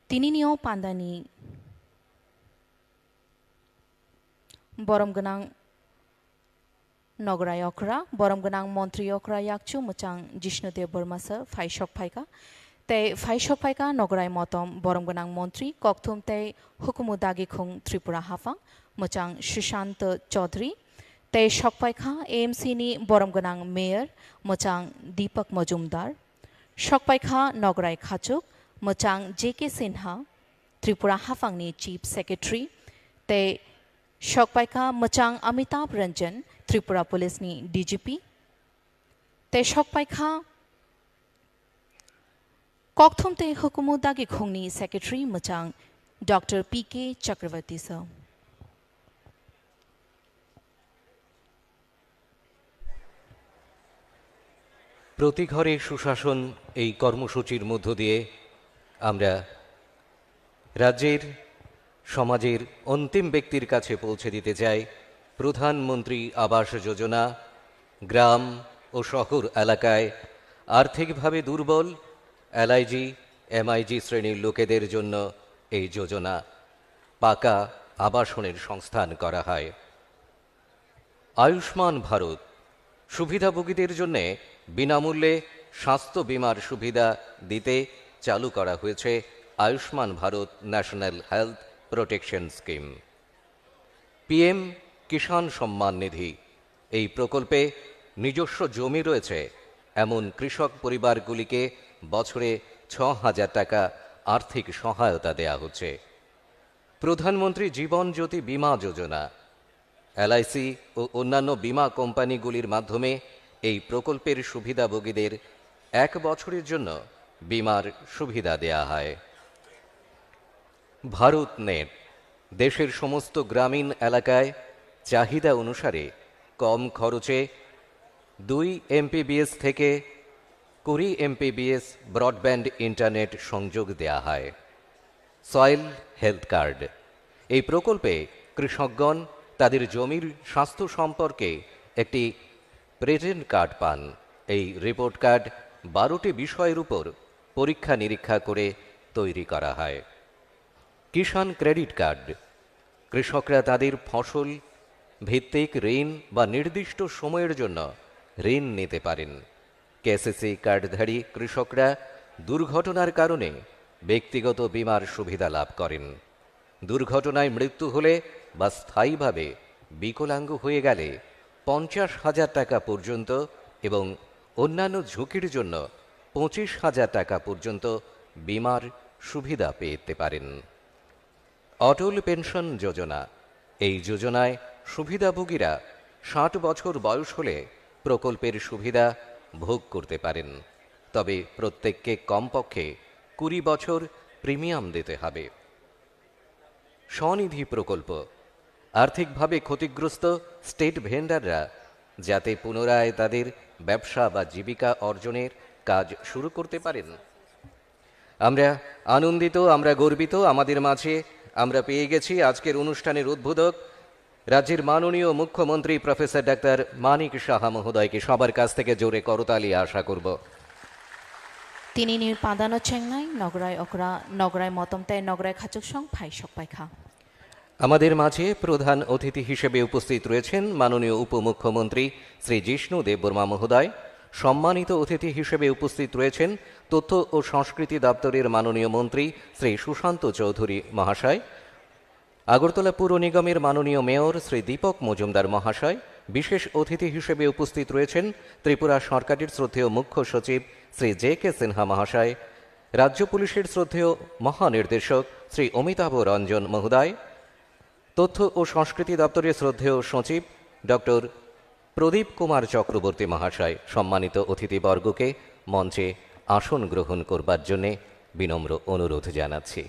তিনি নিয়েও পান্দানি বরমগোনাं नगरायकरा बरमगोनां मन्त्रियकरा याकचु मुचां जिष्णुदेव बर्मासो फाइसक फाइका तै फाइसक फाइका नगराय मतम बरमगोनां मन्त्रि कक्थुम तै हुकुमुदागि खुं त्रिपुरा हाफां मुचां सुशांत चौधरी तै सकफाइका एएमसी नि बरमगोनां मेयर मुचां दीपक मजुमदार सकफाइका नगराय खाचुक मुचां जेके सिन्हा त्रिपुरा हाफांनि चीफ सेक्रेटरी तै सकफाइका मुचां अमिताभ रंजन त्रिपुरा पुलिस नि डीजीपी तै सकफाइका कक्थुम तै हुकुमुदागि खुंनि सेक्रेटरी मुचां डॉक्टर पीके चक्रवर्ती सो প্রতি ঘরে সুশাসন এই কর্মসূচির মধ্য দিয়ে আমরা রাজ্যের সমাজের অন্তিম ব্যক্তির কাছে পৌঁছে দিতে চাই প্রধানমন্ত্রী আবাস যোজনা গ্রাম ও শহর এলাকায় আর্থিকভাবে দুর্বল এলআইজি এমআইজি শ্রেণীর লোকেদের জন্য এই যোজনা পাকা আবাসনের সংস্থান করা হয়। আয়ুষ্মান ভারত সুবিধাভোগীদের জন্য বিনামূল্যে স্বাস্থ্য বীমার সুবিধা দিতে চালু করা হয়েছে Ayushman Bharat national health protection scheme. PM Kisan Samman Nidhi এই প্রকল্পে নিজস্ব জমি রয়েছে এমন কৃষক পরিবারগুলিকে বছরে ৬,০০০ টাকা আর্থিক সহায়তা দেয়া হচ্ছে। প্রধানমন্ত্রী জীবন জ্যোতি বীমা যোজনা এলআইসি ও অন্যান্য বীমা কোম্পানিগুলির মাধ্যমে এই প্রকল্পের সুবিধাভোগীদের ১ বছরের জন্য বীমার সুবিধা দেয়া হয়। ভারত নেট দেশের সমস্ত গ্রামীণ এলাকায় চাহিদা অনুসারে কম খরচে ২ এমপিবিএস থেকে ২০ এমপিবিএস ব্রডব্যান্ড ইন্টারনেট সংযোগ দেয়া হয়। সয়েল হেলথ কার্ড এই প্রকল্পে কৃষকগণ তাদের জমির স্বাস্থ্য সম্পর্কে একটি প্রেজেন্ট কার্ড পান। এই রিপোর্ট কার্ড ১২টি বিষয়ের উপর পরীক্ষা নিরীক্ষা করে তৈরি করা হয়। কিষাণ ক্রেডিট কার্ড কৃষকরা তাদের ফসল ভিত্তিক ঋণ বা নির্দিষ্ট সময়ের জন্য ঋণ নিতে পারেন। কেসিসি কার্ডধারী কৃষকরা দুর্ঘটনার কারণে ব্যক্তিগত বীমার সুবিধা লাভ করেন। দুর্ঘটনায় মৃত্যু হলে বা স্থায়ীভাবে বিকলাঙ্গ হয়ে গেলে ৫০,০০০ টাকা পর্যন্ত এবং অন্যান্য ঝুঁকির জন্য ২৫,০০০ টাকা পর্যন্ত বীমার সুবিধা পেতে পারেন। অটল পেনশন যোজনা এই যোজনায় সুবিধাভোগীরা ৬০ বছর বয়স হলে প্রকল্পের সুবিধা ভোগ করতে পারেন, তবে প্রত্যেককে কমপক্ষে ২০ বছর প্রিমিয়াম দিতে হবে। স্বনিধি প্রকল্প আর্থিকভাবে ক্ষতিগ্রস্ত স্টেট ভেন্ডাররা যাতে পুনরায় তাদের ব্যবসা বা জীবিকা অর্জনের কাজ শুরু করতে পারেন। আমরা আনন্দিত, আমরা গর্বিত, আমাদের মাঝে আমরা পেয়ে গেছি আজকের অনুষ্ঠানের উদ্বোধক রাজ্যের মাননীয় মুখ্যমন্ত্রী প্রফেসর ডাক্তার মানিক সাহা মহোদয়কে সবার কাছ থেকে জোরে করতালি আশা করব। তিনি নির পাদানো চেংনাই নগরায় অকরা নগরায় মতমতায় নগরায় খাচুক সং ফাই সকপাইখা। আমাদের মাঝে প্রধান অতিথি হিসেবে উপস্থিত রয়েছেন মাননীয় উপমুখ্যমন্ত্রী শ্রী জিষ্ণু দেববর্মা মহোদয়। সম্মানিত অতিথি হিসেবে উপস্থিত রয়েছেন তথ্য ও সংস্কৃতি দপ্তরের মাননীয় মন্ত্রী শ্রী সুশান্ত চৌধুরী মহাশয়। আগরতলা পুর নিগমের মাননীয় মেয়র শ্রী দীপক মজুমদার মহাশয়। বিশেষ অতিথি হিসেবে উপস্থিত রয়েছেন ত্রিপুরা সরকারের শ্রদ্ধেয় মুখ্য সচিব শ্রী জে.কে. সিনহা মহাশয়, রাজ্য পুলিশের শ্রদ্ধেয় মহানির্দেশক শ্রী অমিতাভ রঞ্জন মহোদয়, তথ্য ও সংস্কৃতি দপ্তরের শ্রদ্ধেয় সচিব ডক্টর প্রদীপ কুমার চক্রবর্তী মহাশয়। সম্মানিত অতিথিবর্গকে মঞ্চে আসন গ্রহণ করবার জন্য বিনম্র অনুরোধ জানাচ্ছি।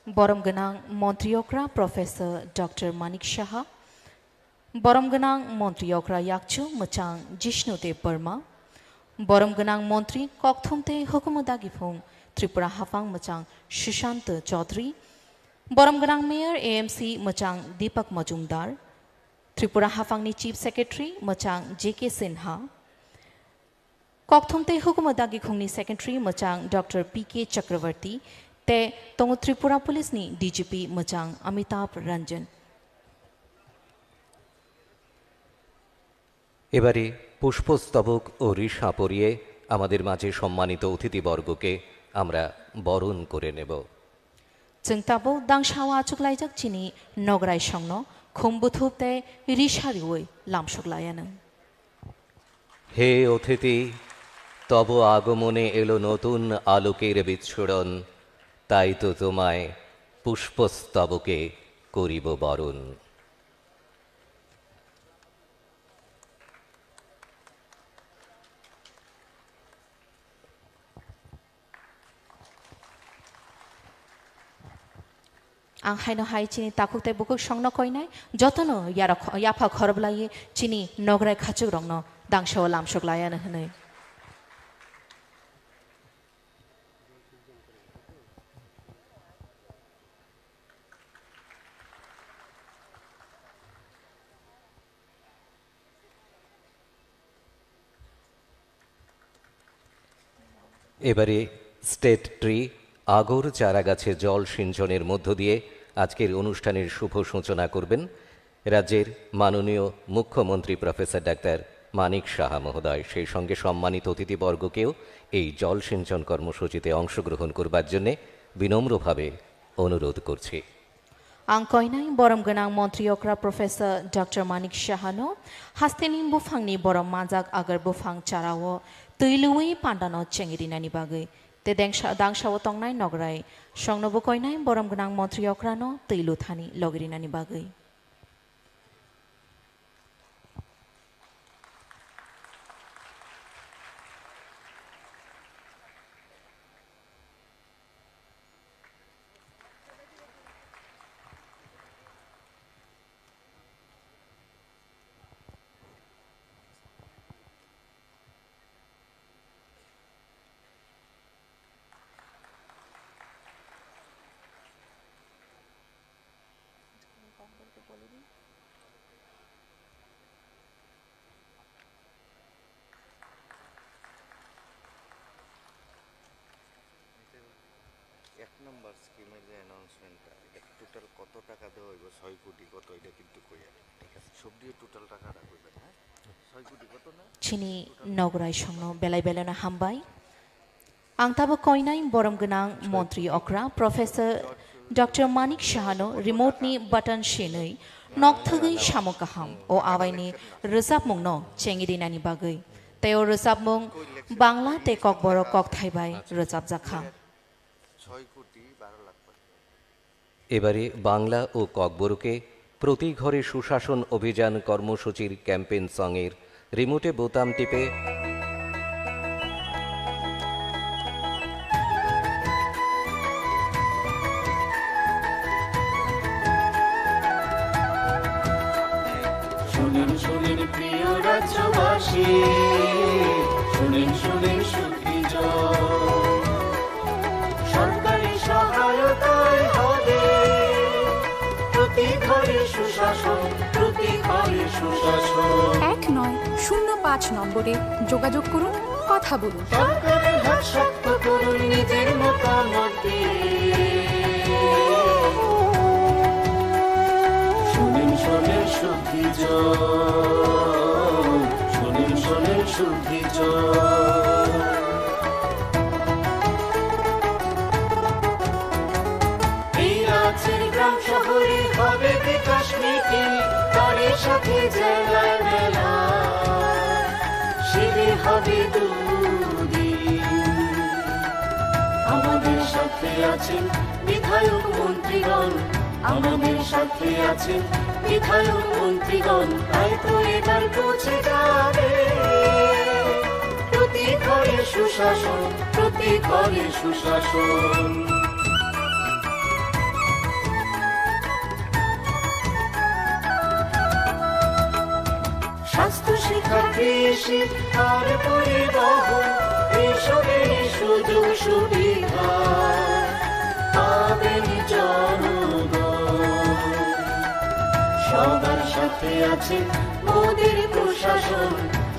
বরমগোনাं মন্ত্রিয়করা প্রফেসর ডক্টর মানিক সাহা, বরমগোনাं মন্ত্রিয়করা ইয়াকচু মুচাং জিষ্ণুদেব বর্মা, বরমগোনাं মন্ত্রী ককথুমতে হুকুমদাগিফুং त्रिपुरा हाफांग मुचांग सुशांत चौधरी, बरमगोनां मेयर एएमसी मुचांग दीपक मजुमदार, त्रिपुरा हाफांगनी चीफ सेक्रेटरी मुचांग जे.के. सिन्हा, ককথমতে হুকুমত দাগি খুংনি সেক্রেটারি মচাং ডক্টর পি.কে. চক্রবর্তী তে তং ত্রিপুরা পুলিশনি ডিজিপি মচাং অমিতাভ রঞ্জন। এবারে পুষ্পস্তবক ও ঋষা পরিয়ে আমাদের মাঝে সম্মানিত অতিথিবর্গকে আমরা বরণ করে নেব। চিন্তাবো দাংশাওয়া আচুকলাইজাক চিনি নগরাই সংন খুমবুথুতে ঋষারিওই লামসুকলায়ানো। হে অতিথি, তব আগমনে এলো নতুন আলোকের বিচ্ছুরণ, তাই তো তোমায় পুষ্পস্তবকে করিব বরণ। आं हायनो हाय चिनी ताकुते बुकुक संनो कइनाय जतनो याफा खरबलाये चिनी नगराय खाचुक रंनो दांशाव लामसुक लायानो हनै। এবারে স্টেট ট্রি আগর চারাগাছে জল সিঞ্চনের মধ্য দিয়ে আজকের অনুষ্ঠানের শুভ সূচনা করবেন রাজ্যের মাননীয় মুখ্যমন্ত্রী প্রফেসর ডাক্তার মানিক সাহা মহোদয়। সেই সঙ্গে সম্মানিত অতিথিবর্গকেও এই জল সিঞ্চন কর্মসূচিতে অংশগ্রহণ করবার জন্য বিনম্রভাবে অনুরোধ করছি। आं कइनाय बरम गोनां मन्त्री अक्रा प्रोफेसर डक्टर मानिक साहानो हास्तेनि बुफांनि बरम माजाक आगर बुफां चाराव तैलुई पान्डानो चेंगिरिनानि बागै ते दांशाव तंनाय नगराय संनोबो कइनाय बरम गोनां मन्त्री अक्रानो तैलु थानि लगिरिनानि बागै। এক নম্বর স্কিমের যে অ্যানাউন্সমেন্টটা, এটা টোটাল কত টাকা দেওয়া হইব, 6 কোটি কত, এটা কিন্তু কইয়া ঠিক আছে, সব দিয়ে টোটাল টাকাটা কইবেন। হ্যাঁ, 6 কোটি কত না चिनी नगराय संनो बेलाय बेलायनो हामबाय। आं ताबो कइनाय बरम गोनां मन्त्री अक्रा प्रोफेसर डक्टर मानिक साहानो रिमोटनि बटन शेनै नकथगै सामकाहाम ओ आवायनि रोजाबमुंनो चेंगिरिनानि बागै तेओ रोजाबमुं बांला ते ककबर कक थाइबाय रोजाब जाखा। 6 কোটি 12 লাখ টাকা। এবারে বাংলা ও ককবরকে প্রতি ঘরে সুশাসন অভিযান কর্মসূচির ক্যাম্পেইন সঙের রিমোটে বোতাম টিপে শুনেন শুনেন প্রিয় রাজ্যবাসী, শুনেন শুনেন সুখী সরকারি সহায়তায় হবে প্রতি ঘরে সুশাসন, প্রতি ঘরে সুশাসন। 1-9-0-5 নম্বরে যোগাযোগ করুন, কথা বলুন। সরকারের হাত শক্ত করুন, নিজের মতামত দিয়ে। শুনেন শুনেন সুখী শুনেন শুনেন সুখী এই রাজ্যের গ্রাম শহরে হবে বিকাশ মিটিং, তারই সাথে জেলায় মেলা শিবির হবে দুদিন। আমাদের সাথে আছেন বিধায়ক মন্ত্রীগণ, আমাদের সাথে আছেন বিধায়ক মন্ত্রীগণ, তাই তো এবার পৌঁছে যাবে প্রতি ঘরে সুশাসন, প্রতি ঘরে সুশাসন। স্বাস্থ্য শিক্ষা কৃষি আর পরিবহন এসবের সুযোগ সুবিধা পাবেন জনগণ। সবার সাথে আছে মোদের প্রশাসন,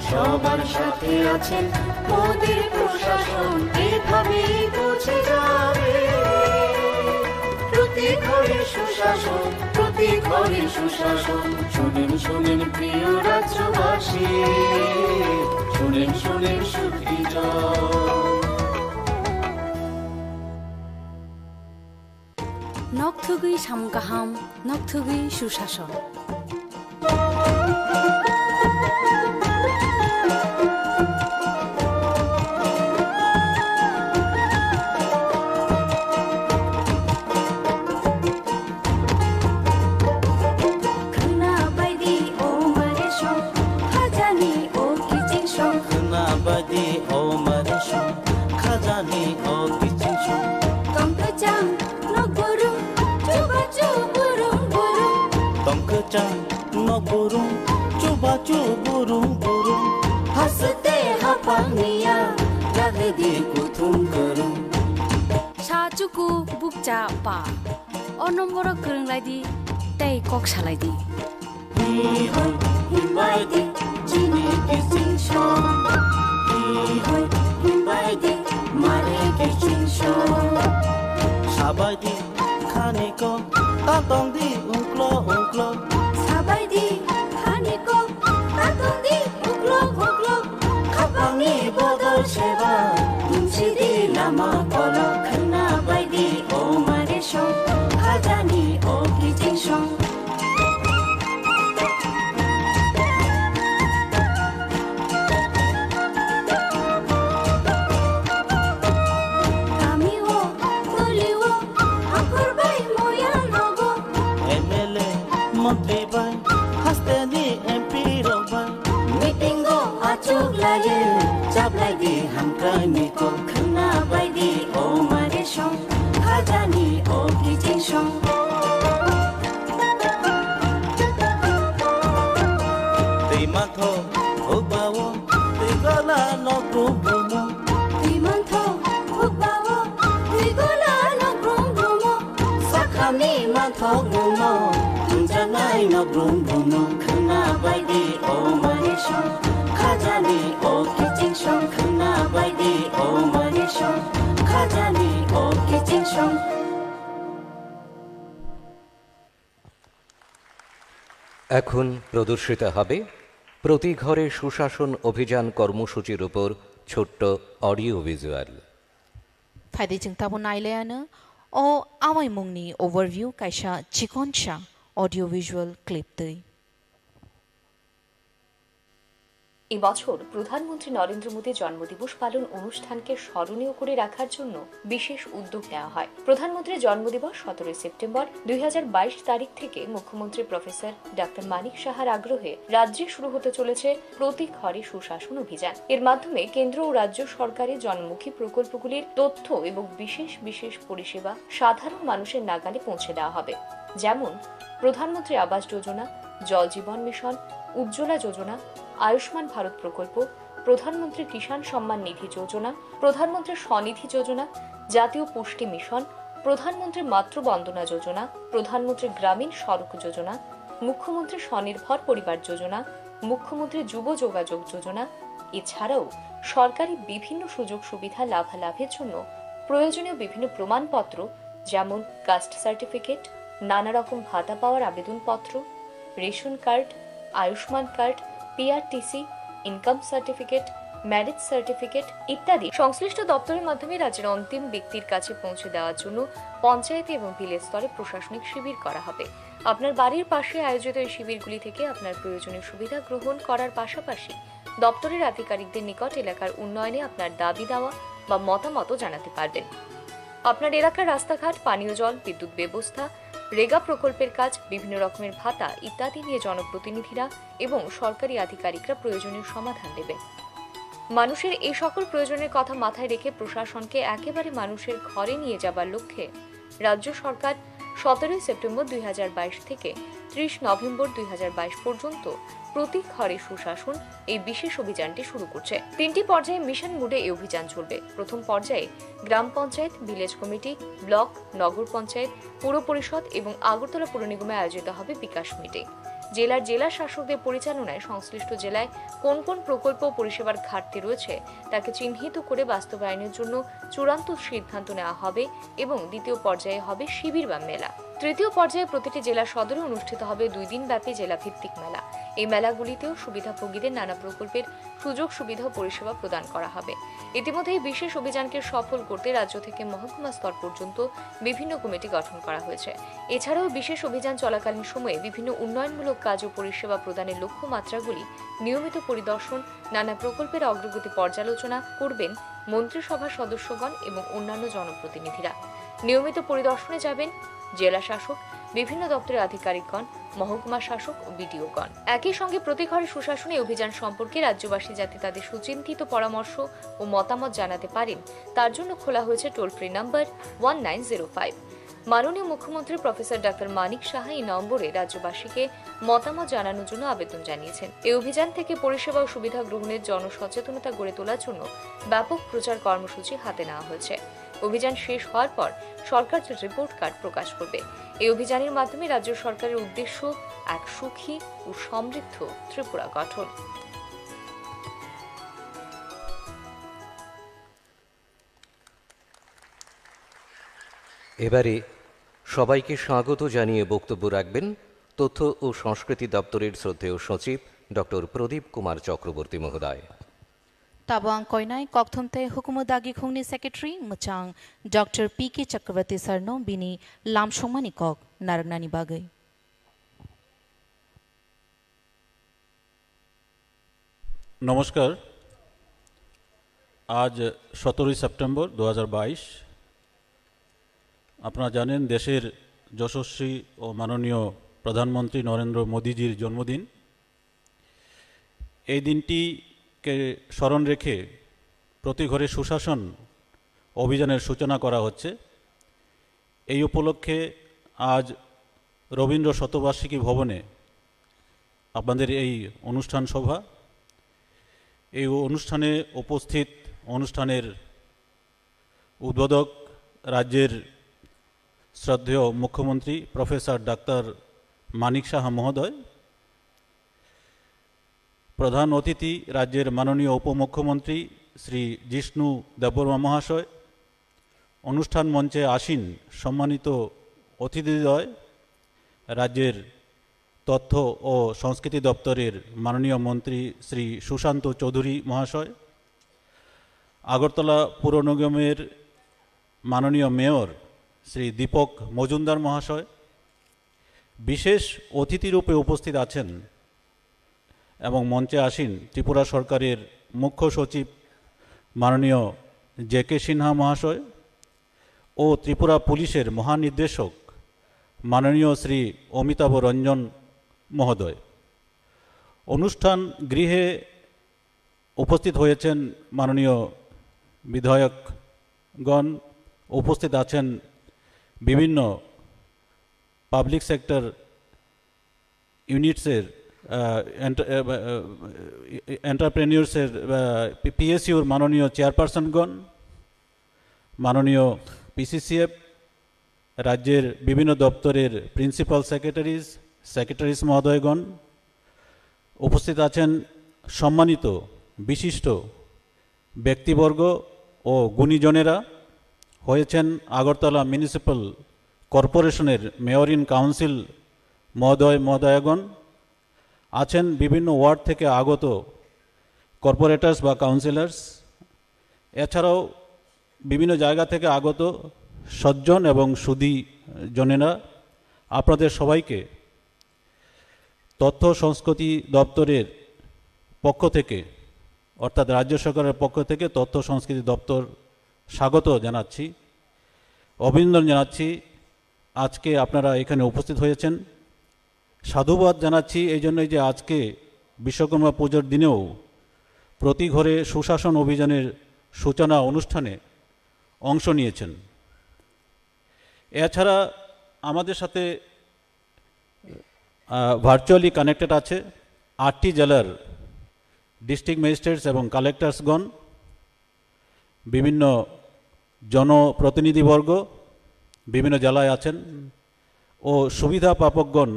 সবার সাথে আছেন মোদের প্রশাসন, এভাবেই পৌঁছে যাবে প্রতি ঘরে সুশাসন, প্রতি ঘরে সুশাসন। শুনেন শুনেন প্রিয় রাজ্যবাসী, শুনেন শুনেন সুখীজন। নকথুগুই সামগাহাম, নকথুগুই সুশাসন। हंसते हपानिया लग दी कुथुम करूं साचुकु बुकचा पा ओ नम्बर गोरोंलायदि तै कक सालायदि ही होय हिमबायदि जिने किसिंशो ही होय हिमबायदि मारे किसिंशो साबायदि खानेको तातंदि उंक्लो उंक्लो साबायदि खानेको तातंदि उंक्लो उंक्लो खापांनि बदल सेबा मुंसिदि लामा कलो खना बायदि ओ मारे सं खाजानि ओ किजिंसं Nico khna bai di o mare song khajani o kijing song Tei matho hobawo tei gala no grumo Tei matho hobawo tei gala no grumo Sakhami matho grumo tunjanai no grumo khna bai di o mare song khajani o kijing song khna bai di o mare song khajani o kijing song এখন প্রদর্শিত হবে প্রতি ঘরে সুশাসন অভিযান কর্মসূচির উপর ছোট্ট অডিও ভিজুয়াল। फाइदैजों ताबो नायलायानो अ आवाय मुंनि ओभारभिउ कायसा चिकनसा अडियो ভিজুয়াল ক্লিপ दै। এবছর প্রধানমন্ত্রী নরেন্দ্র মোদীর জন্মদিবস পালন অনুষ্ঠানকে স্মরণীয় করে রাখার জন্য বিশেষ উদ্যোগ নেওয়া হয়। প্রধানমন্ত্রীর জন্মদিবস 17 সেপ্টেম্বর 2022 তারিখ থেকে মুখ্যমন্ত্রী প্রফেসর ডক্টর মানিক সাহার আগ্রহে রাজ্যে শুরু হতে চলেছে প্রতি ঘরে সুশাসন অভিযান। এর মাধ্যমে কেন্দ্র ও রাজ্য সরকারের জনমুখী প্রকল্পগুলির তথ্য এবং বিশেষ বিশেষ পরিষেবা সাধারণ মানুষের নাগালে পৌঁছে দেওয়া হবে। যেমন প্রধানমন্ত্রী আবাস যোজনা, জল জীবন মিশন, উজ্জ্বলা যোজনা, আয়ুষ্মান ভারত প্রকল্প, প্রধানমন্ত্রী কিষাণ সম্মান নিধি যোজনা, প্রধানমন্ত্রী স্বনিধি যোজনা, জাতীয় পুষ্টি মিশন, প্রধানমন্ত্রী মাতৃবন্দনা যোজনা, প্রধানমন্ত্রী গ্রামীণ সড়ক যোজনা, মুখ্যমন্ত্রী স্বনির্ভর পরিবার যোজনা, মুখ্যমন্ত্রী যুব যোগাযোগ যোজনা। এছাড়াও সরকারি বিভিন্ন সুযোগ সুবিধা লাভালাভের জন্য প্রয়োজনীয় বিভিন্ন প্রমাণপত্র যেমন কাস্ট সার্টিফিকেট, নানা রকম ভাতা পাওয়ার আবেদনপত্র, ration card, Ayushman card, PRTC, income certificate, marriage certificate ইত্যাদি সংশ্লিষ্ট দপ্তরের মাধ্যমে রাজ্যের অন্তিম ব্যক্তির কাছে পৌঁছে দেওয়ার জন্য পঞ্চায়েত এবং ভিলেজ স্তরে প্রশাসনিক শিবির করা হবে। আপনার বাড়ির পাশে আয়োজিত এই শিবিরগুলি থেকে আপনার প্রয়োজনীয় সুবিধা গ্রহণ করার পাশাপাশি দপ্তরের আধিকারিকদের নিকট এলাকার উন্নয়নে আপনার দাবি দেওয়া বা মতামত জানাতে পারবেন। আপনার এলাকার রাস্তাঘাট, পানীয় জল, বিদ্যুৎ ব্যবস্থা, রেগা প্রকল্পের কাজ, বিভিন্ন রকমের ভাতা ইত্যাদি নিয়ে জনপ্রতিনিধিরা এবং সরকারি আধিকারিকরা প্রয়োজনীয় সমাধান দেবেন। মানুষের এই সকল প্রয়োজনের কথা মাথায় রেখে প্রশাসনকে একেবারে মানুষের ঘরে নিয়ে যাবার লক্ষ্যে রাজ্য সরকার 17 সেপ্টেম্বর 2022 থেকে 30 নভেম্বর 2022 পর্যন্ত প্রতি ঘরে সুশাসন এই বিশেষ অভিযানটি শুরু করছে। 3টি পর্যায়ে মিশন মোডে এই অভিযান চলবে। প্রথম পর্যায়ে গ্রাম পঞ্চায়েত, ভিলেজ কমিটি, ব্লক, নগর পঞ্চায়েত, পুর পরিষদ এবং আগরতলা পুর নিগমে আয়োজিত হবে বিকাশ মিটিং, জেলা শাসকদের পরিচালনায় সংশ্লিষ্ট জেলায় কোন কোন প্রকল্প ও পরিষেবার ঘাটতি রয়েছে তাকে চিহ্নিত করে বাস্তবায়নের জন্য চূড়ান্ত সিদ্ধান্ত নেওয়া হবে এবং দ্বিতীয় পর্যায়ে হবে শিবির বা মেলা। তৃতীয় পর্যায়ে প্রতিটি জেলা সদরে অনুষ্ঠিত হবে 2 দিন ব্যাপী জেলাভিত্তিক মেলা। এই মেলাগুলিতেও সুবিধাভোগীদের নানা প্রকল্পের সুযোগ সুবিধা ও পরিষেবা প্রদান করা হবে। ইতিমধ্যে এই বিশেষ অভিযানকে সফল করতে রাজ্য থেকে মহকুমা স্তর পর্যন্ত বিভিন্ন কমিটি গঠন করা হয়েছে। এছাড়াও বিশেষ অভিযান চলাকালীন সময়ে বিভিন্ন উন্নয়নমূলক কাজ ও পরিষেবা প্রদানের লক্ষ্যমাত্রাগুলি নিয়মিত পরিদর্শন, নানা প্রকল্পের অগ্রগতি পর্যালোচনা করবেন মন্ত্রিসভার সদস্যগণ এবং অন্যান্য জনপ্রতিনিধিরা। নিয়মিত পরিদর্শনে যাবেন জেলা শাসক, বিভিন্ন দপ্তরের আধিকারিকগণ, মহকুমা শাসক ও বিডিওগণ। একই সঙ্গে প্রতি ঘরে সুশাসনে অভিযান সম্পর্কে রাজ্যবাসী যাতে তাদের সুচিন্তিত পরামর্শ ও মতামত জানাতে পারেন তার জন্য খোলা হয়েছে টোল ফ্রি নাম্বার 1905। মাননীয় মুখ্যমন্ত্রী প্রফেসর ডক্টর মানিক সাহা এই নম্বরে রাজ্যবাসীকে মতামত জানানোর জন্য আবেদন জানিয়েছেন। এই অভিযান থেকে পরিষেবা ও সুবিধা গ্রহণের জনসচেতনতা গড়ে তোলার জন্য ব্যাপক প্রচার কর্মসূচি হাতে নেওয়া হয়েছে। অভিযান শেষ হওয়ার পর সরকার রিপোর্ট কার্ড প্রকাশ করবে। এই অভিযানের মাধ্যমে রাজ্য সরকারের উদ্দেশ্য এক সুখী ও সমৃদ্ধ ত্রিপুরা গঠন। এবারে সবাইকে স্বাগত জানিয়ে বক্তব্য রাখবেন তথ্য ও সংস্কৃতি দপ্তরের শ্রদ্ধেয় সচিব ডক্টর প্রদীপ কুমার চক্রবর্তী মহোদয়। Tabang কয়নায় ককথমতে হুকুমদাগি খুংনি secretary মুচাং doctor P K. Chakraborty সারনো বিনি লামসংমানি কক নারগনানি বাগৈ। নমস্কার। আজ 17 সেপ্টেম্বর 2022। আপনারা জানেন দেশের যশস্বী ও মাননীয় প্রধানমন্ত্রী নরেন্দ্র মোদীজির জন্মদিন। এই দিনটিকে স্মরণ রেখে প্রতি ঘরে সুশাসন অভিযানের সূচনা করা হচ্ছে। এই উপলক্ষে আজ রবীন্দ্র শতবার্ষিকী ভবনে আপনাদের এই অনুষ্ঠান সভা। এই অনুষ্ঠানে উপস্থিত অনুষ্ঠানের উদ্বোধক রাজ্যের শ্রদ্ধেয় মুখ্যমন্ত্রী প্রফেসর ডাক্তার মানিক সাহা মহোদয়, প্রধান অতিথি রাজ্যের মাননীয় উপমুখ্যমন্ত্রী শ্রী জিষ্ণু দেববর্মা মহাশয়, অনুষ্ঠান মঞ্চে আসীন সম্মানিত অতিথিদ্বয়, রাজ্যের তথ্য ও সংস্কৃতি দপ্তরের মাননীয় মন্ত্রী শ্রী সুশান্ত চৌধুরী মহাশয়, আগরতলা পুর নিগমের মাননীয় মেয়র শ্রী দীপক মজুমদার মহাশয়, বিশেষ অতিথিরূপে উপস্থিত আছেন এবং মঞ্চে আসীন ত্রিপুরা সরকারের মুখ্য সচিব মাননীয় জে.কে. সিনহা মহাশয় ও ত্রিপুরা পুলিশের মহানির্দেশক মাননীয় শ্রী অমিতাভ রঞ্জন মহোদয়। অনুষ্ঠান গৃহে উপস্থিত হয়েছেন মাননীয় বিধায়কগণ, উপস্থিত আছেন বিভিন্ন পাবলিক সেক্টর ইউনিটসের এন্টারপ্রেনিয়র্সের পিএসইউর মাননীয় চেয়ারপারসনগণ, মাননীয় পিসিসিএফ, রাজ্যের বিভিন্ন দপ্তরের প্রিন্সিপাল সেক্রেটারিজ মহোদয়গণ, উপস্থিত আছেন সম্মানিত বিশিষ্ট ব্যক্তিবর্গ ও গুণীজনেরা, হয়েছেন আগরতলা মিউনিসিপ্যাল কর্পোরেশনের মেয়র ইন কাউন্সিল মহোদয়গণ, আছেন বিভিন্ন ওয়ার্ড থেকে আগত কর্পোরেটরস বা কাউন্সিলর্স, এছাড়াও বিভিন্ন জায়গা থেকে আগত সজ্জন এবং সুধী জনেরা। আপনাদের সবাইকে তথ্য সংস্কৃতি দপ্তরের পক্ষ থেকে, অর্থাৎ রাজ্য সরকারের পক্ষ থেকে তথ্য সংস্কৃতি দপ্তর স্বাগত জানাচ্ছি, অভিনন্দন জানাচ্ছি। আজকে আপনারা এখানে উপস্থিত হয়েছেন। সাধুবাদ জানাচ্ছি এই জন্যই যে আজকে বিশ্বকর্মা পুজোর দিনেও প্রতি ঘরে সুশাসন অভিযানের সূচনা অনুষ্ঠানে অংশ নিয়েছেন। এছাড়া আমাদের সাথে ভার্চুয়ালি কানেক্টেড আছে 8টি জেলার ডিস্ট্রিক্ট ম্যাজিস্ট্রেটস এবং কালেক্টরসগণ, বিভিন্ন জনপ্রতিনিধিবর্গ বিভিন্ন জেলায় আছেন ও সুবিধা প্রাপকগণ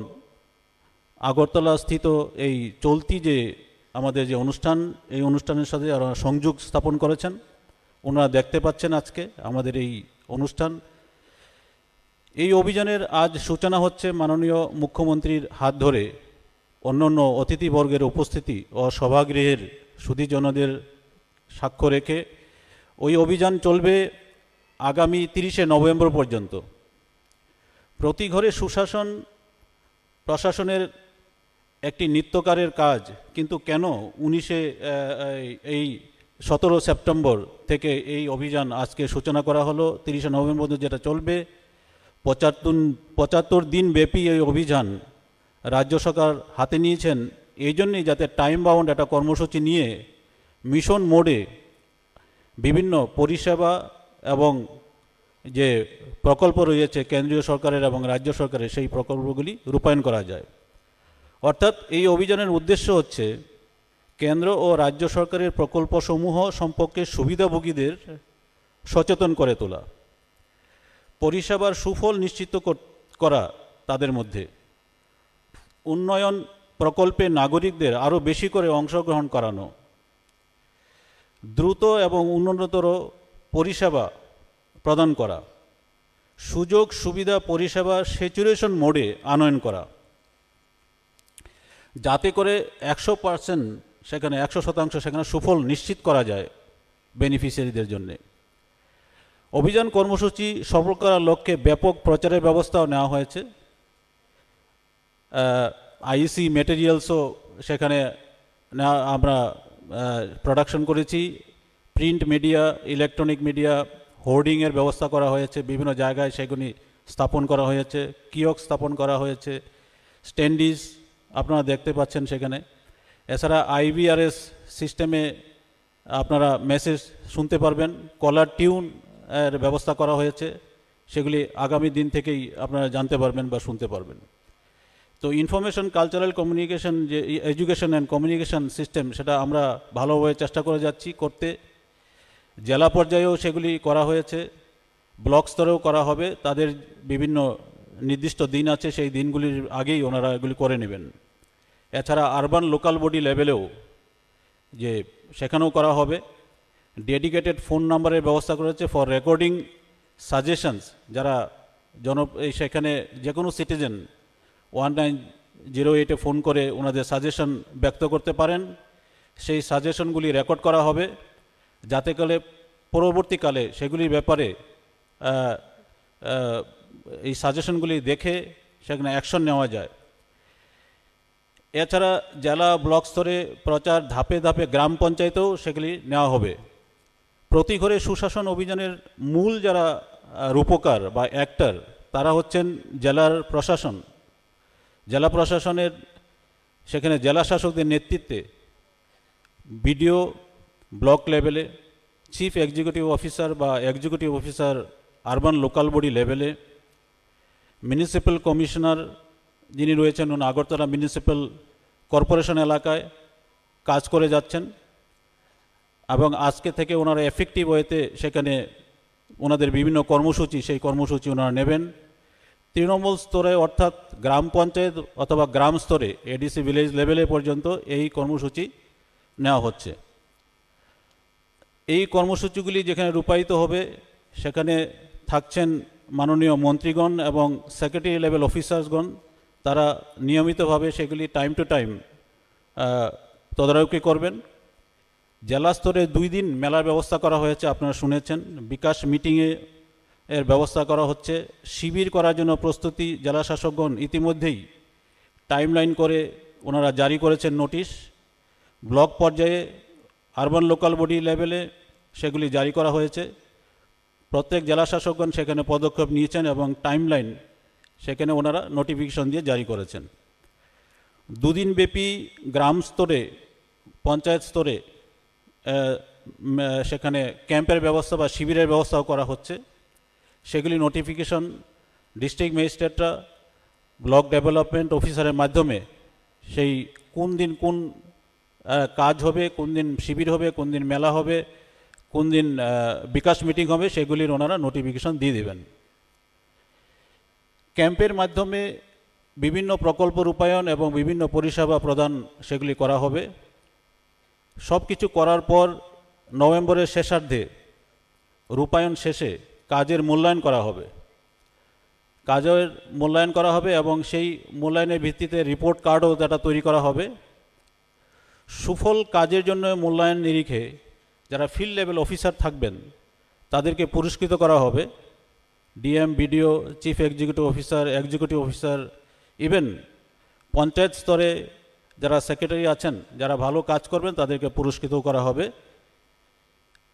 আগরতলা স্থিত এই চলতি যে আমাদের যে অনুষ্ঠান, এই অনুষ্ঠানের সাথে ওরা সংযোগ স্থাপন করেছেন। ওনারা দেখতে পাচ্ছেন আজকে আমাদের এই অনুষ্ঠান। এই অভিযানের আজ সূচনা হচ্ছে মাননীয় মুখ্যমন্ত্রীর হাত ধরে, অন্যান্য অতিথিবর্গের উপস্থিতি ও সভাগৃহের সুধীজনদের সাক্ষ্য রেখে। ওই অভিযান চলবে আগামী 30শে নভেম্বর পর্যন্ত। প্রতি ঘরে সুশাসন প্রশাসনের একটি নিত্যকারের কাজ, কিন্তু কেন 17 সেপ্টেম্বর থেকে এই অভিযান আজকে সূচনা করা হলো, 30শে নভেম্বর পর্যন্ত যেটা চলবে। 75 দিন ব্যাপী এই অভিযান রাজ্য সরকার হাতে নিয়েছেন এই জন্যই, যাতে টাইম বাউন্ড একটা কর্মসূচি নিয়ে মিশন মোডে বিভিন্ন পরিষেবা এবং যে প্রকল্প রয়েছে কেন্দ্রীয় সরকারের এবং রাজ্য সরকারের, সেই প্রকল্পগুলি রূপায়ণ করা যায়। অর্থাৎ এই অভিযানের উদ্দেশ্য হচ্ছে কেন্দ্র ও রাজ্য সরকারের প্রকল্পসমূহ সম্পর্কে সুবিধাভোগীদের সচেতন করে তোলা, পরিষেবার সুফল নিশ্চিত করা তাদের মধ্যে, উন্নয়ন প্রকল্পে নাগরিকদের আরও বেশি করে অংশগ্রহণ করানো, দ্রুত এবং উন্নততর পরিষেবা প্রদান করা, সুযোগ সুবিধা পরিষেবা স্যাচুরেশন মোডে আনয়ন করা, যাতে করে 100% সেখানে 100% সেখানে সুফল নিশ্চিত করা যায় বেনিফিশিয়ারিদের জন্যে। অভিযান কর্মসূচি সফল করার লক্ষ্যে ব্যাপক প্রচারের ব্যবস্থাও নেওয়া হয়েছে। আইসি ম্যাটেরিয়ালসও সেখানে আমরা প্রোডাকশন করেছি। প্রিন্ট মিডিয়া, ইলেকট্রনিক মিডিয়া, হোর্ডিংয়ের ব্যবস্থা করা হয়েছে, বিভিন্ন জায়গায় সেগুলি স্থাপন করা হয়েছে, কিয়স্ক স্থাপন করা হয়েছে, স্ট্যান্ডিজ আপনারা দেখতে পাচ্ছেন সেখানে। এছাড়া IVRS সিস্টেমে আপনারা মেসেজ শুনতে পারবেন, কলার টিউন এর ব্যবস্থা করা হয়েছে, সেগুলি আগামী দিন থেকেই আপনারা জানতে পারবেন বা শুনতে পারবেন। তো ইনফরমেশন কালচারাল কমিউনিকেশন যে এডুকেশন অ্যান্ড কমিউনিকেশন সিস্টেম, সেটা আমরা ভালোভাবে চেষ্টা করে যাচ্ছি করতে। জেলা পর্যায়েও সেগুলি করা হয়েছে, ব্লক স্তরেও করা হবে। তাদের বিভিন্ন নির্দিষ্ট দিন আছে, সেই দিনগুলির আগেই ওনারা এগুলি করে নেবেন। এছাড়া আরবান লোকাল বডি লেভেলেও যে সেখানেও করা হবে। ডেডিকেটেড ফোন নাম্বারের ব্যবস্থা করেছে ফর রেকর্ডিং সাজেশনস, যারা সেখানে যে কোনো সিটিজেন 1908-এ ফোন করে ওনাদের সাজেশন ব্যক্ত করতে পারেন। সেই সাজেশনগুলি রেকর্ড করা হবে, যাতে করে পরবর্তীকালে সেগুলির ব্যাপারে এই সাজেশনগুলি দেখে সেখানে অ্যাকশন নেওয়া যায়। এছাড়া জেলা ব্লক স্তরে প্রচার ধাপে ধাপে গ্রাম পঞ্চায়েতেও সেগুলি নেওয়া হবে। প্রতি ঘরে সুশাসন অভিযানের মূল যারা রূপকার বা অ্যাক্টর, তারা হচ্ছেন জেলার প্রশাসন। জেলা প্রশাসনের সেখানে জেলা শাসকদের নেতৃত্বে বিডিও ব্লক লেভেলে, চিফ এক্সিকিউটিভ অফিসার বা executive officer urban local body লেভেলে, মিউনিসিপ্যাল কমিশনার যিনি রয়েছেন আগরতলা মিউনিসিপ্যাল কর্পোরেশন এলাকায় কাজ করে যাচ্ছেন, এবং আজকে থেকে ওনারা এফেক্টিভ ওয়েতে সেখানে ওনাদের বিভিন্ন কর্মসূচি, সেই কর্মসূচি ওনারা নেবেন। তৃণমূল স্তরে অর্থাৎ গ্রাম পঞ্চায়েত অথবা গ্রাম স্তরে এডিসি ভিলেজ লেভেলে পর্যন্ত এই কর্মসূচি নেওয়া হচ্ছে। এই কর্মসূচিগুলি যেখানে রূপায়িত হবে সেখানে থাকছেন মাননীয় মন্ত্রীগণ এবং সেক্রেটারি লেভেল অফিসার্সগণ। তারা নিয়মিতভাবে সেগুলি টাইম টু টাইম তদারকি করবেন। জেলা স্তরে 2 দিন মেলার ব্যবস্থা করা হয়েছে, আপনারা শুনেছেন। বিকাশ মিটিংয়ে এর ব্যবস্থা করা হচ্ছে। শিবির করার জন্য প্রস্তুতি জেলা শাসকগণ ইতিমধ্যেই টাইমলাইন করে ওনারা জারি করেছেন নোটিশ। ব্লক পর্যায়ে আরবান লোকাল বডি লেভেলে সেগুলি জারি করা হয়েছে। প্রত্যেক জেলা শাসকগণ সেখানে পদক্ষেপ নিয়েছেন এবং টাইমলাইন সেখানে ওনারা নোটিফিকেশন দিয়ে জারি করেছেন। 2 দিন ব্যাপী গ্রাম স্তরে, পঞ্চায়েত স্তরে সেখানে ক্যাম্পের ব্যবস্থা বা শিবিরের ব্যবস্থাও করা হচ্ছে। সেগুলি নোটিফিকেশন ডিস্ট্রিক্ট ম্যাজিস্ট্রেটরা ব্লক ডেভেলপমেন্ট অফিসারের মাধ্যমে সেই কোন দিন কোন কাজ হবে, কোন দিন শিবির হবে, কোন দিন মেলা হবে, কোন দিন বিকাশ মিটিং হবে, সেগুলির ওনারা নোটিফিকেশন দিয়ে দেবেন। ক্যাম্পের মাধ্যমে বিভিন্ন প্রকল্প রূপায়ণ এবং বিভিন্ন পরিষেবা প্রদান সেগুলি করা হবে। সব কিছু করার পর নভেম্বরের শেষার্ধে রূপায়ণ শেষে কাজের মূল্যায়ন করা হবে। কাজের মূল্যায়ন করা হবে এবং সেই মূল্যায়নের ভিত্তিতে রিপোর্ট কার্ডও যেটা তৈরি করা হবে। সুফল কাজের জন্য মূল্যায়ন নিরিখে যারা ফিল্ড লেভেল অফিসার থাকবেন তাদেরকে পুরস্কৃত করা হবে। DM, BDO, chief executive officer, even panchayat স্তরে যারা সেক্রেটারি আছেন, যারা ভালো কাজ করবেন তাদেরকে পুরস্কৃত করা হবে।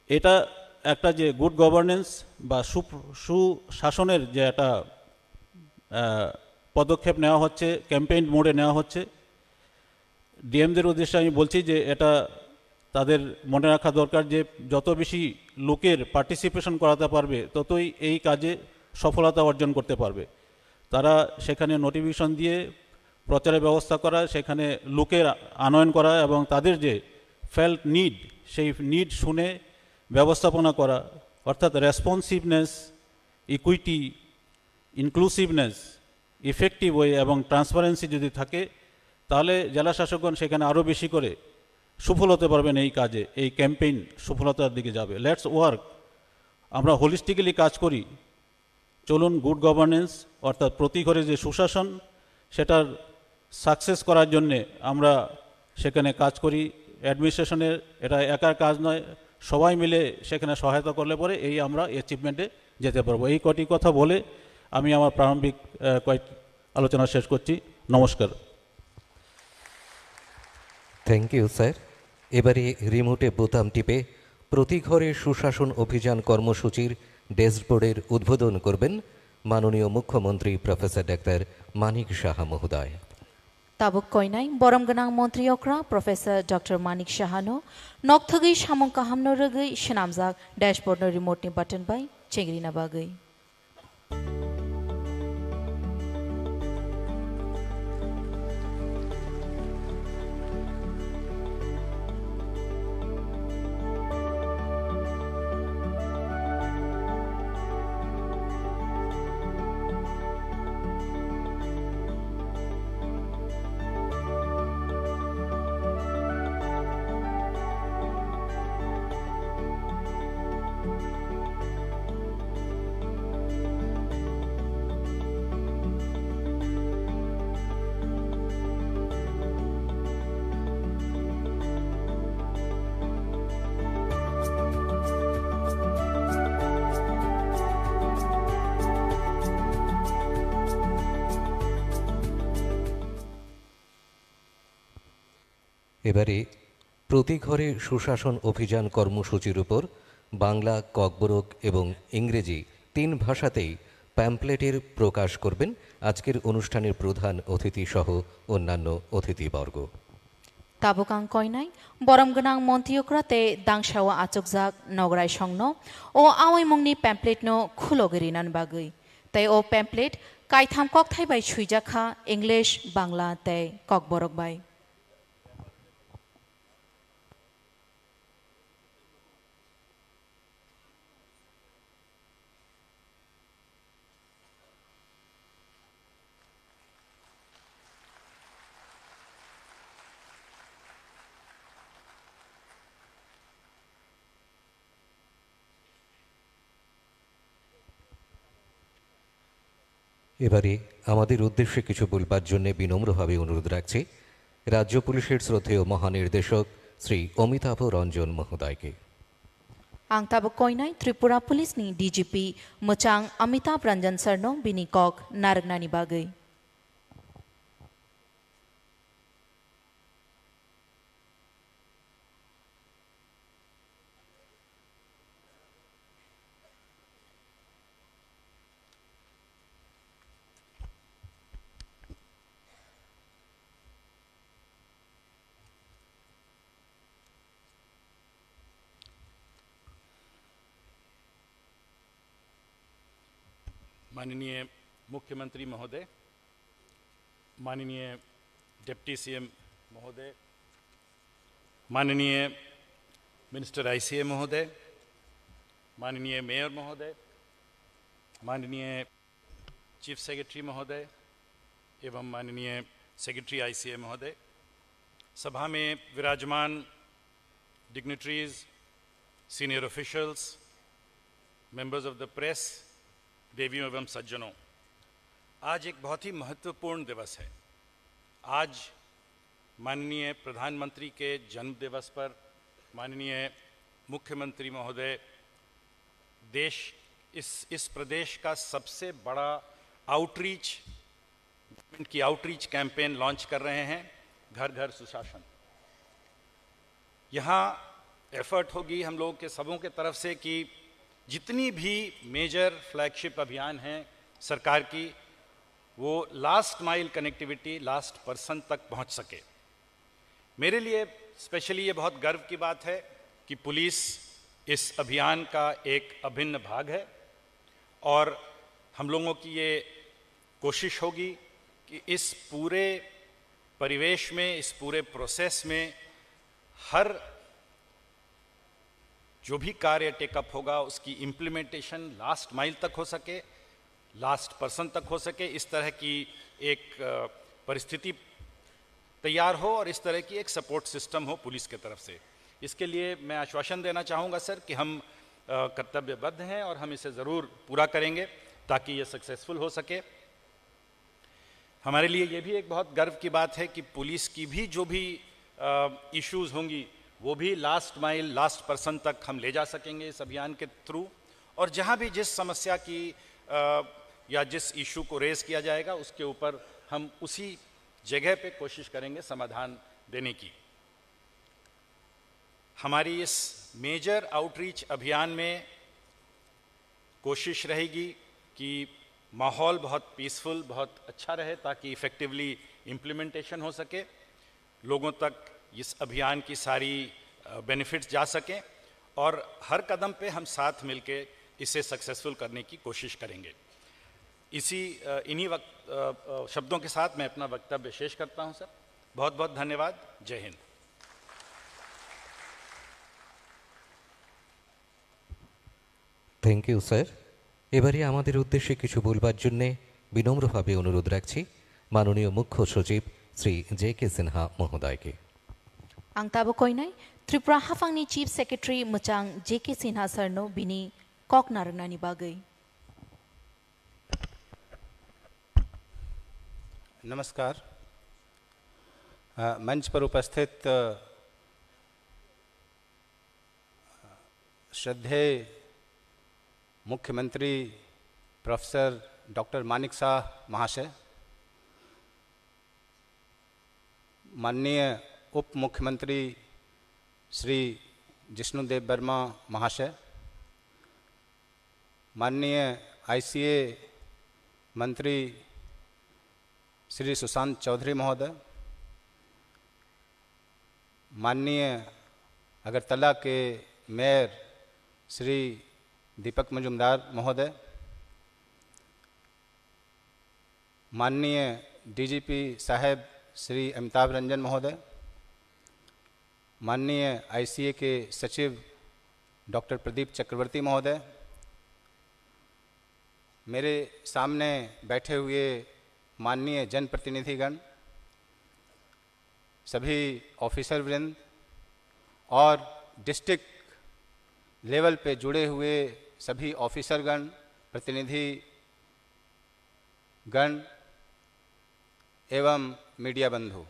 এটা একটা যে গুড গভর্নেন্স বা সুশাসনের যে একটা পদক্ষেপ নেওয়া হচ্ছে, ক্যাম্পেইন মোডে নেওয়া হচ্ছে। ডিএমদের উদ্দেশ্যে আমি বলছি যে এটা তাদের মনে রাখা দরকার যে যত বেশি লোকের পার্টিসিপেশন করাতে পারবে ততই এই কাজে সফলতা অর্জন করতে পারবে। তারা সেখানে নোটিফিকেশন দিয়ে প্রচারের ব্যবস্থা করা, সেখানে লোকের আনয়ন করা এবং তাদের যে ফেল্ট নিড সেই নিড শুনে ব্যবস্থাপনা করা, অর্থাৎ responsiveness, equity, inclusiveness, effective way এবং ট্রান্সপারেন্সি যদি থাকে তাহলে জেলা শাসকগণ সেখানে আরও বেশি করে সফল হতে পারবেন এই কাজে। এই ক্যাম্পেইন সফলতার দিকে যাবে। লেটস ওয়ার্ক, আমরা হোলিস্টিক্যালি কাজ করি। চলুন গুড গভর্নেন্স অর্থাৎ প্রতি ঘরে যে সুশাসন সেটার সাকসেস করার জন্যে আমরা সেখানে কাজ করি। অ্যাডমিনিস্ট্রেশনের এটা একার কাজ নয়, সবাই মিলে সেখানে সহায়তা করলে পরে এই আমরা অ্যাচিভমেন্টে যেতে পারবো। এই কটি কথা বলে আমি আমার প্রারম্ভিক কয়েক আলোচনা শেষ করছি। নমস্কার। Thank you sir. এবারে রিমোটে বোতাম টিপে প্রতি ঘরে সুশাসন অভিযান কর্মসূচির ড্যাশবোর্ডের উদ্বোধন করবেন মাননীয় মুখ্যমন্ত্রী প্রফেসর ডাক্তার মানিক সাহা মহোদয়। তাবুক কইনাই বরম গনাং মন্ত্রী অক্রা প্রফেসর ডক্টর মানিক সাহানো নকথগৈ সামং কাহামनो রগৈ সেনামজাক ড্যাশবোর্ডनो रिमोटनि बाटन बाय चेंग्रिना बागै। এবারে প্রতি ঘরে সুশাসন অভিযান কর্মসূচির উপর বাংলা, ককবরক এবং ইংরেজি 3 ভাষাতেই প্যাম্পলেটের প্রকাশ করবেন আজকের অনুষ্ঠানের প্রধান অতিথি সহ অন্যান্য অতিথিবর্গ। তাবুকাং কইনাই বরম গনাং মন্ত্রী অক্রাতে দাংশাওয়া আচকজাক নগরাই সংন ও আওয়াই মুংনি প্যাম্পলেটनो খুলগরিনান বাগৈ। তাই ও প্যাম্পলেট কাইথাম ককথাই বাই সুইজাখা ইংলিশ, বাংলা তাই ককবরক বাই। এবারে আমাদের উদ্দেশ্যে কিছু বলবার জন্য বিনম্রভাবে অনুরোধ রাখছি রাজ্য পুলিশের শ্রদ্ধেয় মহানির্দেশক শ্রী অমিতাভ রঞ্জন মহোদয়কে। आं ताबुक कइनाय त्रिपुरा पुलिसनि DGP मोचां अमिताभ रंजन सरनो बिनि कक नारगनानि बागै। माननीय मुख्यमंत्री महोदय, माननीय डिप्टी सीएम महोदय, माननीय मिनिस्टर ICA महोदय, माननीय मेयर महोदय, माननीय चीफ सेक्रेटरी महोदय एवं माननीय सेक्रेटरी ICA महोदय, सभा में विराजमान dignitaries, senior officials, members of the press, देवियों एवं सज्जनों, आज एक बहुत ही महत्वपूर्ण दिवस है। आज माननीय प्रधानमंत्री के जन्म दिवस पर माननीय मुख्यमंत्री महोदय इस प्रदेश का सबसे बड़ा आउटरीच कैंपेन लॉन्च कर रहे हैं, घर घर सुशासन। यहाँ एफर्ट होगी हम लोगों के सबों के तरफ से कि जितनी भी मेजर फ्लैगशिप अभियान हैं सरकार की, वो last mile connectivity, last person तक पहुँच सके। मेरे लिए स्पेशली ये बहुत गर्व की बात है कि पुलिस इस अभियान का एक अभिन्न भाग है और हम लोगों की ये कोशिश होगी कि इस पूरे परिवेश में, इस पूरे प्रोसेस में हर जो भी कार्य टेकअप होगा उसकी इम्प्लीमेंटेशन लास्ट माइल तक हो सके, लास्ट पर्सन तक हो सके। इस तरह की एक परिस्थिति तैयार हो और इस तरह की एक सपोर्ट सिस्टम हो पुलिस के तरफ से। इसके लिए मैं आश्वासन देना चाहूँगा सर कि हम कर्तव्यबद्ध हैं और हम इसे ज़रूर पूरा करेंगे ताकि ये सक्सेसफुल हो सके। हमारे लिए ये भी एक बहुत गर्व की बात है कि पुलिस की भी जो भी इश्यूज़ होंगी वो भी लास्ट माइल, लास्ट पर्सन तक हम ले जा सकेंगे इस अभियान के थ्रू। और जहाँ भी जिस समस्या की या जिस इशू को रेज़ किया जाएगा उसके ऊपर हम उसी जगह पे कोशिश करेंगे समाधान देने की। हमारी इस मेजर आउटरीच अभियान में कोशिश रहेगी कि माहौल बहुत पीसफुल, बहुत अच्छा रहे ताकि इफ़ेक्टिवली इम्प्लीमेंटेशन हो सके, लोगों तक इस अभियान की सारी बेनिफिट्स जा सकें और हर कदम पे हम साथ मिलके इसे सक्सेसफुल करने की कोशिश करेंगे। इन्हीं शब्दों के साथ मैं अपना वक्तव्य शेष करता हूं सर। बहुत बहुत धन्यवाद। जय हिंद। Thank you sir. এবারে আমাদের উদ্দেশ্যে কিছু বলবার জন্যে বিনম্রভাবে অনুরোধ রাখছি মাননীয় মুখ্য সচিব শ্রী JK সিনহা মহোদয়কে। Ang tabo koinai Tripura Hafangni Chief Secretary Muchang JK Sinha Sarno bini kok narnani bagai। नमस्कार। मंच पर उपस्थित श्रद्धेय मुख्यमंत्री प्रोफेसर डॉक्टर मानिक शाह महाशय, माननीय उप मुख्यमंत्री श्री जिष्णुदेव वर्मा महाशय, माननीय ICA मंत्री श्री सुशांत चौधरी महोदय, माननीय अगरतला के मेयर श्री दीपक मजुमदार महोदय, माननीय DGP साहब श्री अमिताभ रंजन महोदय, माननीय ICA के सचिव डॉक्टर प्रदीप चक्रवर्ती महोदय, मेरे सामने बैठे हुए माननीय जनप्रतिनिधिगण, सभी ऑफिसर वृंद और डिस्ट्रिक्ट लेवल पे जुड़े हुए सभी ऑफिसरगण, प्रतिनिधि गण एवं मीडिया बंधु,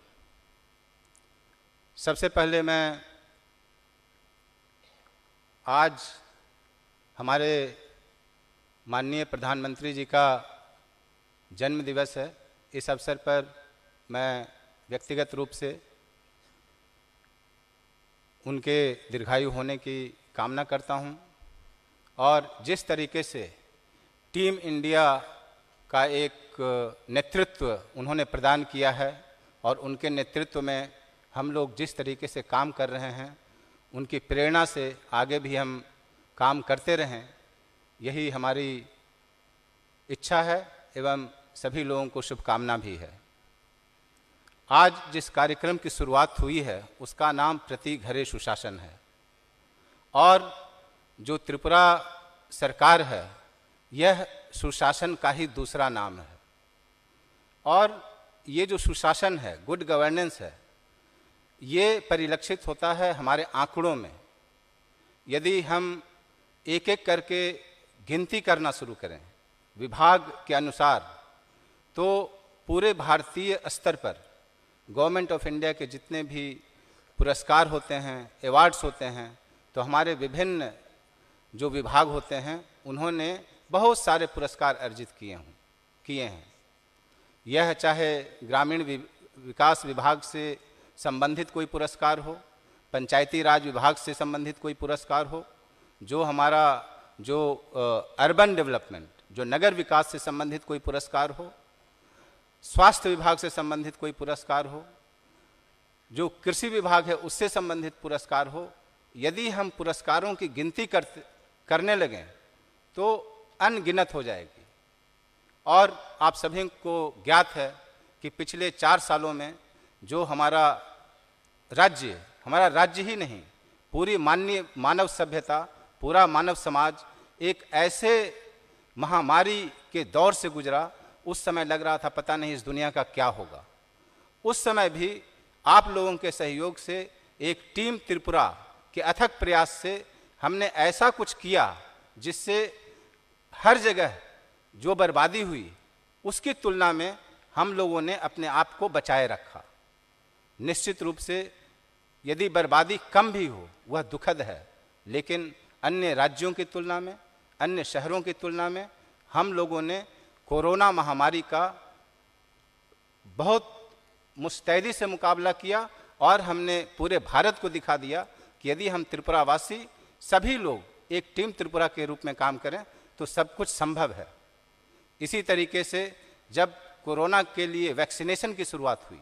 सबसे पहले मैं आज हमारे माननीय प्रधानमंत्री जी का जन्म दिवस है, इस अवसर पर मैं व्यक्तिगत रूप से उनके दीर्घायु होने की कामना करता हूं और जिस तरीके से टीम इंडिया का एक नेतृत्व उन्होंने प्रदान किया है और उनके नेतृत्व में हम लोग जिस तरीके से काम कर रहे हैं, उनकी प्रेरणा से आगे भी हम काम करते रहें, यही हमारी इच्छा है एवं सभी लोगों को शुभकामना भी है। आज जिस कार्यक्रम की शुरुआत हुई है उसका नाम प्रति घरे सुशासन है और जो त्रिपुरा सरकार है यह सुशासन का ही दूसरा नाम है और ये जो सुशासन है, गुड गवर्नेंस है, ये परिलक्षित होता है हमारे आंकड़ों में। यदि हम एक एक करके गिनती करना शुरू करें विभाग के अनुसार, तो पूरे भारतीय स्तर पर गवर्नमेंट ऑफ इंडिया के जितने भी पुरस्कार होते हैं, अवार्ड्स होते हैं, तो हमारे विभिन्न जो विभाग होते हैं उन्होंने बहुत सारे पुरस्कार अर्जित किए हैं। यह चाहे ग्रामीण विकास विभाग से संबंधित कोई पुरस्कार हो, पंचायती राज विभाग से संबंधित कोई पुरस्कार हो, जो हमारा जो अर्बन डेवलपमेंट, जो नगर विकास से संबंधित कोई पुरस्कार हो, स्वास्थ्य विभाग से संबंधित कोई पुरस्कार हो, जो कृषि विभाग है उससे संबंधित पुरस्कार हो। यदि हम पुरस्कारों की गिनती करने लगें तो अनगिनत हो जाएगी। और आप सभी को ज्ञात है कि पिछले 4 सालों में जो हमारा राज्य ही नहीं, पूरी मानव सभ्यता, पूरा मानव समाज एक ऐसे महामारी के दौर से गुजरा, उस समय लग रहा था पता नहीं इस दुनिया का क्या होगा। उस समय भी आप लोगों के सहयोग से, एक टीम त्रिपुरा के अथक प्रयास से हमने ऐसा कुछ किया जिससे हर जगह जो बर्बादी हुई उसकी तुलना में हम लोगों ने अपने आप को बचाए रखा। निश्चित रूप से यदि बर्बादी कम भी हो वह दुखद है, लेकिन अन्य राज्यों की तुलना में, अन्य शहरों की तुलना में हम लोगों ने कोरोना महामारी का बहुत मुस्तैदी से मुकाबला किया और हमने पूरे भारत को दिखा दिया कि यदि हम त्रिपुरावासी सभी लोग एक टीम त्रिपुरा के रूप में काम करें तो सब कुछ संभव है। इसी तरीके से जब कोरोना के लिए वैक्सीनेशन की शुरुआत हुई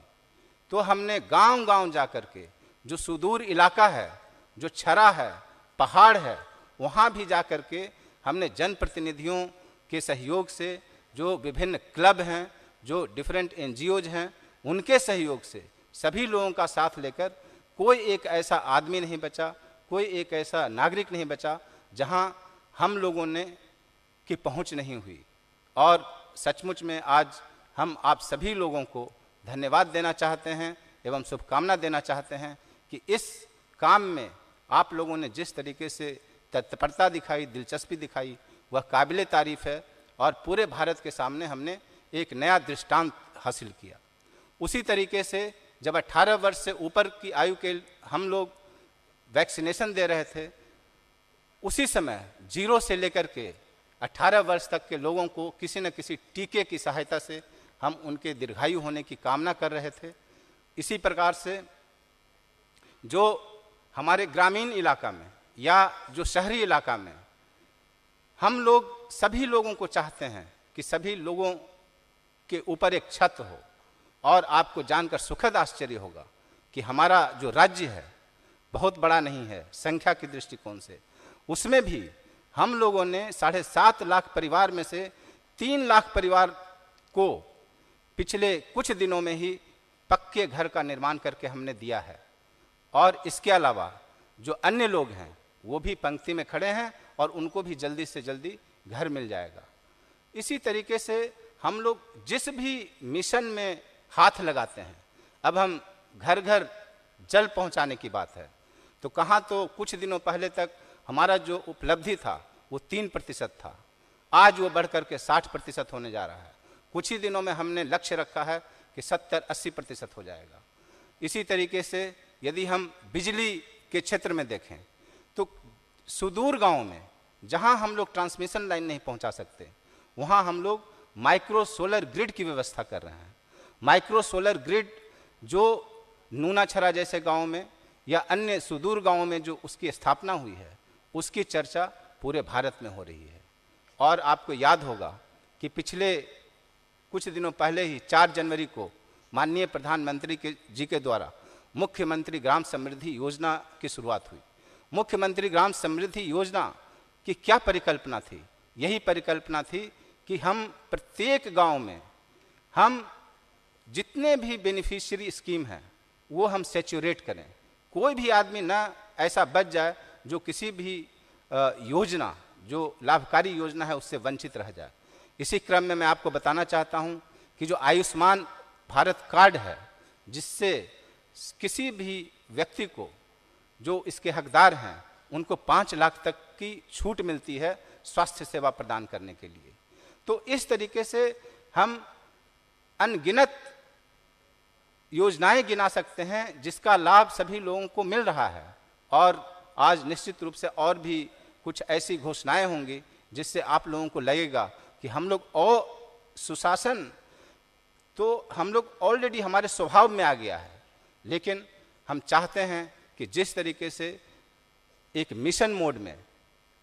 तो हमने गांव-गांव जाकर के, जो सुदूर इलाका है, जो छरा है, पहाड़ है, वहाँ भी जाकर के हमने जनप्रतिनिधियों के सहयोग से, जो विभिन्न क्लब हैं, जो डिफरेंट NGOs हैं, उनके सहयोग से सभी लोगों का साथ लेकर कोई एक ऐसा आदमी नहीं बचा, कोई एक ऐसा नागरिक नहीं बचा जहां हम लोगों ने की पहुंच नहीं हुई। और सचमुच में आज हम आप सभी लोगों को धन्यवाद देना चाहते हैं एवं शुभकामना देना चाहते हैं कि इस काम में आप लोगों ने जिस तरीके से तत्परता दिखाई, दिलचस्पी दिखाई, वह काबिले तारीफ है और पूरे भारत के सामने हमने एक नया दृष्टांत हासिल किया। उसी तरीके से जब 18 वर्ष से ऊपर की आयु के हम लोग वैक्सीनेशन दे रहे थे, उसी समय 0 से लेकर के 18 वर्ष तक के लोगों को किसी न किसी टीके की सहायता से हम उनके दीर्घायु होने की कामना कर रहे थे। इसी प्रकार से जो हमारे ग्रामीण इलाका में या जो शहरी इलाका में, हम लोग सभी लोगों को चाहते हैं कि सभी लोगों के ऊपर एक छत हो। और आपको जानकर सुखद आश्चर्य होगा कि हमारा जो राज्य है बहुत बड़ा नहीं है संख्या के दृष्टिकोण से, उसमें भी हम लोगों ने 7.5 लाख परिवार में से 3 लाख परिवार को पिछले कुछ दिनों में ही पक्के घर का निर्माण करके हमने दिया है। और इसके अलावा जो अन्य लोग हैं वो भी पंक्ति में खड़े हैं और उनको भी जल्दी से जल्दी घर मिल जाएगा। इसी तरीके से हम लोग जिस भी मिशन में हाथ लगाते हैं, अब हम घर घर जल पहुंचाने की बात है, तो कहाँ तो कुछ दिनों पहले तक हमारा जो उपलब्धि था वो 3% था, आज वो बढ़कर के 60% होने जा रहा है। कुछ ही दिनों में हमने लक्ष्य रखा है कि 70-80% हो जाएगा। इसी तरीके से यदि हम बिजली के क्षेत्र में देखें तो सुदूर गांव में जहां हम लोग ट्रांसमिशन लाइन नहीं पहुंचा सकते, वहां हम लोग माइक्रो सोलर ग्रिड की व्यवस्था कर रहे हैं। माइक्रो सोलर ग्रिड जो नूनाछरा जैसे गांव में या अन्य सुदूर गांवों में जो उसकी स्थापना हुई है, उसकी चर्चा पूरे भारत में हो रही है। और आपको याद होगा कि पिछले कुछ दिनों पहले ही 4 जनवरी को माननीय प्रधानमंत्री जी के द्वारा मुख्यमंत्री ग्राम समृद्धि योजना की शुरुआत हुई। मुख्यमंत्री ग्राम समृद्धि योजना की क्या परिकल्पना थी? यही परिकल्पना थी कि हम प्रत्येक गांव में हम जितने भी बेनिफिशियरी स्कीम हैं वो हम सैचुरेट करें, कोई भी आदमी ना ऐसा बच जाए जो किसी भी योजना, जो लाभकारी योजना है उससे वंचित रह जाए। इसी क्रम में मैं आपको बताना चाहता हूं कि जो आयुष्मान भारत कार्ड है, जिससे किसी भी व्यक्ति को जो इसके हकदार हैं उनको 5 लाख तक की छूट मिलती है स्वास्थ्य सेवा प्रदान करने के लिए। तो इस तरीके से हम अनगिनत योजनाएं गिना सकते हैं जिसका लाभ सभी लोगों को मिल रहा है। और आज निश्चित रूप से और भी कुछ ऐसी घोषणाएं होंगी जिससे आप लोगों को लगेगा कि हम लोग और सुशासन तो हम लोग ऑलरेडी हमारे स्वभाव में आ गया है, लेकिन हम चाहते हैं कि जिस तरीके से एक मिशन मोड में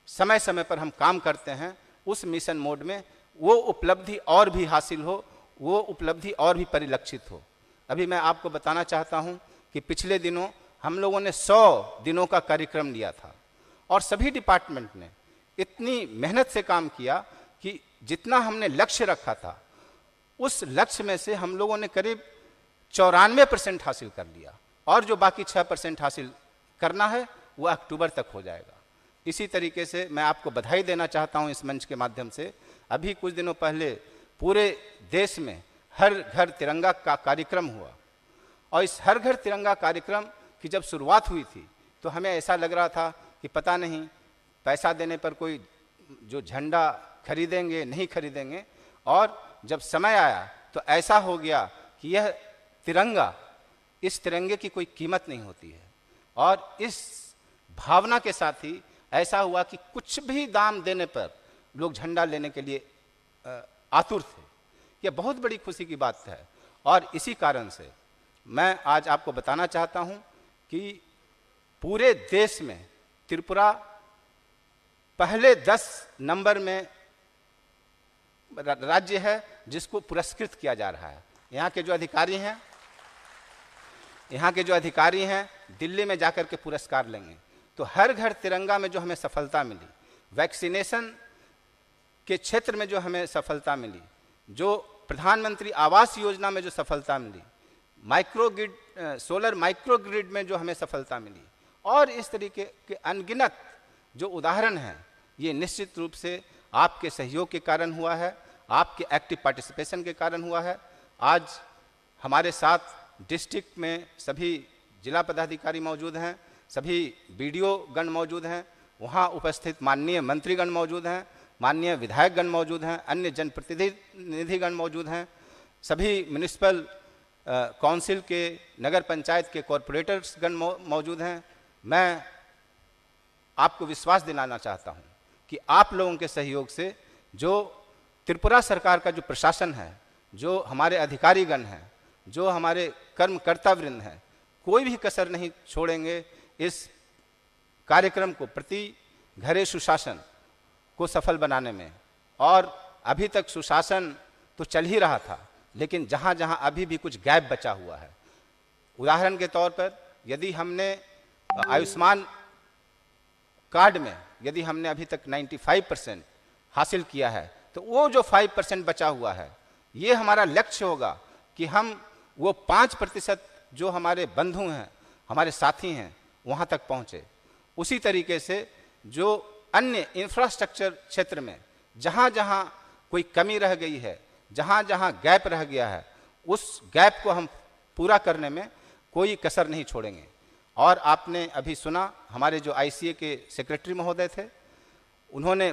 समय समय पर हम काम करते हैं, उस मिशन मोड में वो उपलब्धि और भी हासिल हो, वो उपलब्धि और भी परिलक्षित हो। अभी मैं आपको बताना चाहता हूं कि पिछले दिनों हम लोगों ने 100 दिनों का कार्यक्रम लिया था और सभी डिपार्टमेंट ने इतनी मेहनत से काम किया कि जितना हमने लक्ष्य रखा था उस लक्ष्य में से हम लोगों ने करीब 94% हासिल कर लिया, और जो बाकी 6% हासिल करना है वो अक्टूबर तक हो जाएगा। इसी तरीके से मैं आपको बधाई देना चाहता हूं इस मंच के माध्यम से। अभी कुछ दिनों पहले पूरे देश में हर घर तिरंगा का कार्यक्रम हुआ, और इस हर घर तिरंगा कार्यक्रम की जब शुरुआत हुई थी तो हमें ऐसा लग रहा था कि पता नहीं पैसा देने पर कोई जो झंडा खरीदेंगे नहीं खरीदेंगे, और जब समय आया तो ऐसा हो गया कि यह तिरंगा, इस तिरंगे की कोई कीमत नहीं होती है। और इस भावना के साथ ही ऐसा हुआ कि कुछ भी दाम देने पर लोग झंडा लेने के लिए आतुर थे। यह बहुत बड़ी खुशी की बात है, और इसी कारण से मैं आज आपको बताना चाहता हूं कि पूरे देश में त्रिपुरा पहले 10 नंबर में राज्य है जिसको पुरस्कृत किया जा रहा है। यहाँ के जो अधिकारी हैं दिल्ली में जाकर के पुरस्कार लेंगे। तो हर घर तिरंगा में जो हमें सफलता मिली, वैक्सीनेशन के क्षेत्र में जो हमें सफलता मिली, जो प्रधानमंत्री आवास योजना में जो सफलता मिली, सोलर माइक्रो ग्रिड में जो हमें सफलता मिली, और इस तरीके के अनगिनत जो उदाहरण हैं, ये निश्चित रूप से आपके सहयोग के कारण हुआ है, आपके एक्टिव पार्टिसिपेशन के कारण हुआ है। आज हमारे साथ डिस्ट्रिक्ट में सभी जिला पदाधिकारी मौजूद हैं, सभी बीडीओ गण मौजूद हैं, वहाँ उपस्थित माननीय मंत्रीगण मौजूद हैं, माननीय विधायकगण मौजूद हैं, अन्य जनप्रतिनिधिगण मौजूद हैं, सभी म्यूनिसिपल काउंसिल के, नगर पंचायत के कॉरपोरेटर्स गण मौजूद हैं। मैं आपको विश्वास दिलाना चाहता हूं कि आप लोगों के सहयोग से जो त्रिपुरा सरकार का जो प्रशासन है, जो हमारे अधिकारीगण हैं, जो हमारे कर्मकर्ता वृंद हैं, कोई भी कसर नहीं छोड़ेंगे इस कार्यक्रम को, प्रति घरे सुशासन को सफल बनाने में। और अभी तक सुशासन तो चल ही रहा था, लेकिन जहाँ जहाँ अभी भी कुछ गैप बचा हुआ है, उदाहरण के तौर पर यदि हमने आयुष्मान कार्ड में यदि हमने अभी तक 95% हासिल किया है, तो वो जो 5% बचा हुआ है, ये हमारा लक्ष्य होगा कि हम वो 5% जो हमारे बंधु हैं, हमारे साथी हैं, वहाँ तक पहुँचे। उसी तरीके से जो अन्य इंफ्रास्ट्रक्चर क्षेत्र में जहाँ जहाँ कोई कमी रह गई है, जहाँ जहाँ गैप रह गया है, उस गैप को हम पूरा करने में कोई कसर नहीं छोड़ेंगे। और आपने अभी सुना, हमारे जो आईसीए के सेक्रेटरी महोदय थे, उन्होंने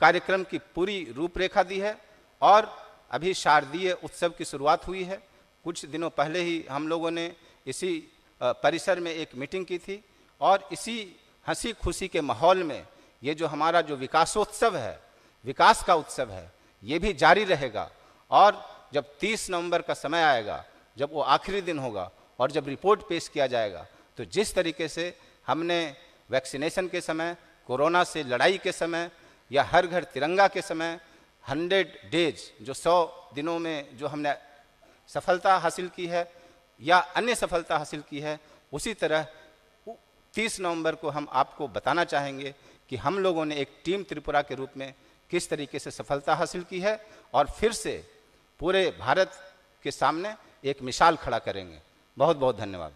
कार्यक्रम की पूरी रूपरेखा दी है, और अभी शारदीय उत्सव की शुरुआत हुई है। कुछ दिनों पहले ही हम लोगों ने इसी परिसर में एक मीटिंग की थी, और इसी हंसी खुशी के माहौल में ये जो हमारा जो विकासोत्सव है, विकास का उत्सव है, ये भी जारी रहेगा। और जब 30 नवंबर का समय आएगा, जब वो आखिरी दिन होगा और जब रिपोर्ट पेश किया जाएगा, तो जिस तरीके से हमने वैक्सीनेशन के समय, कोरोना से लड़ाई के समय, या हर घर तिरंगा के समय 100 डेज जो 100 दिनों में जो हमने सफलता हासिल की है या अन्य सफलता हासिल की है, उसी तरह 30 नवंबर को हम आपको बताना चाहेंगे कि हम लोगों ने एक टीम त्रिपुरा के रूप में किस तरीके से सफलता हासिल की है, और फिर से पूरे भारत के सामने एक मिसाल खड़ा करेंगे। बहुत बहुत धन्यवाद।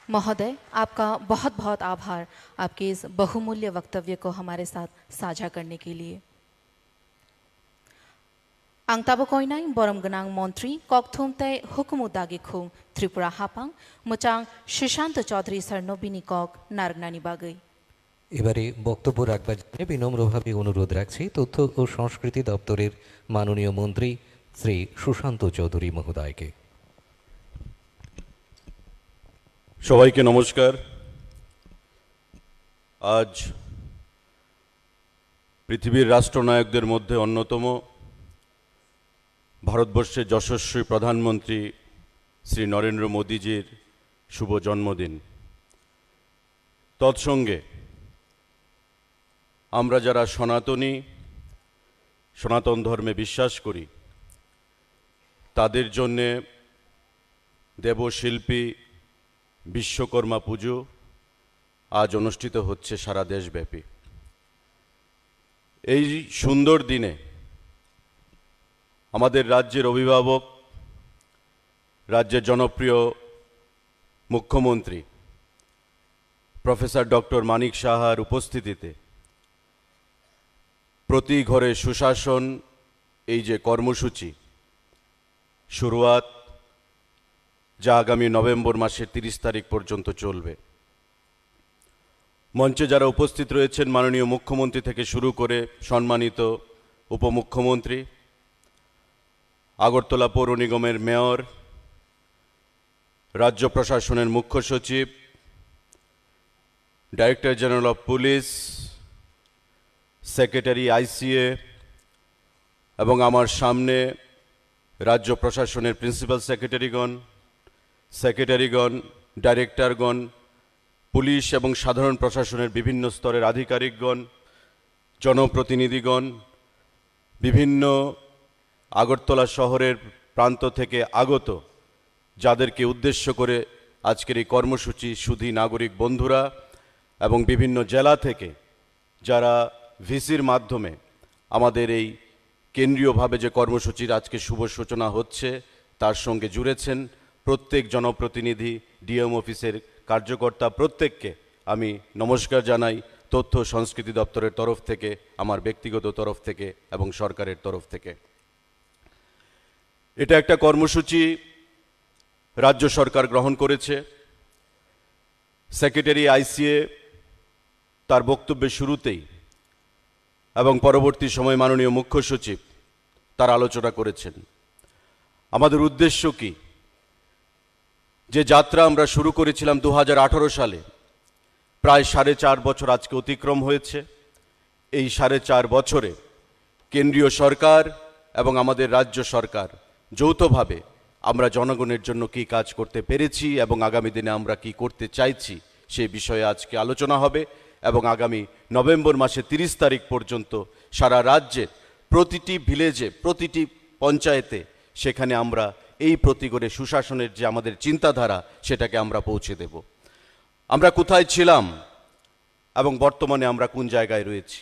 महोदय, आपका बहुत बहुत आभार आपके इस बहुमूल्य वक्तव्य को हमारे साथ साझा करने के लिए। आं ताबो कोइनाय बरम गनां मन्त्री ककथुम तै हुकुमुदागि खुं त्रिपुरा हापां मुचां सुशाন্ত चौधरी सरनो बिनि কক नारगनानि बागै এবারে বক্তব্য রাখবার জন্য বিনম্রভাবে অনুরোধ রাখছি তথ্য ও সংস্কৃতি দপ্তরের মাননীয় মন্ত্রী শ্রী সুশান্ত চৌধুরী মহোদয়কে। সবাইকে নমস্কার। আজ পৃথিবীর রাষ্ট্রনায়কদের মধ্যে অন্যতম ভারতবর্ষের যশস্বী প্রধানমন্ত্রী শ্রী নরেন্দ্র মোদীজির শুভ জন্মদিন। তৎসঙ্গে আমরা যারা সনাতনী, সনাতন ধর্মে বিশ্বাস করি, তাদের জন্যে দেবশিল্পী বিশ্বকর্মা পুজো আজ অনুষ্ঠিত হচ্ছে সারা দেশব্যাপী। এই সুন্দর দিনে আমাদের রাজ্যের অভিভাবক, রাজ্যের জনপ্রিয় মুখ্যমন্ত্রী প্রফেসর ডক্টর মানিক সাহার উপস্থিতিতে প্রতি ঘরে সুশাসন এই যে কর্মসূচি শুরুয়াত, যা আগামী নভেম্বর মাসের 30 তারিখ পর্যন্ত চলবে। মঞ্চে যারা উপস্থিত রয়েছেন মাননীয় মুখ্যমন্ত্রী থেকে শুরু করে সম্মানিত উপমুখ্যমন্ত্রী, আগরতলা পৌর নিগমের মেয়র, রাজ্য প্রশাসনের মুখ্য সচিব, director general of police, secretary আইসিএ এবং আমার সামনে রাজ্য প্রশাসনের প্রিন্সিপাল সেক্রেটারিগণ, ডাইরেক্টরগণ, পুলিশ এবং সাধারণ প্রশাসনের বিভিন্ন স্তরের আধিকারিকগণ, জনপ্রতিনিধিগণ, বিভিন্ন আগরতলা শহরের প্রান্ত থেকে আগত যাদেরকে উদ্দেশ্য করে আজকের এই কর্মসূচি, সুধী নাগরিক বন্ধুরা এবং বিভিন্ন জেলা থেকে যারা ভিসির মাধ্যমে আমাদের এই কেন্দ্রীয়ভাবে যে কর্মসূচির আজকে শুভ সূচনা হচ্ছে তার সঙ্গে জুড়েছেন, প্রত্যেক জনপ্রতিনিধি, ডিএম অফিসের কার্যকর্তা প্রত্যেককে আমি নমস্কার জানাই তথ্য সংস্কৃতি দপ্তরের তরফ থেকে, আমার ব্যক্তিগত তরফ থেকে এবং সরকারের তরফ থেকে। এটা একটা কর্মসূচি রাজ্য সরকার গ্রহণ করেছে। সেক্রেটারি আইসিএ তার বক্তব্যের শুরুতেই এবং পরবর্তী সময় মাননীয় মুখ্য সচিব তার আলোচনা করেছেন। আমাদের উদ্দেশ্য কি? যে যাত্রা আমরা শুরু করেছিলাম 2018 সালে, প্রায় 4.5 বছর আজকে অতিক্রম হয়েছে। এই 4.5 বছরে কেন্দ্রীয় সরকার এবং আমাদের রাজ্য সরকার যৌথভাবে আমরা জনগণের জন্য কি কাজ করতে পেরেছি এবং আগামী দিনে আমরা কি করতে চাইছি সেই বিষয়ে আজকে আলোচনা হবে। এবং আগামী নভেম্বর মাসের 30 তারিখ পর্যন্ত সারা রাজ্যে প্রতিটি ভিলেজে, প্রতিটি পঞ্চায়েতে সেখানে আমরা এই প্রতি করে সুশাসনের যে আমাদের চিন্তাধারা সেটাকে আমরা পৌঁছে দেব। আমরা কোথায় ছিলাম এবং বর্তমানে আমরা কোন জায়গায় রয়েছি,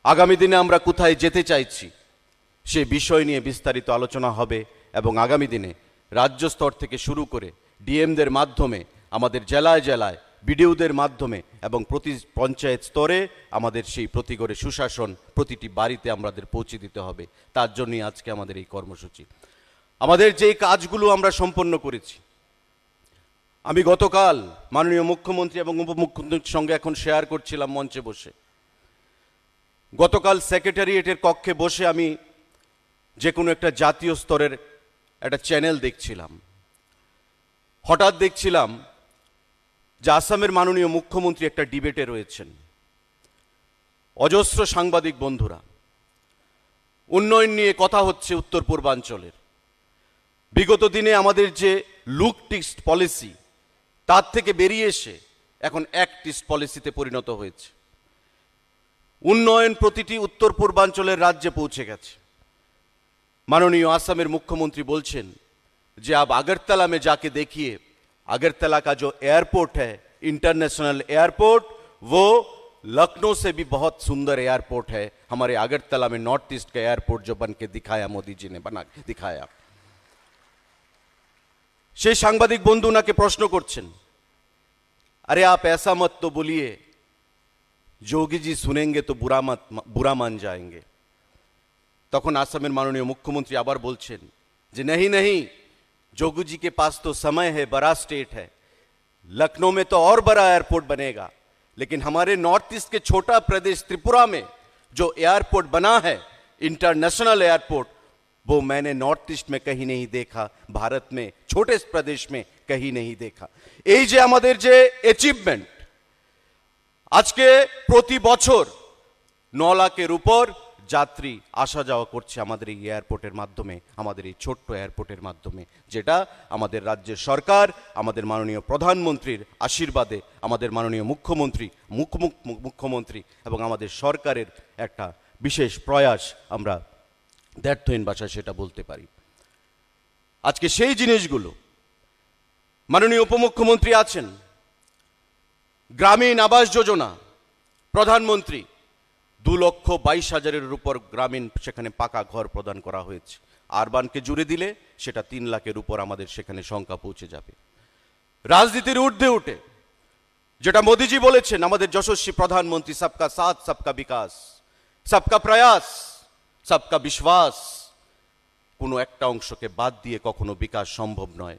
আগামী দিনে আমরা কোথায় যেতে চাইছি সে বিষয় নিয়ে বিস্তারিত আলোচনা হবে। এবং আগামী দিনে রাজ্য স্তর থেকে শুরু করে ডিএমদের মাধ্যমে, আমাদের জেলায় জেলায় বিডিওদের মাধ্যমে এবং প্রতি পঞ্চায়েত স্তরে আমাদের সেই প্রতি করে সুশাসন প্রতিটি বাড়িতে আমাদের পৌঁছে দিতে হবে। তার জন্যই আজকে আমাদের এই কর্মসূচি। আমাদের যেই কাজগুলো আমরা সম্পন্ন করেছি, আমি গতকাল মাননীয় মুখ্যমন্ত্রী এবং উপমুখ্যমন্ত্রীর সঙ্গে এখন শেয়ার করছিলাম মঞ্চে বসে। গতকাল সেক্রেটারিয়েটের কক্ষে বসে আমি যে কোনো একটা জাতীয় স্তরের একটা চ্যানেল দেখছিলাম। হঠাৎ দেখছিলাম যে আসামের মাননীয় মুখ্যমন্ত্রী একটা ডিবেটে রয়েছেন। অজস্র সাংবাদিক বন্ধুরা, উন্নয়ন নিয়ে কথা হচ্ছে উত্তর পূর্বাঞ্চলের। বিগত দিনে আমাদের যে লুক টেস্ট পলিসি, তার থেকে বেরিয়ে এসে এখন অ্যাক্ট টেস্ট পলিসিতে পরিণত হয়েছে। উন্নয়ন প্রতিটি উত্তর পূর্বাঞ্চলের রাজ্যে পৌঁছে গেছে। माननीय आसाम मुख्यमंत्री बोलছেন যে अब अगरतला में जाके देखिए, अगरतला का जो एयरपोर्ट है इंटरनेशनल एयरपोर्ट, वो लखनऊ से भी बहुत सुंदर एयरपोर्ट है। हमारे अगरतला में नॉर्थ ईस्ट का एयरपोर्ट जो बन के दिखाया, मोदी जी ने बना के दिखाया। সেই সাংবাদিক বন্ধু নাকে প্রশ্ন করছেন, अरे आप ऐसा मत तो बोलिए, जोगी जी सुनेंगे तो बुरा मान जाएंगे। তখন আসামের মাননীয় মুখ্যমন্ত্রী আবার বলছেন যে नहीं नहीं जोगू जी के पास तो समय है, बड़ा स्टेट है, लखनऊ में तो और बड़ा एयरपोर्ट बनेगा, लेकिन हमारे नॉर्थ ईस्ट के छोटा प्रदेश त्रिपुरा में जो एयरपोर्ट बना है इंटरनेशनल एयरपोर्ट, वो मैंने नॉर्थ ईस्ट में कहीं नहीं देखा, भारत में छोटे प्रदेश में कहीं नहीं देखा। এই যে আমাদের যে অ্যাচিভমেন্ট, আজকে প্রতি বছর 9 লাখের উপর যাত্রী আসা যাওয়া করছে আমাদের এই এয়ারপোর্টের মাধ্যমে, আমাদের এই ছোট্ট এয়ারপোর্টের মাধ্যমে, যেটা আমাদের রাজ্যের সরকার, আমাদের মাননীয় প্রধানমন্ত্রীর আশীর্বাদে, আমাদের মাননীয় মুখ্যমন্ত্রী এবং আমাদের সরকারের একটা বিশেষ প্রয়াস, আমরা দ্ব্যর্থহীন ভাষায় সেটা বলতে পারি। আজকে সেই জিনিসগুলো মাননীয় উপমুখ্যমন্ত্রী আছেন, গ্রামীণ আবাস যোজনা প্রধানমন্ত্রী 2,22,000-এর উপর গ্রামীণ সেখানে পাকা ঘর প্রদান করা হয়েছে। আরবানকে জুড়ে দিলে সেটা 3 লাখের উপর আমাদের সেখানে সংখ্যা পৌঁছে যাবে। রাজনীতির ঊর্ধ্বে উঠে যেটা মোদিজি বলেছেন, আমাদের যশস্বী প্রধানমন্ত্রী সবকা সাথ সবকা বিকাশ, সবকা প্রয়াস সবকা বিশ্বাস, কোনো একটা অংশকে বাদ দিয়ে কখনো বিকাশ সম্ভব নয়।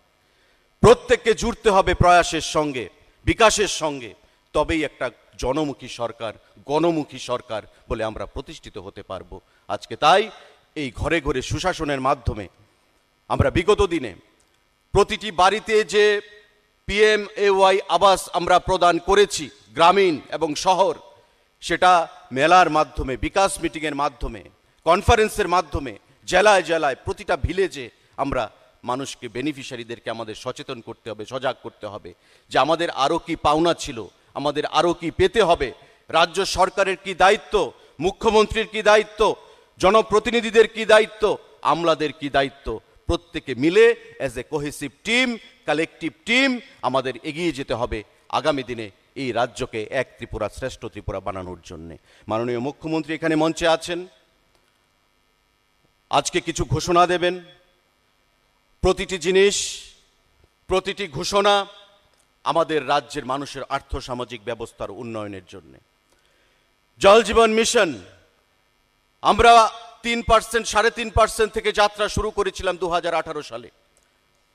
প্রত্যেককে জুড়তে হবে প্রয়াসের সঙ্গে, বিকাশের সঙ্গে, তবেই একটা জনমুখী সরকার, গণমুখী সরকার বলে আমরা প্রতিষ্ঠিত হতে পারবো। আজকে তাই এই ঘরে ঘরে সুশাসনের মাধ্যমে আমরা বিগত দিনে প্রতিটি বাড়িতে যে PMAY আবাস আমরা প্রদান করেছি, গ্রামীণ এবং শহর, সেটা মেলার মাধ্যমে, বিকাশ মিটিংয়ের মাধ্যমে, কনফারেন্সের মাধ্যমে, জেলায় জেলায় প্রতিটা ভিলেজে আমরা মানুষকে, বেনিফিশিয়ারিদেরকে আমাদের সচেতন করতে হবে, সজাগ করতে হবে যে আমাদের আরও কি পাওনা ছিল, আমাদের আরও কি পেতে হবে, রাজ্য সরকারের কি দায়িত্ব, মুখ্যমন্ত্রীর কি দায়িত্ব, জনপ্রতিনিধিদের কি দায়িত্ব, আমলাদের কি দায়িত্ব, প্রত্যেকে মিলে as a cohesive team, collective team আমাদের এগিয়ে যেতে হবে আগামী দিনে এই রাজ্যকে এক ত্রিপুরা, শ্রেষ্ঠ ত্রিপুরা বানানোর জন্যে। মাননীয় মুখ্যমন্ত্রী এখানে মঞ্চে আছেন, আজকে কিছু ঘোষণা দেবেন। প্রতিটি জিনিস, প্রতিটি ঘোষণা আমাদের রাজ্যের মানুষের আর্থসামাজিক ব্যবস্থার উন্নয়নের জন্য। জল জীবন মিশন আমরা 3%, 3.5% থেকে যাত্রা শুরু করেছিলাম 2018 সালে,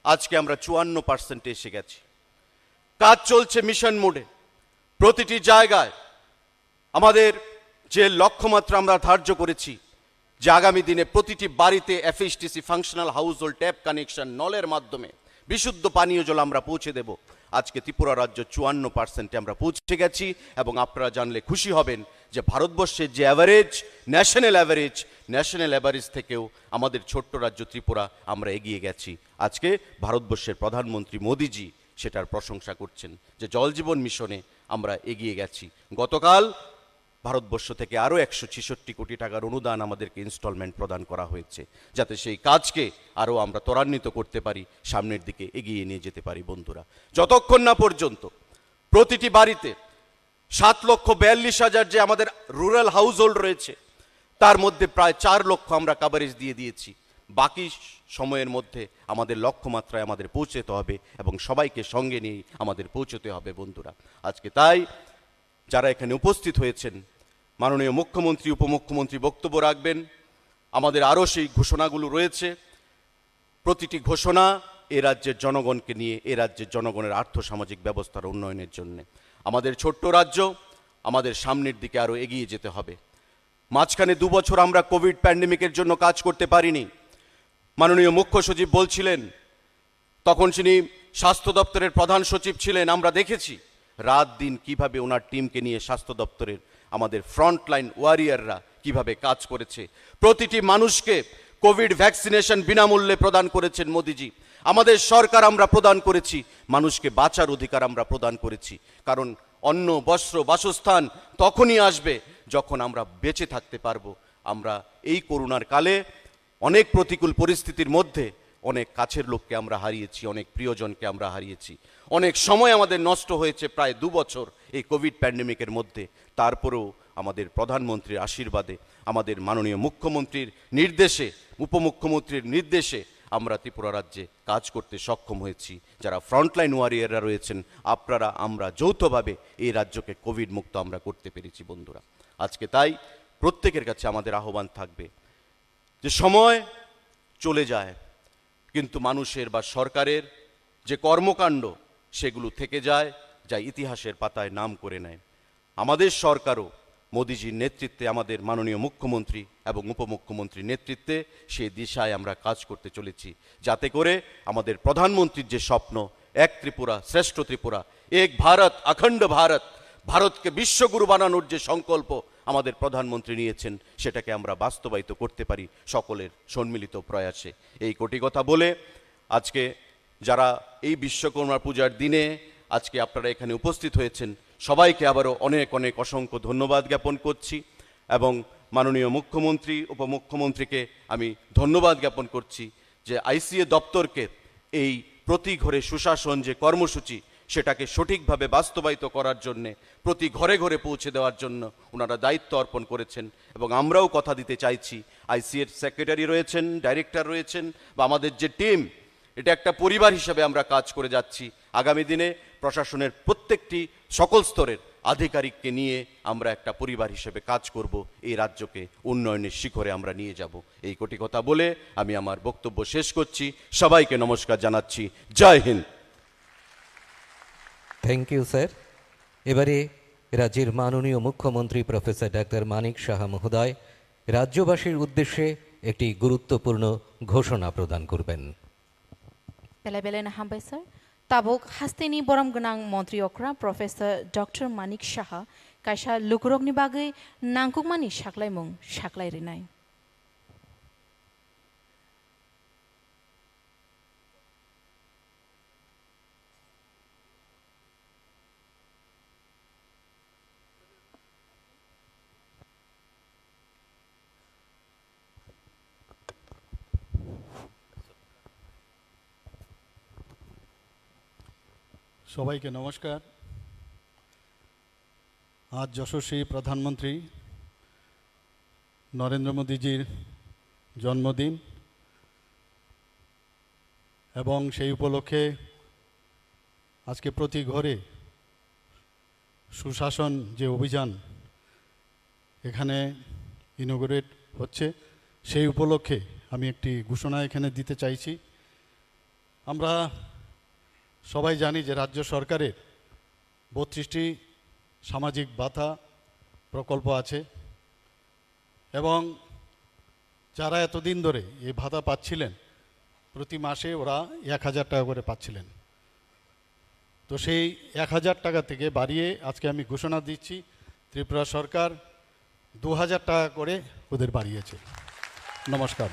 আজকে আমরা 54% এসে গেছি। কাজ চলছে মিশন মোডে, প্রতিটি জায়গায় আমাদের যে লক্ষ্যমাত্রা আমরা ধার্য করেছি যে আগামী দিনে প্রতিটি বাড়িতে FHTC functional house hold tap connection, নলের মাধ্যমে বিশুদ্ধ পানীয় জল আমরা পৌঁছে দেব। আজকে ত্রিপুরা রাজ্য 54% আমরা পৌঁছে গেছি এবং আপনারা জানলে খুশি হবেন যে ভারতবর্ষের যে অ্যাভারেজ, ন্যাশনাল অ্যাভারেজ থেকেও আমাদের ছোট্ট রাজ্য ত্রিপুরা আমরা এগিয়ে গেছি। আজকে ভারতবর্ষের প্রধানমন্ত্রী মোদিজি সেটার প্রশংসা করছেন যে জল জীবন মিশনে আমরা এগিয়ে গেছি। গতকাল ভারতবর্ষ থেকে আরও 166 কোটি টাকার অনুদান আমাদেরকে ইনস্টলমেন্ট প্রদান করা হয়েছে, যাতে সেই কাজকে আরও আমরা ত্বরান্বিত করতে পারি, সামনের দিকে এগিয়ে নিয়ে যেতে পারি। বন্ধুরা, যতক্ষণ না পর্যন্ত প্রতিটি বাড়িতে 7,42,000 যে আমাদের রুরাল হাউস হোল্ড রয়েছে, তার মধ্যে প্রায় 4 লক্ষ আমরা কাভারেজ দিয়ে দিয়েছি। বাকি সময়ের মধ্যে আমাদের লক্ষ্যমাত্রায় আমাদের পৌঁছতে হবে এবং সবাইকে সঙ্গে নিয়ে আমাদের পৌঁছতে হবে। বন্ধুরা, আজকে তাই যারা এখানে উপস্থিত হয়েছেন, মাননীয় মুখ্যমন্ত্রী, উপমুখ্যমন্ত্রী বক্তব্য রাখবেন। আমাদের আরও সেই ঘোষণাগুলো রয়েছে, প্রতিটি ঘোষণা এ রাজ্যের জনগণকে নিয়ে, এ রাজ্যের জনগণের আর্থসামাজিক ব্যবস্থার উন্নয়নের জন্য। আমাদের ছোট্ট রাজ্য, আমাদের সামনের দিকে আরও এগিয়ে যেতে হবে। মাঝখানে 2 বছর আমরা কোভিড প্যান্ডেমিকের জন্য কাজ করতে পারিনি। মাননীয় মুখ্য সচিব বলছিলেন, তখন তিনি স্বাস্থ্য দপ্তরের প্রধান সচিব ছিলেন, আমরা দেখেছি রাত দিন কিভাবে ওনার টিমকে নিয়ে স্বাস্থ্য দপ্তরের আমাদের ফ্রন্টলাইন ওয়ারিয়াররা কিভাবে কাজ করেছে। প্রতিটি মানুষকে কোভিড ভ্যাকসিনেশন বিনামূল্যে প্রদান করেছেন মোদিজি। আমাদের সরকার আমরা প্রদান করেছি, মানুষকে বাঁচার অধিকার আমরা প্রদান করেছি। কারণ অন্ন, বস্ত্র, বাসস্থান তখনই আসবে যখন আমরা বেঁচে থাকতে পারবো। আমরা এই করোনার কালে অনেক প্রতিকূল পরিস্থিতির মধ্যে অনেক কাছের লোককে আমরা হারিয়েছি, অনেক প্রিয়জনকে আমরা হারিয়েছি, অনেক সময় আমাদের নষ্ট হয়েছে প্রায় 2 বছর এই কোভিড প্যান্ডেমিকের মধ্যে। তারপরেও আমাদের প্রধানমন্ত্রীর আশীর্বাদে, আমাদের মাননীয় মুখ্যমন্ত্রীর নির্দেশে, উপমুখ্যমন্ত্রীর নির্দেশে আমরা ত্রিপুরা রাজ্যে কাজ করতে সক্ষম হয়েছি। যারা ফ্রন্টলাইন ওয়ারিয়াররা রয়েছেন, আপনারা, আমরা যৌথভাবে এই রাজ্যকে কোভিড মুক্ত আমরা করতে পেরেছি। বন্ধুরা, আজকে তাই প্রত্যেকের কাছে আমাদের আহ্বান থাকবে যে সময় চলে যায় কিন্তু মানুষের বা সরকারের যে কর্মকাণ্ড সেগুলো থেকে যায়, যা ইতিহাসের পাতায় নাম করে নেয়। আমাদের সরকারও মোদিজির নেতৃত্বে, আমাদের মাননীয় মুখ্যমন্ত্রী এবং উপমুখ্যমন্ত্রীর নেতৃত্বে সেই দিশায় আমরা কাজ করতে চলেছি, যাতে করে আমাদের প্রধানমন্ত্রীর যে স্বপ্ন, এক ত্রিপুরা শ্রেষ্ঠ ত্রিপুরা, এক ভারত অখণ্ড ভারত, ভারতকে বিশ্বগুরু বানানোর যে সংকল্প আমাদের প্রধানমন্ত্রী নিয়েছেন, সেটাকে আমরা বাস্তবায়িত করতে পারি সকলের সম্মিলিত প্রয়াসে। এই কোটি কথা বলে আজকে যারা এই বিশ্বকর্মা পূজার দিনে আজকে আপনারা এখানে উপস্থিত হয়েছেন, সবাইকে আবারও অনেক অনেক অসংখ্য ধন্যবাদ জ্ঞাপন করছি এবং মাননীয় মুখ্যমন্ত্রী উপমুখ্যমন্ত্রীকে আমি ধন্যবাদ জ্ঞাপন করছি যে আইসিএ দপ্তরকে এই প্রতি ঘরে সুশাসন যে কর্মসূচি সেটাকে সঠিকভাবে বাস্তবায়িত করার জন্যে, প্রতি ঘরে ঘরে পৌঁছে দেওয়ার জন্য ওনারা দায়িত্ব অর্পণ করেছেন। এবং আমরাও কথা দিতে চাইছি, আইসিএর সেক্রেটারি রয়েছেন, ডাইরেক্টর রয়েছেন বা আমাদের যে টিম, এটা একটা পরিবার হিসেবে আমরা কাজ করে যাচ্ছি। আগামী দিনে প্রশাসনের প্রত্যেকটি সকল স্তরের আধিকারিককে নিয়ে আমরা একটা পরিবার হিসেবে কাজ করব, এই রাজ্যকে উন্নয়নের শিখরে আমরা নিয়ে যাব। এই কোটি কথা বলে আমি আমার বক্তব্য শেষ করছি। সবাইকে নমস্কার জানাচ্ছি। জয় হিন্দ। Thank you sir. এবারে রাজ্যের মাননীয় মুখ্যমন্ত্রী প্রফেসর ডাক্তার মানিক সাহা মহোদয় রাজ্যবাসীর উদ্দেশ্যে একটি গুরুত্বপূর্ণ ঘোষণা প্রদান করবেন। বেলা বেলায় হামবাই স্যার তাবক হাস্তেনি বরম গনাং মন্ত্রী অক্রা প্রফেসর ডক্টর মানিক সাহা কাইসা লুকুরগনি বাগৈ নাংকুকমানি সাকলাইমুং সাকলাই রিনাই। সবাইকে নমস্কার। আজ যশস্বী প্রধানমন্ত্রী নরেন্দ্র মোদীজির জন্মদিন এবং সেই উপলক্ষে আজকে প্রতি ঘরে সুশাসন যে অভিযান এখানে ইনোগ্রেট হচ্ছে, সেই উপলক্ষে আমি একটি ঘোষণা এখানে দিতে চাইছি। আমরা সবাই জানি যে রাজ্য সরকারের 32টি সামাজিক ভাতা প্রকল্প আছে এবং যারা এতদিন ধরে এই ভাতা পাচ্ছিলেন প্রতি মাসে ওরা 1000 টাকা করে পাচ্ছিলেন। তো সেই 1000 টাকা থেকে বাড়িয়ে আজকে আমি ঘোষণা দিচ্ছি ত্রিপুরা সরকার 2000 টাকা করে ওদের বাড়িয়েছে। নমস্কার।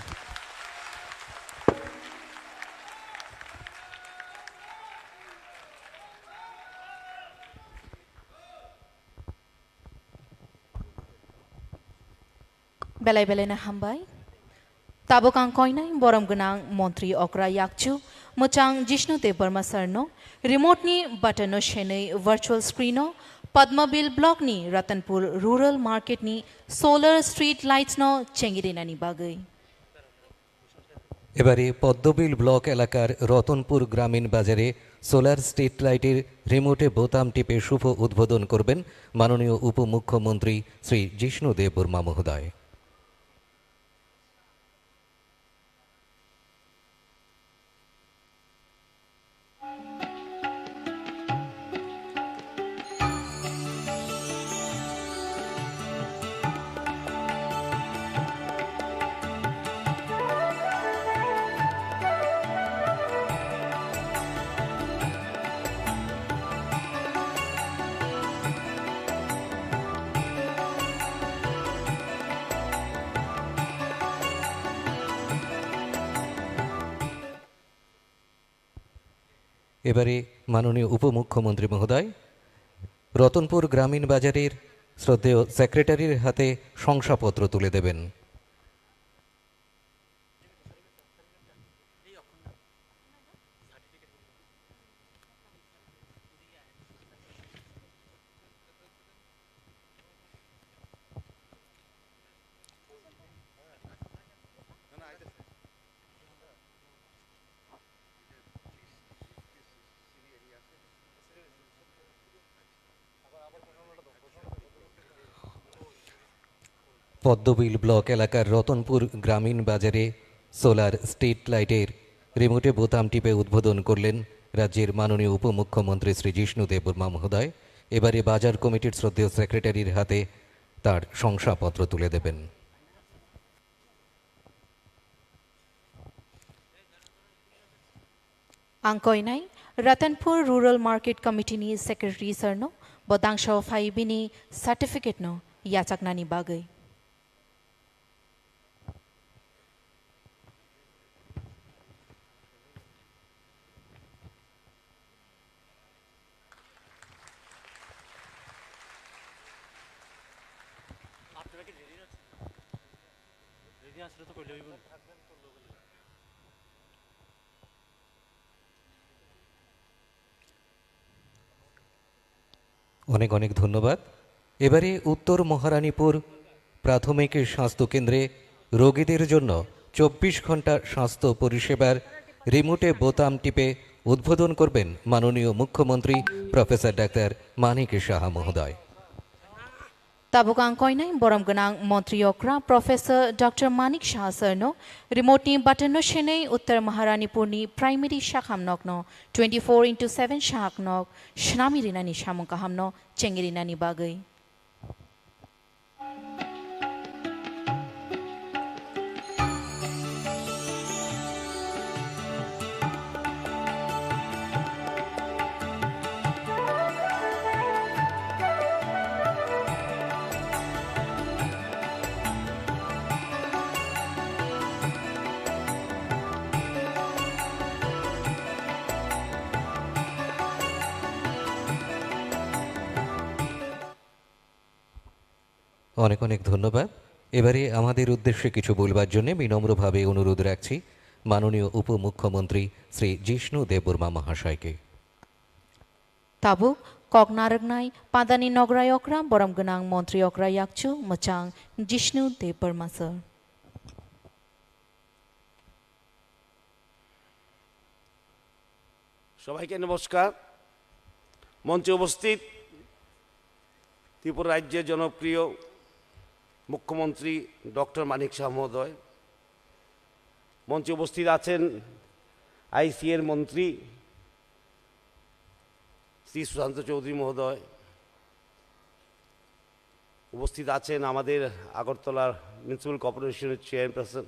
বেলায় বেলায় হামবাই তাবকাং কয়নাই বরম গনাং মন্ত্রী অক্রা ইয়াকচু মোচাং জিষ্ণু দেব বর্মা সারনো রিমোটনি বাটনো সেनै ভার্চুয়াল স্ক্রিनो पद्मबिल ब्लॉकनी रतनपुर रूरल मार्केटनी सोलर स्ट्रीट लाइट्सनो चेंगिरिनानी बागै। এবারে পদ্মবিল ব্লক এলাকার রতনপুর গ্রামীণ বাজারে সোলার স্ট্রিট লাইটের রিমোটে বোতাম টিপে শুভ উদ্বোধন করবেন মাননীয় উপমুখ্যমন্ত্রী শ্রী জিষ্ণু দেব বর্মা মহোদয়। এবারে মাননীয় উপমুখ্যমন্ত্রী মহোদয় রতনপুর গ্রামীণ বাজারের শ্রদ্ধেয় সেক্রেটারির হাতে শংসাপত্র তুলে দেবেন। পদ্মবিল ব্লক এলাকার রতনপুর গ্রামীণ বাজারে সোলার স্ট্রিট লাইটের রিমোটে বোতাম টিপে উদ্বোধন করলেন রাজ্যের মাননীয় উপমুখ্যমন্ত্রী শ্রী জিষ্ণু দেববর্মা মহোদয়। এবারে বাজার কমিটির শ্রদ্ধেয় সেক্রেটারির হাতে তার শংসাপত্র তুলে দেবেন। Angkoinai, Ratanpur Rural Market Committee ni Secretary Sir no, bodang shaw fai bini certificate no, yachak nani bagai. অনেক অনেক ধন্যবাদ। এবারে উত্তর মহারানীপুর প্রাথমিক স্বাস্থ্য কেন্দ্রে রোগীদের জন্য 24 ঘন্টা স্বাস্থ্য পরিষেবার রিমোটে বোতাম টিপে উদ্বোধন করবেন মাননীয় মুখ্যমন্ত্রী প্রফেসর ডাক্তার মানিক সাহা মহোদয়। Tabuk angkoinai boram ganang Montri Okra Professor Dr. Manik Shah Sir no, remote ni button no shenei Uttar Maharanipur ni primary shakham nok no, 24/7 shak nok, shnami rinani shamung kaham no, chengiri nani bagai. অনেক অনেক ধন্যবাদ। এবারে আমাদের উদ্দেশ্যে কিছু বলবার জন্য বিনম্রভাবে অনুরোধ রাখছি মাননীয় উপমুখ্যমন্ত্রী শ্রী জিষ্ণু দেববর্মা মহাশয়কে। Tabuk Koknaragnai Padani Nograi Okra boram ganang Montri Okra yakchu machang Jishnu Debarma Sir. সবাইকে নমস্কার। মঞ্চে উপস্থিত ত্রিপুরা রাজ্যের জনপ্রিয় মুখ্যমন্ত্রী ডক্টর মানিক শাহ মহোদয়, মঞ্চে উপস্থিত আছেন আইসিএর মন্ত্রী শ্রী সুশান্ত চৌধুরী মহোদয়, উপস্থিত আছেন আমাদের আগরতলার মিউনিসিপ্যাল কর্পোরেশনের চেয়ারপারসন,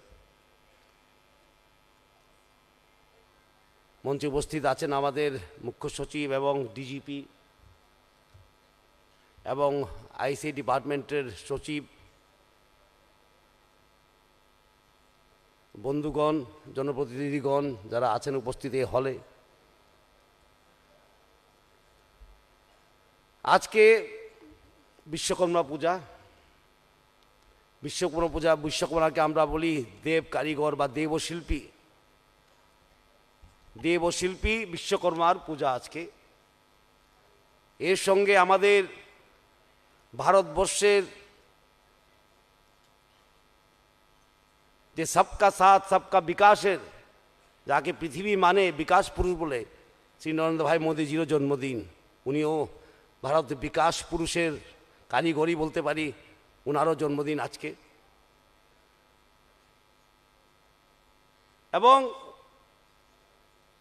মঞ্চে উপস্থিত আছেন আমাদের মুখ্য সচিব এবং ডিজিপি এবং আইসি ডিপার্টমেন্টের সচিব, বন্ধুগণ, জনপ্রতিনিধিগণ যারা আছেন উপস্থিত এই হলে। আজকে বিশ্বকর্মা পূজা। বিশ্বকর্মাকে আমরা বলি দেব কারিগর বা দেবশিল্পী। দেবশিল্পী বিশ্বকর্মার পূজা আজকে। এর সঙ্গে আমাদের ভারতবর্ষের যে সবকা সাথ সবকা বিকাশের, যাকে পৃথিবী মানে বিকাশ পুরুষ বলে, শ্রী নরেন্দ্র ভাই মোদীজিরও জন্মদিন। উনিও ভারতের বিকাশ পুরুষের কারিগরি বলতে পারি, ওনারও জন্মদিন আজকে। এবং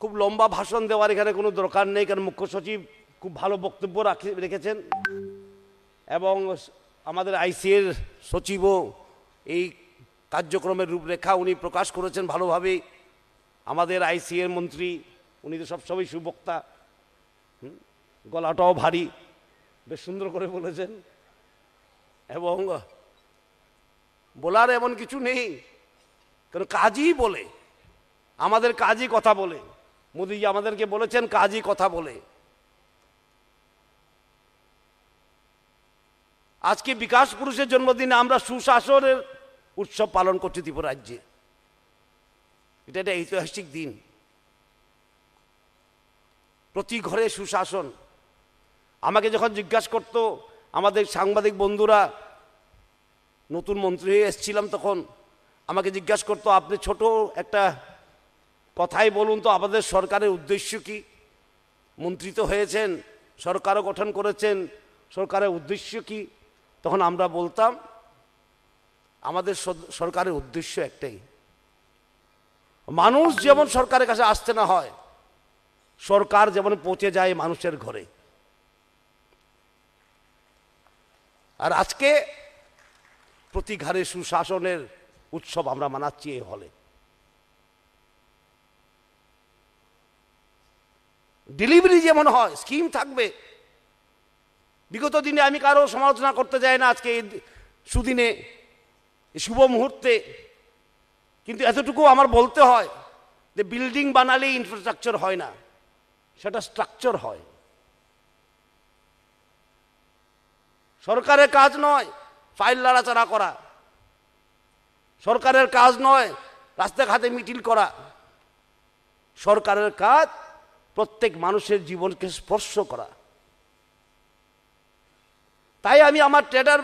খুব লম্বা ভাষণ দেওয়ার এখানে কোনো দরকার নেই, কারণ মুখ্য সচিব খুব ভালো বক্তব্য রেখেছেন এবং আমাদের আইসিএর সচিবও এই কার্যক্রমের রূপরেখা উনি প্রকাশ করেছেন ভালোভাবেই। আমাদের আইসিএর মন্ত্রী উনি তো সবসময় সুবক্তা, গলাটাও ভারী, বেশ সুন্দর করে বলেছেন। এবং বলার এমন কিছু নেই, কারণ কাজই বলে, আমাদের কাজই কথা বলে। মোদিজি আমাদেরকে বলেছেন কাজই কথা বলে। আজকে বিকাশ পুরুষের জন্মদিনে আমরা সুশাসনের উৎসব পালন করছি ত্রিপুরা রাজ্যে। এটা একটা ঐতিহাসিক দিন। প্রতি ঘরে সুশাসন। আমাকে যখন জিজ্ঞাসা করতো আমাদের সাংবাদিক বন্ধুরা, নতুন মন্ত্রী হয়ে এসেছিলাম তখন আমাকে জিজ্ঞাসা করতো, আপনি ছোট একটা কথাই বলুন তো আমাদের সরকারের উদ্দেশ্য কি? মন্ত্রী তো হয়েছেন, সরকারও গঠন করেছেন, সরকারের উদ্দেশ্য কি? তখন আমরা বলতাম আমাদের সরকারের উদ্দেশ্য একটাই, মানুষ যেমন সরকারের কাছে আসতে না হয়, সরকার যেমন পৌঁছে যায় মানুষের ঘরে। আর আজকে প্রতি ঘরে সুশাসনের উৎসব আমরা মানাচ্ছি এই হলে। ডেলিভারি যেমন হয়, স্কিম থাকবে। বিগত দিনে আমি কারো সমালোচনা করতে যাই না, আজকে এই সুদিনে, শুভ মুহূর্তে, কিন্তু এতটুকু আমার বলতে হয় যে বিল্ডিং বানালেই ইনফ্রাস্ট্রাকচার হয় না, সেটা স্ট্রাকচার হয়। সরকারের কাজ নয় ফাইল লাড়াচাড়া করা, সরকারের কাজ নয় রাস্তাঘাটে মিছিল করা, সরকারের কাজ প্রত্যেক মানুষের জীবনকে স্পর্শ করা। তাই আমি আমার ট্রেডার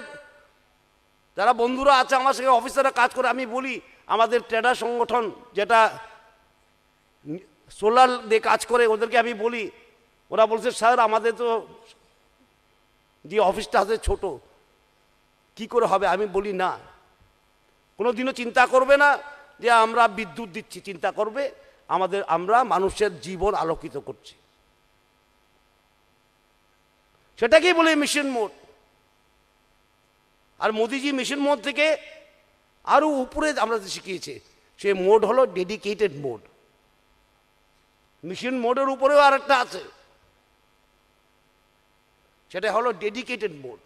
যারা বন্ধুরা আছে, আমার সঙ্গে অফিসাররা কাজ করে, আমি বলি আমাদের ট্রেডার সংগঠন যেটা সোলার দিয়ে কাজ করে, ওদেরকে আমি বলি, ওরা বলছে স্যার আমাদের তো যে অফিসটা আছে ছোট, কি করে হবে? আমি বলি না, কোনোদিনও চিন্তা করবে না যে আমরা বিদ্যুৎ দিচ্ছি, চিন্তা করবে আমরা মানুষের জীবন আলোকিত করছি। সেটাকেই বলে মিশন মোড। আর মোদিজি মিশন মোড থেকে আরো উপরে আমরা শিখিয়েছে, সে মোড হলো ডেডিকেটেড মোড। মিশন মোডের উপরেও আর একটা আছে, সেটা হলো ডেডিকেটেড মোড।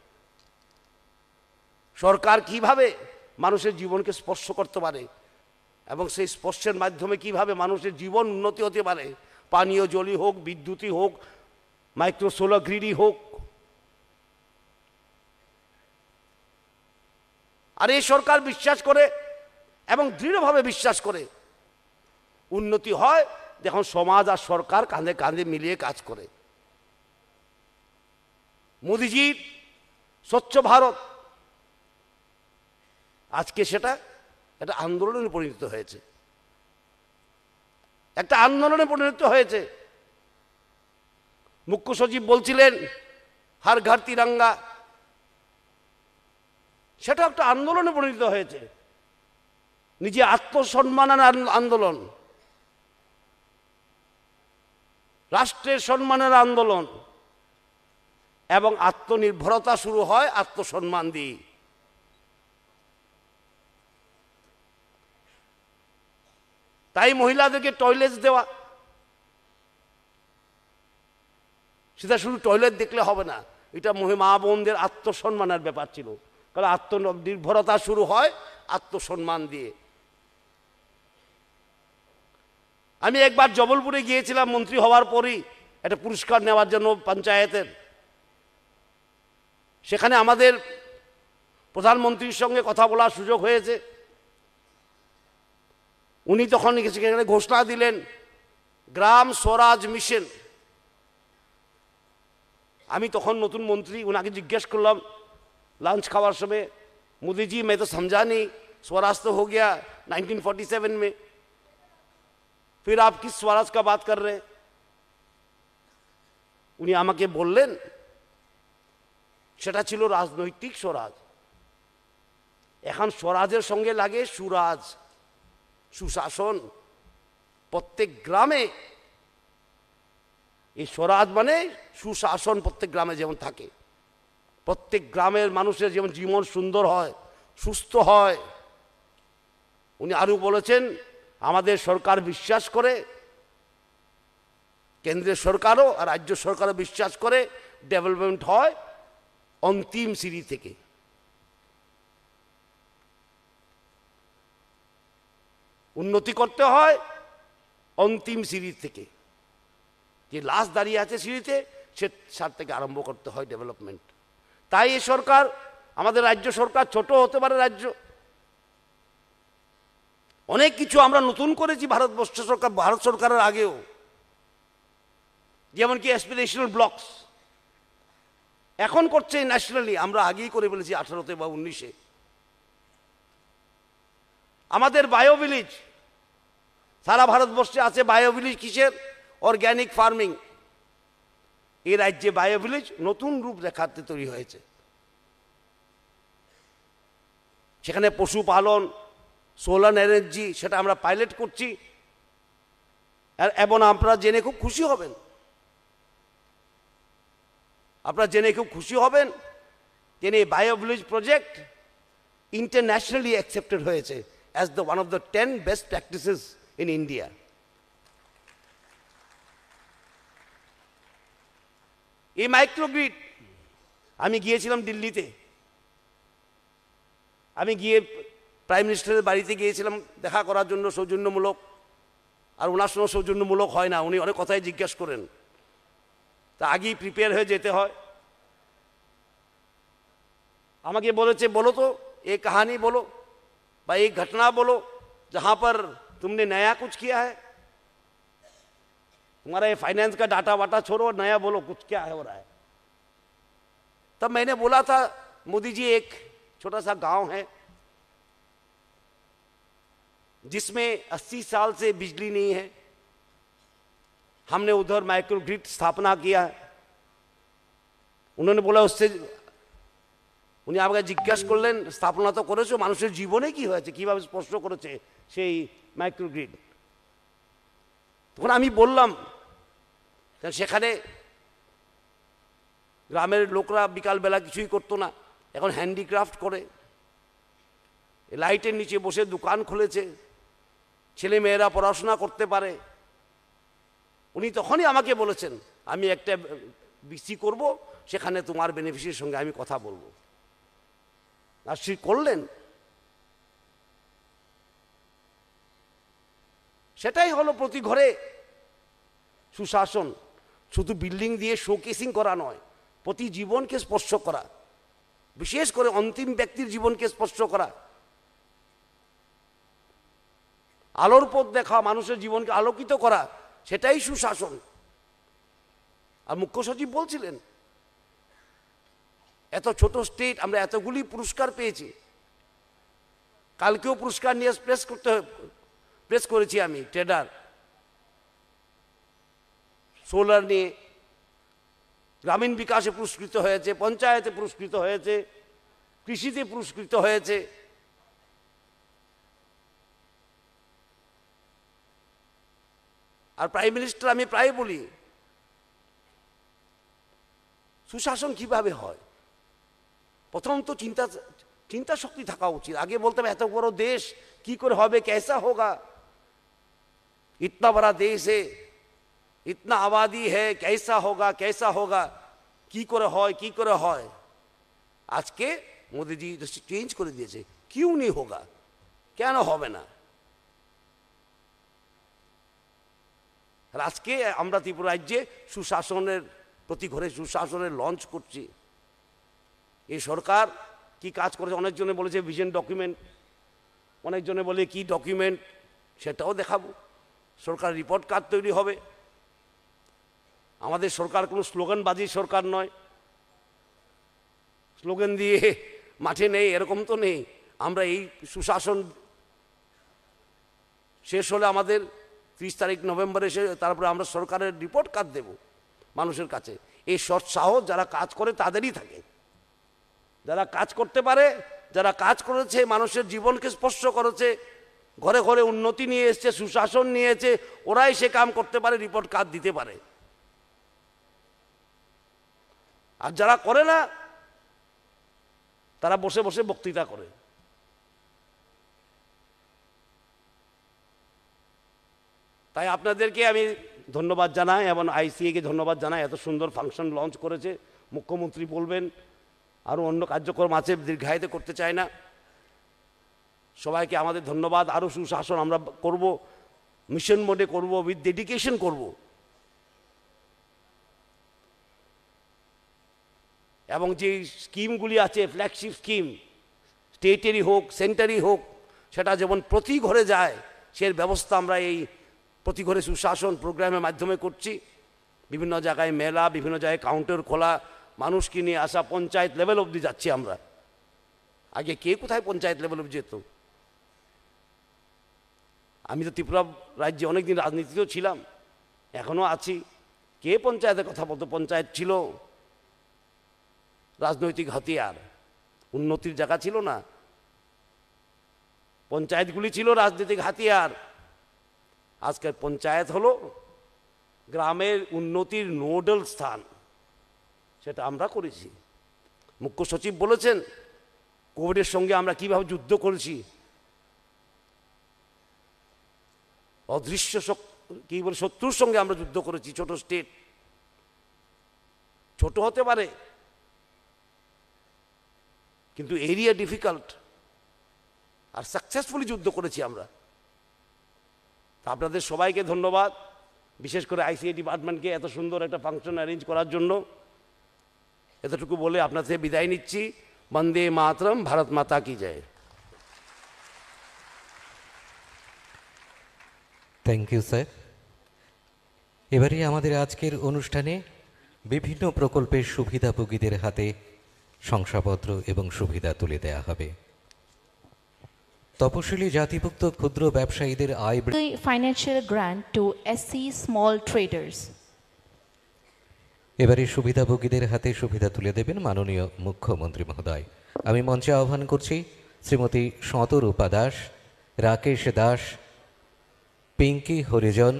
সরকার কিভাবে মানুষের জীবনকে স্পর্শ করতে পারে এবং সেই স্পর্শের মাধ্যমে কিভাবে মানুষের জীবন উন্নতি হতে পারে, পানীয় জলই হোক, বিদ্যুৎই হোক, মাইক্রো সোলার গ্রিডই হোক। আর এই সরকার বিশ্বাস করে এবং দৃঢ়ভাবে বিশ্বাস করে উন্নতি হয় যখন সমাজ আর সরকার কাঁধে কাঁধে মিলিয়ে কাজ করে। মোদিজির স্বচ্ছ ভারত আজকে সেটা একটা আন্দোলনে পরিণত হয়েছে, একটা আন্দোলনে পরিণত হয়েছে। মুখ্য সচিব বলছিলেন হর ঘর তিরঙ্গা, সেটা একটা আন্দোলনে পরিণত হয়েছে, নিজে আত্মসম্মানের আন্দোলন, রাষ্ট্রের সম্মানের আন্দোলন, এবং আত্মনির্ভরতা শুরু হয় আত্মসম্মান দিয়ে। তাই মহিলাদেরকে টয়লেট দেওয়া, সেটা শুধু টয়লেট দেখলে হবে না, এটা মা বোনদের আত্মসম্মানের ব্যাপার ছিল, কারণ আত্মনির্ভরতা শুরু হয় আত্মসম্মান দিয়ে। আমি একবার জবলপুরে গিয়েছিলাম মন্ত্রী হওয়ার পরই একটা পুরস্কার নেওয়ার জন্য পঞ্চায়েতের। সেখানে আমাদের প্রধানমন্ত্রীর সঙ্গে কথা বলার সুযোগ হয়েছে। উনি তখন সেখানে ঘোষণা দিলেন গ্রাম স্বরাজ মিশন। আমি তখন নতুন মন্ত্রী, উনাকে জিজ্ঞেস করলাম लंच खावर समय, मोदी जी मैं तो समझा नहीं, स्वराज तो हो गया 1947 में, फिर आप किस स्वराज का बात कर रहे हैं? उनी आमाके बोललेन সেটা ছিল রাজনৈতিক স্বরাজ। এখন স্বরাজের সঙ্গে লাগে সুরাজ, সুশাসন। প্রত্যেক গ্রামে এই স্বরাজ মানে সুশাসন প্রত্যেক গ্রামে যেমন থাকে, প্রত্যেক গ্রামের মানুষের যেমন জীবন সুন্দর হয়, সুস্থ হয়। উনি আরও বলেছেন আমাদের সরকার বিশ্বাস করে, কেন্দ্রের সরকারও আর রাজ্য সরকারও বিশ্বাস করে ডেভেলপমেন্ট হয় অন্তিম সিঁড়ি থেকে। উন্নতি করতে হয় অন্তিম সিঁড়ি থেকে, যে লাশ দাঁড়িয়ে আছে সিঁড়িতে সে সার থেকে আরম্ভ করতে হয় ডেভেলপমেন্ট। তাই এই সরকার, আমাদের রাজ্য সরকার ছোট হতে পারে রাজ্য, অনেক কিছু আমরা নতুন করেছি ভারতবর্ষ সরকার, ভারত সরকারের আগেও, যেমন কি অ্যাসপিরেশনাল ব্লকস এখন করছে ন্যাশনালি, আমরা আগেই করে ফেলেছি 18তে বা 19-এ। আমাদের বায়ো ভিলেজ, সারা ভারতবর্ষে আছে বায়ো ভিলেজ। কিসের? Organic farming. এই রাজ্যে বায়ো ভিলেজ নতুন রূপ দেখাতে তৈরি হয়েছে। সেখানে পশুপালন, সোলার এনার্জি, সেটা আমরা পাইলট করছি। এবং আপনারা জেনে খুব খুশি হবেন, যে এই বায়োভিলেজ প্রজেক্ট ইন্টারন্যাশনালি অ্যাকসেপ্টেড হয়েছে as the one of the 10 best practices in India. এই মাইক্রোগ্রিড, আমি গিয়েছিলাম দিল্লিতে, আমি গিয়ে প্রাইম মিনিস্টারের বাড়িতে গিয়েছিলাম দেখা করার জন্য, সৌজন্যমূলক। আর ওনার সঙ্গে সৌজন্যমূলক হয় না, উনি অনেক কথাই জিজ্ঞেস করেন, তা আগেই প্রিপেয়ার হয়ে যেতে হয়। আমাকে বলেছে, बोलो तो एक कहानी बोलो বা एक घटना बोलो जहाँ पर तुमने नया कुछ किया है, तुम्हारा ये फाइनेंस का डाटा वाटा छोड़ो, नया बोलो कुछ क्या है हो रहा है। तब मैंने बोला था, मोदी जी एक छोटा सा गांव है जिसमें 80 साल से बिजली नहीं है, हमने उधर माइक्रोग्रिड स्थापना किया है। उन्होंने बोला, उससे উনি আমাকে জিজ্ঞাসা করলেন, স্থাপনা তো করেছো, মানুষের জীবনে কি হয়েছে, কিভাবে স্পর্শ করেছে সেই মাইক্রোগ্রিড। তখন আমি বললাম, সেখানে গ্রামের লোকরা বিকালবেলা কিছুই করতো না, এখন হ্যান্ডিক্রাফট করে, লাইটের নিচে বসে দোকান খুলেছে, ছেলে মেয়েরা পড়াশোনা করতে পারে। উনি তখনই আমাকে বলেছেন, আমি একটা বিসি করব, সেখানে তোমার বেনিফিশিয়ারির সঙ্গে আমি কথা বলবো। আর সে করলেন। সেটাই হলো প্রতি ঘরে সুশাসন, শুধু বিল্ডিং দিয়ে শোকেসিং করা নয়, প্রতি জীবনকে স্পর্শ করা, বিশেষ করে অন্তিম ব্যক্তির জীবনকে স্পর্শ করা, আলোর পথ দেখা, মানুষের জীবনকে আলোকিত করা, সেটাই সুশাসন। আর মুখ্য সচিব বলছিলেন, এত ছোট স্টেট আমরা এতগুলি পুরস্কার পেয়েছি। কালকেও পুরস্কার নিয়ে প্রেস করেছি আমি, ট্রেডার, সোলার নিয়ে, গ্রামীণ বিকাশে পুরস্কৃত হয়েছে, পঞ্চায়েতে পুরস্কৃত হয়েছে, কৃষিতে পুরস্কৃত হয়েছে। আর প্রাইম মিনিস্টার, আমি প্রায় বলি, সুশাসন কিভাবে হয়, প্রথম তো চিন্তা শক্তি থাকা উচিত। আগে বলতে হবে, এত বড় দেশ কি করে হবে, कैसा होगा, इतना बड़ा देश है, इतना आबादी है, कैसा होगा, কি করে হয়। আজকে মোদিজি চেঞ্জ করে দিয়েছে, কিউ নি হোগা, কেন হবে না। আজকে আমরা ত্রিপুরা রাজ্যে সুশাসনের, প্রতি ঘরে সুশাসনের লঞ্চ করছি। এই সরকার কি কাজ করেছে, অনেকজনে বলেছে ভিশন ডকুমেন্ট, অনেকজনে বলে কি ডকুমেন্ট, সেটাও দেখাবো। সরকার রিপোর্ট কার্ড তৈরি হবে। আমাদের সরকার কোনো স্লোগানবাজি সরকার নয়, স্লোগান দিয়ে মাঠে নেই এরকম তো নেই। আমরা এই সুশাসন শেষ হলে আমাদের 30 তারিখ নভেম্বরে এসে তারপরে আমরা সরকারের রিপোর্ট কার্ড দেব মানুষের কাছে। এই সৎসাহস যারা কাজ করে তাদেরই থাকে, যারা কাজ করতে পারে, যারা কাজ করেছে, মানুষের জীবনকে স্পর্শ করেছে, ঘরে ঘরে উন্নতি নিয়ে এসছে, সুশাসন নিয়েছে, ওরাই সে কাম করতে পারে, রিপোর্ট কার্ড দিতে পারে। আর যারা করে না, তারা বসে বসে বক্তৃতা করে। তাই আপনাদেরকে আমি ধন্যবাদ জানাই এবং আইসিএকে ধন্যবাদ জানাই, এত সুন্দর ফাংশন লঞ্চ করেছে। মুখ্যমন্ত্রী বলবেন, আরও অন্য কার্যক্রম আছে, দীর্ঘায়িত করতে চাই না। সবাইকে আমাদের ধন্যবাদ। আরও সুশাসন আমরা করব, মিশন মোডে করব, উইথ ডেডিকেশন করব। এবং যে স্কিমগুলি আছে, ফ্ল্যাগশিপ স্কিম, স্টেটেরই হোক সেন্টারই হোক, সেটা যেমন প্রতি ঘরে যায়, সে ব্যবস্থা আমরা এই প্রতি ঘরে সুশাসন প্রোগ্রামের মাধ্যমে করছি। বিভিন্ন জায়গায় মেলা, বিভিন্ন জায়গায় কাউন্টার খোলা, মানুষকে নিয়ে আসা, পঞ্চায়েত লেভেল অবধি যাচ্ছি আমরা। আগে কে কোথায় পঞ্চায়েত লেভেল অবধি যেত? আমি তো ত্রিপুরা রাজ্যে অনেকদিন রাজনীতিতেও ছিলাম, এখনও আছি। কে পঞ্চায়েতের কথা বলতো? পঞ্চায়েত ছিল রাজনৈতিক হাতিয়ার, উন্নতির জায়গা ছিল না। পঞ্চায়েতগুলি ছিল রাজনৈতিক হাতিয়ার, আজকের পঞ্চায়েত হলো গ্রামের উন্নতির নোডাল স্থান, সেটা আমরা করেছি। মুখ্য সচিব বলেছেন কোভিডের সঙ্গে আমরা কিভাবে যুদ্ধ করেছি, অদৃশ্য কি বলে শত্রুর সঙ্গে আমরা যুদ্ধ করেছি। ছোট স্টেট, ছোট হতে পারে কিন্তু এরিয়া ডিফিকাল্ট, আর সাকসেসফুলি যুদ্ধ করেছি আমরা। আপনাদের সবাইকে ধন্যবাদ, বিশেষ করে আইসিআই ডিপার্টমেন্টকে এত সুন্দর একটা ফাংশন অ্যারেঞ্জ করার জন্য। এতটুকু বলে আপনার থেকে বিদায় নিচ্ছি। বন্দে মাতরম, ভারত মাতা কি জয়। Thank you sir. এবারে আমাদের আজকের অনুষ্ঠানে বিভিন্ন প্রকল্পের সুবিধাভোগীদের হাতে শংসাপত্র এবং সুবিধা তুলে দেওয়া হবে। তপশিলি জাতিভুক্ত ক্ষুদ্র ব্যবসায়ীদের আয় financial grant to SC small traders. এবারে সুবিধাভোগীদের হাতে সুবিধা তুলে দেবেন মাননীয় মুখ্যমন্ত্রী মহোদয়। আমি মঞ্চে আহ্বান করছি শ্রীমতী শতরূপা দাস, রাকেশ দাস, পিঙ্কি হরিজন,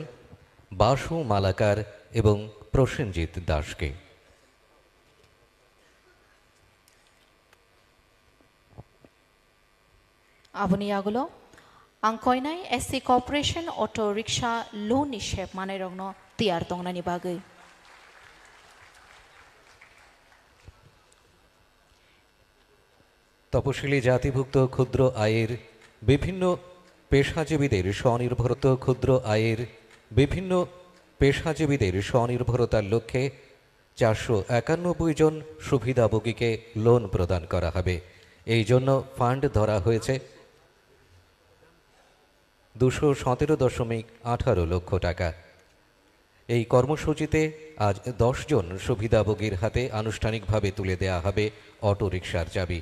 বাসু মালাকার এবং প্রসেনজিৎ দাসকে। আবনিয়াগুলো আংকয়নাই SC corporation auto rickshaw loan নিক্ষেপ মানে রগ্ন তিয়ার তংনানি বাগৈ। তপশিলি জাতিভুক্ত ক্ষুদ্র আয়ের বিভিন্ন পেশাজীবীদের স্বনির্ভরতা ক্ষুদ্র আয়ের বিভিন্ন পেশাজীবীদের স্বনির্ভরতার লক্ষ্যে 491 জন সুবিধাভোগীকে লোন প্রদান করা হবে। এই জন্য ফান্ড ধরা হয়েছে 217.18 লক্ষ টাকা। এই কর্মসূচিতে আজ 10 জন সুবিধাভোগীর হাতে আনুষ্ঠানিকভাবে তুলে দেওয়া হবে অটোরিকশার চাবি।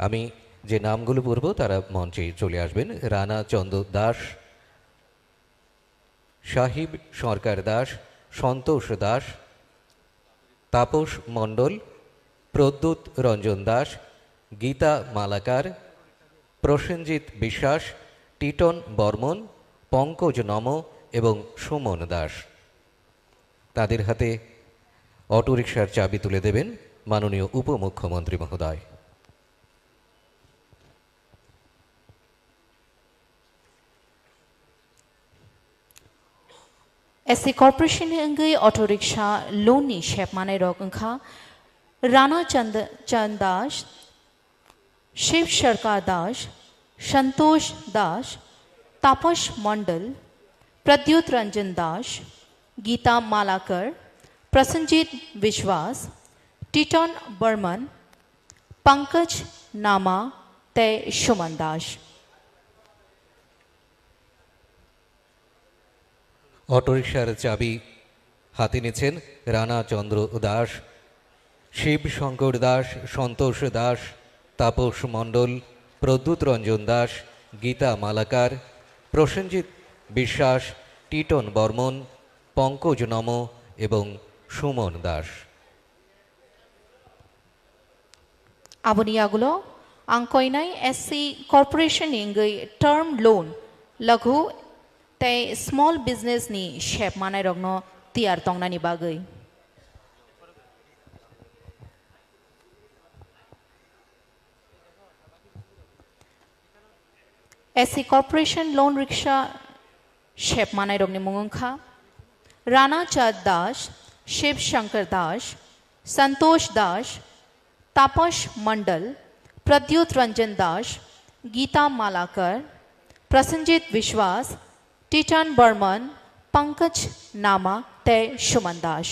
আমি যে নামগুলো বলবো তারা মঞ্চে চলে আসবেন। রানা চন্দ্র দাস, সাহিব সরকার দাস, সন্তোষ দাস, তাপস মণ্ডল, প্রদ্যুৎ রঞ্জন দাস, গীতা মালাকার, প্রসেনজিৎ বিশ্বাস, টিটন বর্মন, পঙ্কজ নম এবং সুমন দাস। তাদের হাতে অটোরিকশার চাবি তুলে দেবেন মাননীয় উপমুখ্যমন্ত্রী মহোদয়। এসসি কর্পোরেশন হঙ্গৈ অটো রিক্সা লোন নিক্ষেপ মানে রগংখা রানা চন্দ দাস, শিব সরকার দাস, সন্তোষ দাস, তাপস মণ্ডল, প্রদ্যুৎ রঞ্জন দাস, গীতা মালাকর, প্রসেনজিৎ বিশ্বাস, টিটন বর্মন, পঙ্কজ নামা তে সুমন দাস। অটোরিকশার চাবি হাতে নিয়েছেন রানা চন্দ্র দাস, শিব শঙ্কর দাস, সন্তোষ দাস, তাপস মণ্ডল, প্রদ্যুৎ রঞ্জন দাস, গীতা মালাকার, প্রসেনজিৎ বিশ্বাস, টিটন বর্মন, পঙ্কজ নম এবং সুমন দাস। আবনিয়াগুলো আংকয়নাই এসসি কর্পোরেশন হঙ্গৈ টার্ম লোন লঘু তাই স্মল বিজনেস নি শেপ মানায় রগ্ন তিয়ার তংনানি বাগৈ। এসসি কর্পোরেশন লোন রিক্সা শেপ মানায় রগ্নি মুংখা রানা চাঁদ দাস, শিব শঙ্কর দাস, সন্তোষ দাস, তাপস মণ্ডল, প্রদ্যুৎ রঞ্জন দাস, গীতা মালাকর, প্রসেনজিৎ বিশ্বাস, টিটন বর্মন, পঙ্কজ নামা তে সুমন দাস।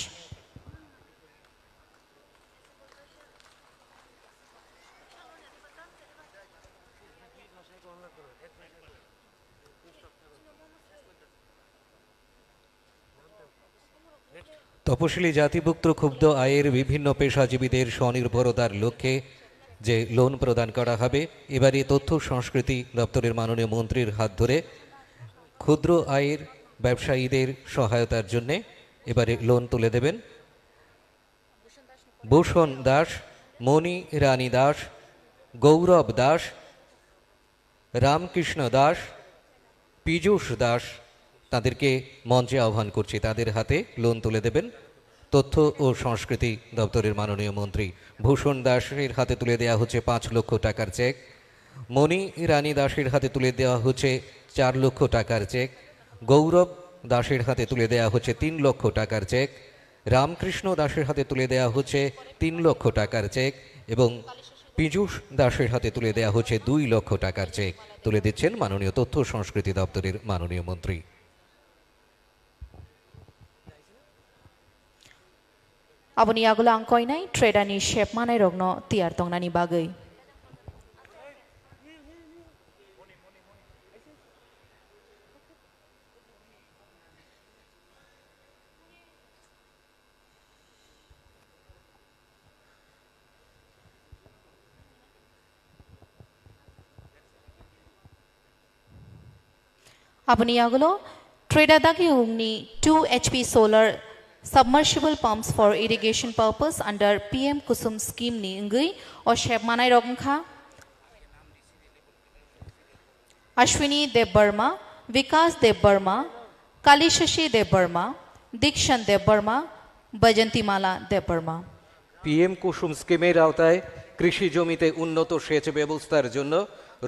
তপশিলি জাতিভুক্ত ক্ষুব্ধ আয়ের বিভিন্ন পেশাজীবীদের স্বনির্ভরতার লক্ষ্যে যে লোন প্রদান করা হবে, এবারে তথ্য সংস্কৃতি দপ্তরের মাননীয় মন্ত্রীর হাত ধরে ক্ষুদ্র আয়ের ব্যবসায়ীদের সহায়তার জন্যে এবারে লোন তুলে দেবেন ভূষণ দাস, মণি রানী দাস, গৌরব দাস, রামকৃষ্ণ দাস, পীযূষ দাস তাদেরকে মঞ্চে আহ্বান করছি। তাদের হাতে লোন তুলে দেবেন তথ্য ও সংস্কৃতি দপ্তরের মাননীয় মন্ত্রী। ভূষণ দাসের হাতে তুলে দেওয়া হচ্ছে 5 লক্ষ টাকার চেক। মণি রানী দাসের হাতে তুলে দেওয়া হচ্ছে 4 লক্ষ টাকার চেক। গৌরব দাসের হাতে তুলে দেওয়া হচ্ছে 3 লক্ষ টাকার চেক। রামকৃষ্ণ দাসের হাতে তুলে দেওয়া হচ্ছে 3 লক্ষ টাকার চেক এবং পীযূষ দাসের হাতে তুলে দেওয়া হচ্ছে 2 লক্ষ টাকার চেক তুলে দিচ্ছেন মাননীয় তথ্য ও সংস্কৃতি দপ্তরের মাননীয় মন্ত্রী। Aboni agula angkoinai tredani shep manai rogno tiar tongnani bagai. Aboni agulo tredadagi ungni 2 HP solar submersible pumps for irrigation purpose under PM Kusum scheme ni ngui o shep manai rognkha Ashwini Dev Burma, Vikas Dev Burma, Kalishashi Dev Burma, Dikshan Dev Burma, Bajantimala Dev Burma. PM কুসুম স্কিমের আওতায় কৃষি জমিতে উন্নত সেচ ব্যবস্থার জন্য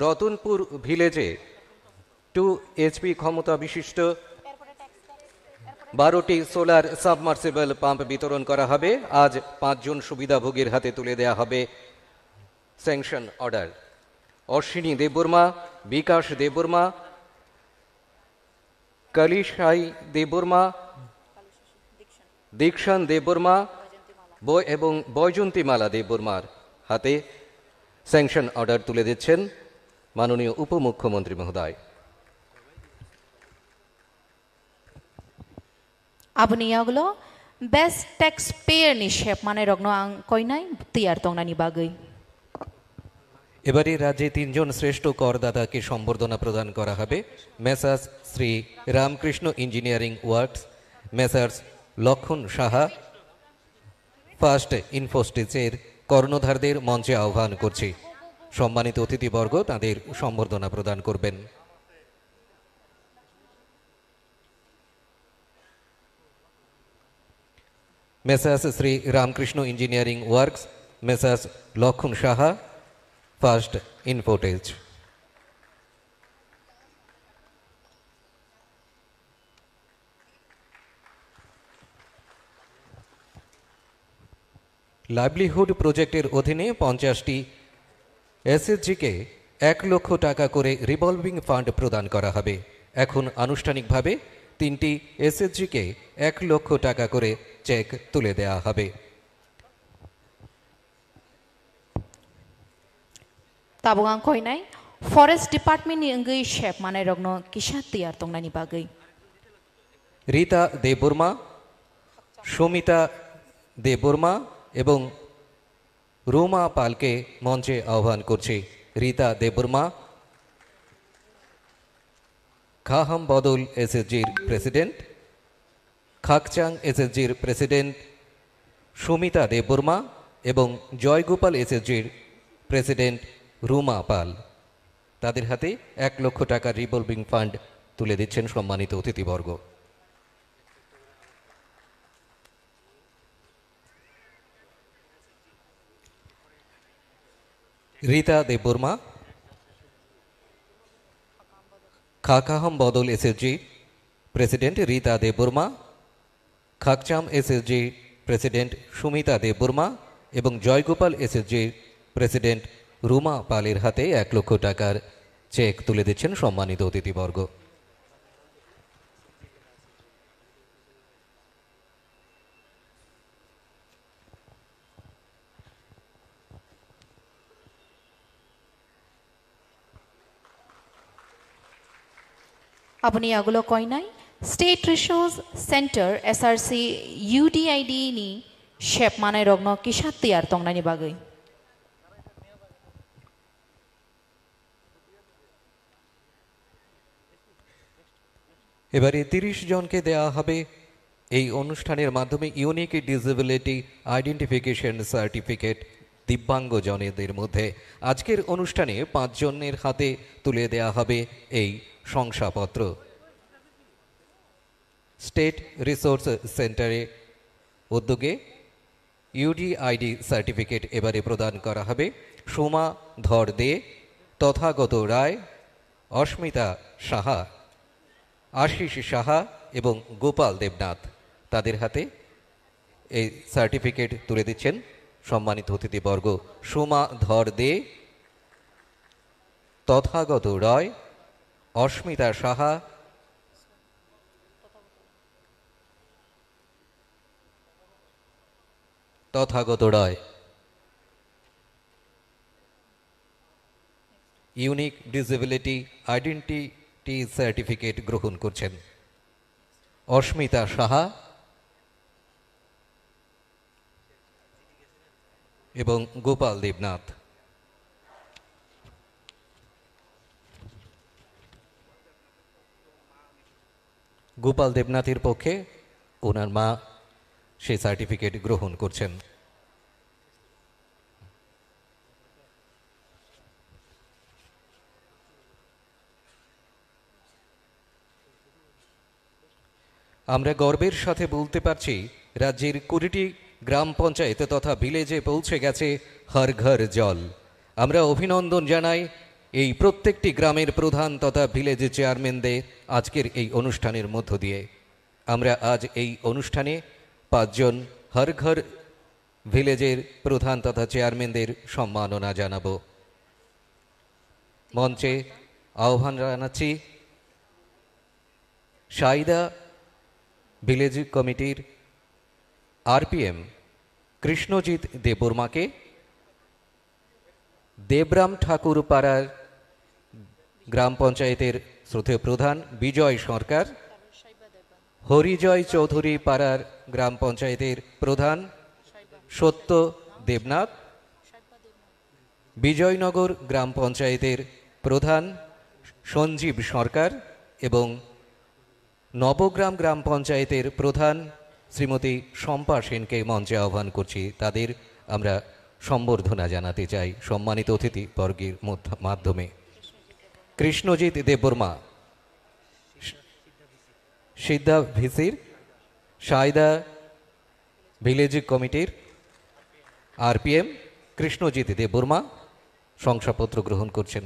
Ratanpur ভিলেজে 2 HP ক্ষমতা বিশিষ্ট 12টি সোলার সাবমার্সিবল পাম্প বিতরণ করা হবে। আজ 5 জন সুবিধাভোগীর হাতে তুলে দেওয়া হবে স্যাংশন অর্ডার। অশ্বিনী দেববর্মা, বিকাশ দেববর্মা, কালিশাই দেববর্মা, দীক্ষান দেববর্মা এবং বৈজন্তীমালা দেববর্মার হাতে স্যাংশন অর্ডার তুলে দিচ্ছেন মাননীয় উপমুখ্যমন্ত্রী মহোদয়। Aboni agulo best taxpayer ni shep manai rogno angkoinai tiar tongnani bagai. এবারে রাজ্যে 3 জন শ্রেষ্ঠ করদাতাকে সম্বর্ধনা প্রদান করা হবে। Messrs Shri Ramakrishna engineering works, messrs লক্ষণ সাহা, ফার্স্ট ইনফোস্টিসের কর্ণধারদের মঞ্চে আহ্বান করছি। সম্মানিত অতিথিবর্গ তাদের সম্বর্ধনা প্রদান করবেন। Messrs Shri Ramakrishna engineering works, messrs লক্ষণ সাহা, ফার্স্ট ইনফোটেজ। লাইভলিহুড প্রজেক্টের অধীনে 50টি এসএসজিকে 1 লক্ষ টাকা করে রিভলভিং ফান্ড প্রদান করা হবে। এখন আনুষ্ঠানিকভাবে 3টি এসএসজিকে 1 লক্ষ টাকা করে চেক তুলে দেওয়া হবে। Tabung angkoinai forest department ni ngui shep manai rogno kisha tiar tongnani bagai. Rita Debbarma, Sumita Debbarma এবং রুমা পালকে মঞ্চে আহ্বান করছি। রীতা দেববর্মা খাহাম বদল এসএসজির প্রেসিডেন্ট, খাকচাং এসএসজির প্রেসিডেন্ট সুমিতা দেববর্মা এবং জয়গোপাল এসএসজির প্রেসিডেন্ট রুমা পাল তাদের হাতে 1 লক্ষ টাকার রিভলভিং ফান্ড তুলে দিচ্ছেন সম্মানিত অতিথিবর্গ। রীতা দেববর্মা, খাকাহাম বদল এসএসজি প্রেসিডেন্ট রীতা দেববর্মা, খাকচাম এসএসজি প্রেসিডেন্ট সুমিতা দেববর্মা এবং জয়গোপাল এসএসজি প্রেসিডেন্ট রুমা পালের হাতে 1 লক্ষ টাকার চেক তুলে দিচ্ছেন সম্মানিত অতিথিবর্গ। Aboni agulo koinai State Resource Center SRC UDID ni shep manai rogno kisha tiar tongnani bagai. এবারে 30 জনকে দেওয়া হবে এই অনুষ্ঠানের মাধ্যমে ইউনিক ডিসেবিলিটি আইডেন্টিফিকেশন সার্টিফিকেট দিব্যাঙ্গজনেদের মধ্যে আজকের অনুষ্ঠানে 5 জনের হাতে তুলে দেয়া হবে এই শংসাপত্র। স্টেট রিসোর্স সেন্টারে উদ্যোগে ইউডিআইডি সার্টিফিকেট এবারে প্রদান করা হবে সোমা ধর দে, তথাগত রায়, অস্মিতা সাহা, আশিস সাহা এবং গোপাল দেবনাথ। তাদের হাতে এই সার্টিফিকেট তুলে দিচ্ছেন সম্মানিত অতিথিবর্গ সোমা ধর দে, তথাগত রায়, অস্মিতা Saha, Tathagata Roy. Unique disability identity certificate গ্রহণ করছেন অস্মিতা সাহা এবং গোপাল দেবনাথ। গোপাল দেবনাথের পক্ষে ওনার মা সেই সার্টিফিকেট গ্রহণ করছেন। আমরা গর্বের সাথে বলতে পারছি রাজ্যের 20টি গ্রাম পঞ্চায়েত তথা ভিলেজে পৌঁছে গেছে হর ঘর জল। আমরা অভিনন্দন জানাই এই প্রত্যেকটি গ্রামের প্রধান তথা ভিলেজ চেয়ারম্যানদের আজকের এই অনুষ্ঠানের মধ্য দিয়ে। আমরা আজ এই অনুষ্ঠানে 5 জন হর ঘর ভিলেজের প্রধান তথা চেয়ারম্যানদের সম্মাননা জানাব। মঞ্চে আহ্বান জানাচ্ছি সাইদা ভিলেজ কমিটির আরপিএম কৃষ্ণজিৎ দেববর্মাকে, দেবরাম ঠাকুর পাড়ার গ্রাম পঞ্চায়েতের শ্রদ্ধেয় প্রধান বিজয় সরকার, হরিজয় চৌধুরী পাড়ার গ্রাম পঞ্চায়েতের প্রধান সত্য দেবনাথ, বিজয়নগর গ্রাম পঞ্চায়েতের প্রধান সঞ্জীব সরকার এবং নবগ্রাম গ্রাম পঞ্চায়েতের প্রধান শ্রীমতী শম্পা সেনকে মঞ্চে আহ্বান করছি। তাদের আমরা সম্বর্ধনা জানাতে চাই সম্মানিত অতিথি বর্গের মাধ্যমে। কৃষ্ণজিৎ দেববর্মা সিদ্ধা ভিসির সাইদা ভিলেজ কমিটির আরপিএম কৃষ্ণজিৎ দেববর্মা শংসাপত্র গ্রহণ করছেন।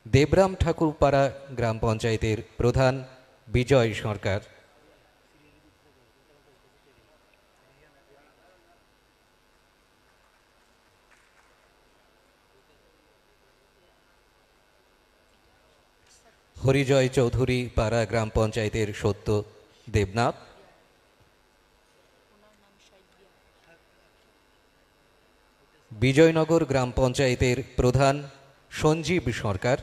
দেবরাম ঠাকুরপাড়া গ্রাম পঞ্চায়েতের প্রধান বিজয় সরকার, হরিজয় চৌধুরী পাড়া গ্রাম পঞ্চায়েতের সত্য দেবনাথ, বিজয়নগর গ্রাম পঞ্চায়েতের প্রধান সঞ্জীব সরকার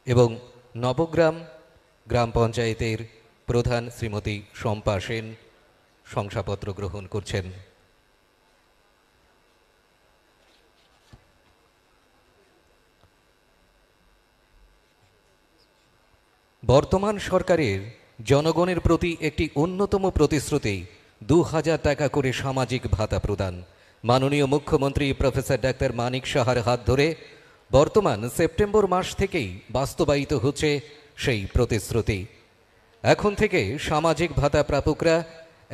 এবং নবগ্রাম গ্রাম পঞ্চায়েতের প্রধান শ্রীমতী শম্পা সেন শংসাপত্র গ্রহণ করছেন। বর্তমান সরকারের জনগণের প্রতি একটি অন্যতম প্রতিশ্রুতি 2000 টাকা করে সামাজিক ভাতা প্রদান। মাননীয় মুখ্যমন্ত্রী প্রফেসর ডাক্তার মানিক সাহার হাত ধরে বর্তমান সেপ্টেম্বর মাস থেকেই বাস্তবায়িত হচ্ছে সেই প্রতিশ্রুতি। এখন থেকে সামাজিক ভাতা প্রাপকরা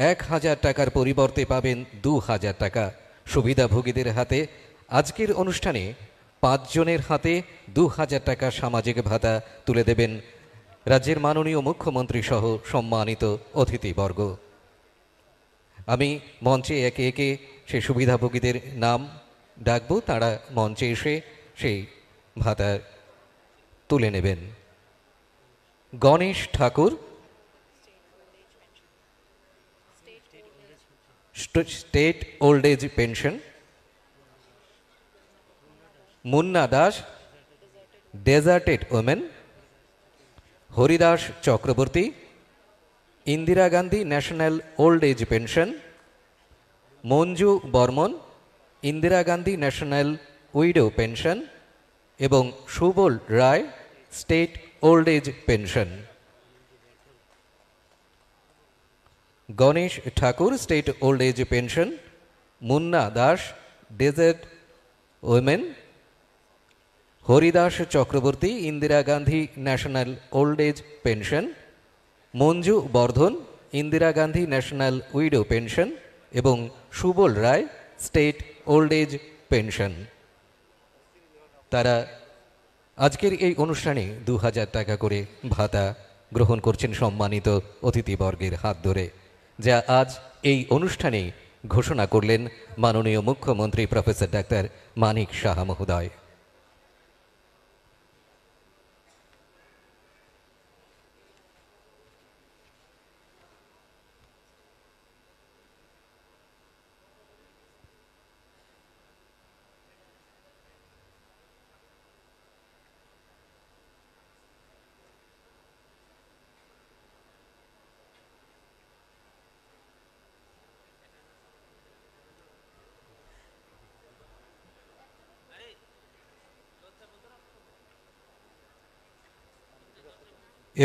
1000 টাকার পরিবর্তে পাবেন 2000 টাকা। সুবিধাভোগীদের হাতে আজকের অনুষ্ঠানে 5 জনের হাতে 2000 টাকা সামাজিক ভাতা তুলে দেবেন রাজ্যের মাননীয় মুখ্যমন্ত্রী সহ সম্মানিত অতিথিবর্গ। আমি মঞ্চে একে একে সেই সুবিধাভোগীদের নাম ডাকব, তারা মঞ্চে এসে সেই ভাতা তুলে নেবেন। Ganesh Thakur, state old age pension. Munna Das, deserted women. Haridas Chakraborty, Indira Gandhi national old age pension. Manju Barman, Indira Gandhi national widow pension এবং Subal Roy, state old age pension. Ganesh Thakur state old age pension, Munna Das desert women, Haridas Chakraborty Indira Gandhi national old age pension, Manju Bardhan Indira Gandhi national widow pension এবং Subal Roy state old age pension. তারা আজকের এই অনুষ্ঠানে 2000 টাকা করে ভাতা গ্রহণ করছেন সম্মানিত অতিথিবর্গের হাত ধরে, যা আজ এই অনুষ্ঠানে ঘোষণা করলেন মাননীয় মুখ্যমন্ত্রী প্রফেসর ডাক্তার মানিক সাহা মহোদয়।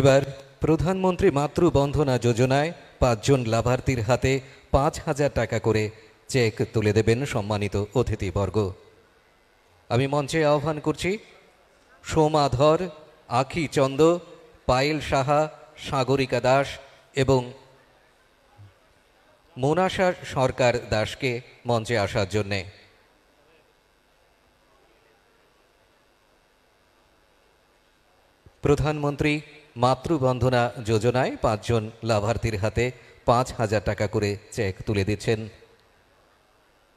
এবার প্রধানমন্ত্রী মাতৃবন্ধনা যোজনায় 5 জন লাভার্থীর হাতে 5000 টাকা করে চেক তুলে দেবেন সম্মানিত অতিথিবর্গ। আমি মঞ্চে আহ্বান করছি সোমা ধর, আখি চন্দ, পায়েল সাহা, সাগরিকা দাস এবং মোনাশা সরকার দাসকে মঞ্চে আসার জন্যে। প্রধানমন্ত্রী মাতৃবন্ধনা যোজনায় 5 জন লাভার্থীর হাতে 5000 টাকা করে চেক তুলে দিচ্ছেন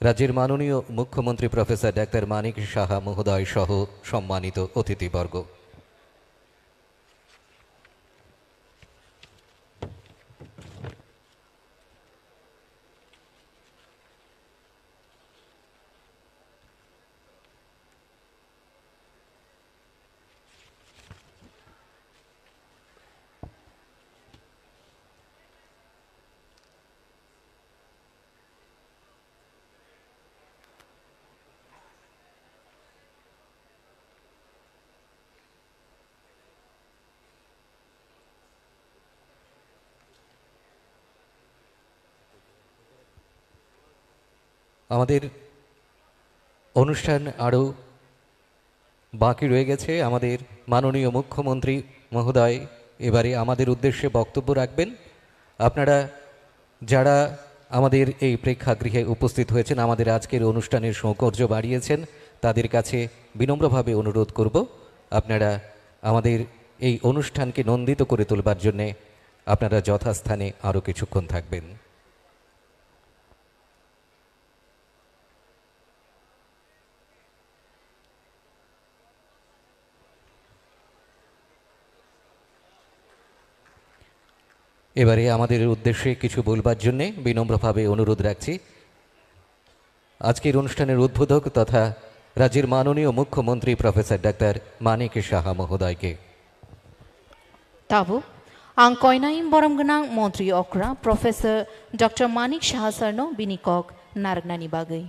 রাজ্যের মাননীয় মুখ্যমন্ত্রী প্রফেসর ডাক্তার মানিক সাহা মহোদয় সহ সম্মানিত অতিথিবর্গ। আমাদের অনুষ্ঠান আরও বাকি রয়ে গেছে। আমাদের মাননীয় মুখ্যমন্ত্রী মহোদয় এবারে আমাদের উদ্দেশ্যে বক্তব্য রাখবেন। আপনারা যারা আমাদের এই প্রেক্ষাগৃহে উপস্থিত হয়েছেন, আমাদের আজকের অনুষ্ঠানের সৌকর্য বাড়িয়েছেন, তাদের কাছে বিনম্রভাবে অনুরোধ করব আপনারা আমাদের এই অনুষ্ঠানকে নন্দিত করে তোলবার জন্যে আপনারা যথাস্থানে আরও কিছুক্ষণ থাকবেন। এবারে আমাদের উদ্দেশ্যে কিছু বলবার জন্যে বিনম্রভাবে অনুরোধ রাখছি আজকের অনুষ্ঠানের উদ্বোধক তথা রাজ্যের মাননীয় মুখ্যমন্ত্রী প্রফেসর ডাক্তার মানিক সাহা মহোদয়কে। Tabu, ang koinaim boromgenang Montri Okra, Professor Dr. Manik Saha Sarno Binikok Nargnani Bagai.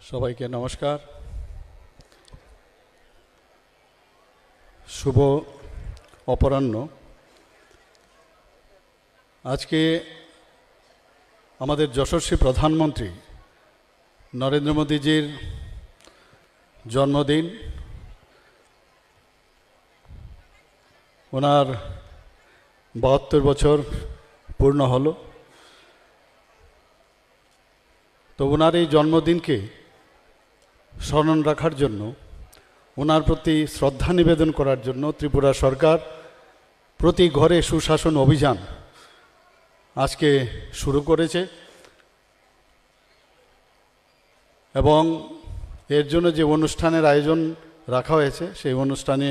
সবাইকে নমস্কার। শুভ অপরাহ্ন। আজকে আমাদের যশস্বী প্রধানমন্ত্রী নরেন্দ্র মোদীজির জন্মদিন। ওনার 72 বছর পূর্ণ হলো। তো ওনার এই জন্মদিনকে স্মরণ রাখার জন্য, ওনার প্রতি শ্রদ্ধা নিবেদন করার জন্য ত্রিপুরা সরকার প্রতি ঘরে সুশাসন অভিযান আজকে শুরু করেছে এবং এর জন্য যে অনুষ্ঠানের আয়োজন রাখা হয়েছে সেই অনুষ্ঠানে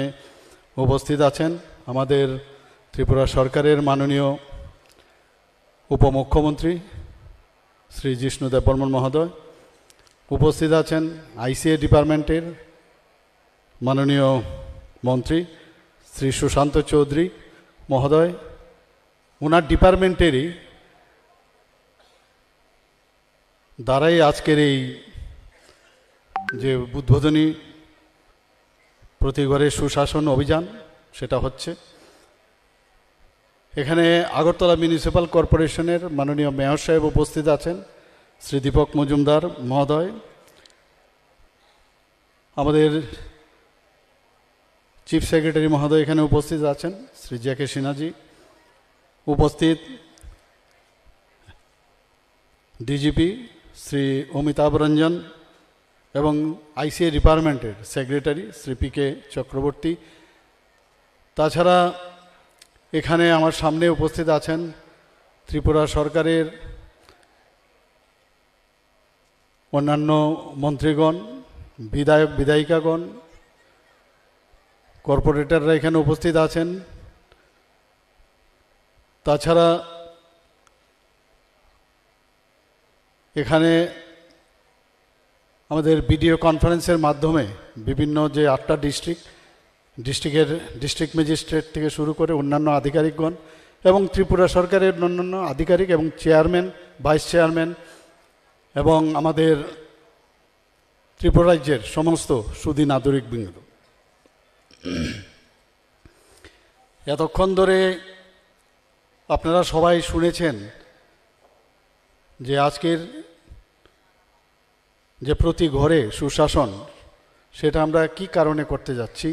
উপস্থিত আছেন আমাদের ত্রিপুরা সরকারের মাননীয় উপমুখ্যমন্ত্রী শ্রী জিষ্ণু দেববর্মন মহোদয়, উপস্থিত আছেন আইসিএ ডিপার্টমেন্টের মাননীয় মন্ত্রী শ্রী সুশান্ত চৌধুরী মহোদয়। ওনার ডিপার্টমেন্টেরই দ্বারাই আজকের এই যে উদ্বোধনী প্রতি ঘরে সুশাসন অভিযান সেটা হচ্ছে। এখানে আগরতলা মিউনিসিপ্যাল কর্পোরেশনের মাননীয় মেয়র সাহেব উপস্থিত আছেন, শ্রী দীপক মজুমদার মহোদয়। আমাদের চিফ সেক্রেটারি মহোদয় এখানে উপস্থিত আছেন, শ্রী জে.কে. সিনহাজি। উপস্থিত ডিজিপি শ্রী অমিতাভ রঞ্জন এবং আইসিএ ডিপার্টমেন্টের সেক্রেটারি শ্রী পি.কে. চক্রবর্তী। তাছাড়া এখানে আমার সামনে উপস্থিত আছেন ত্রিপুরা সরকারের অন্যান্য মন্ত্রীগণ, বিধায়ক বিধায়িকাগণ, কর্পোরেটররা এখানে উপস্থিত আছেন। তাছাড়া এখানে আমাদের ভিডিও কনফারেন্সের মাধ্যমে বিভিন্ন যে 8টা ডিস্ট্রিক্ট ম্যাজিস্ট্রেট থেকে শুরু করে অন্যান্য আধিকারিকগণ এবং ত্রিপুরা সরকারের অন্যান্য আধিকারিক এবং চেয়ারম্যান, ভাইস চেয়ারম্যান এবং আমাদের ত্রিপুরা রাজ্যের সমস্ত সুধী নাগরিকবৃন্দ, এতক্ষণ ধরে আপনারা সবাই শুনেছেন যে আজকের যে প্রতি ঘরে সুশাসন সেটা আমরা কি কারণে করতে যাচ্ছি।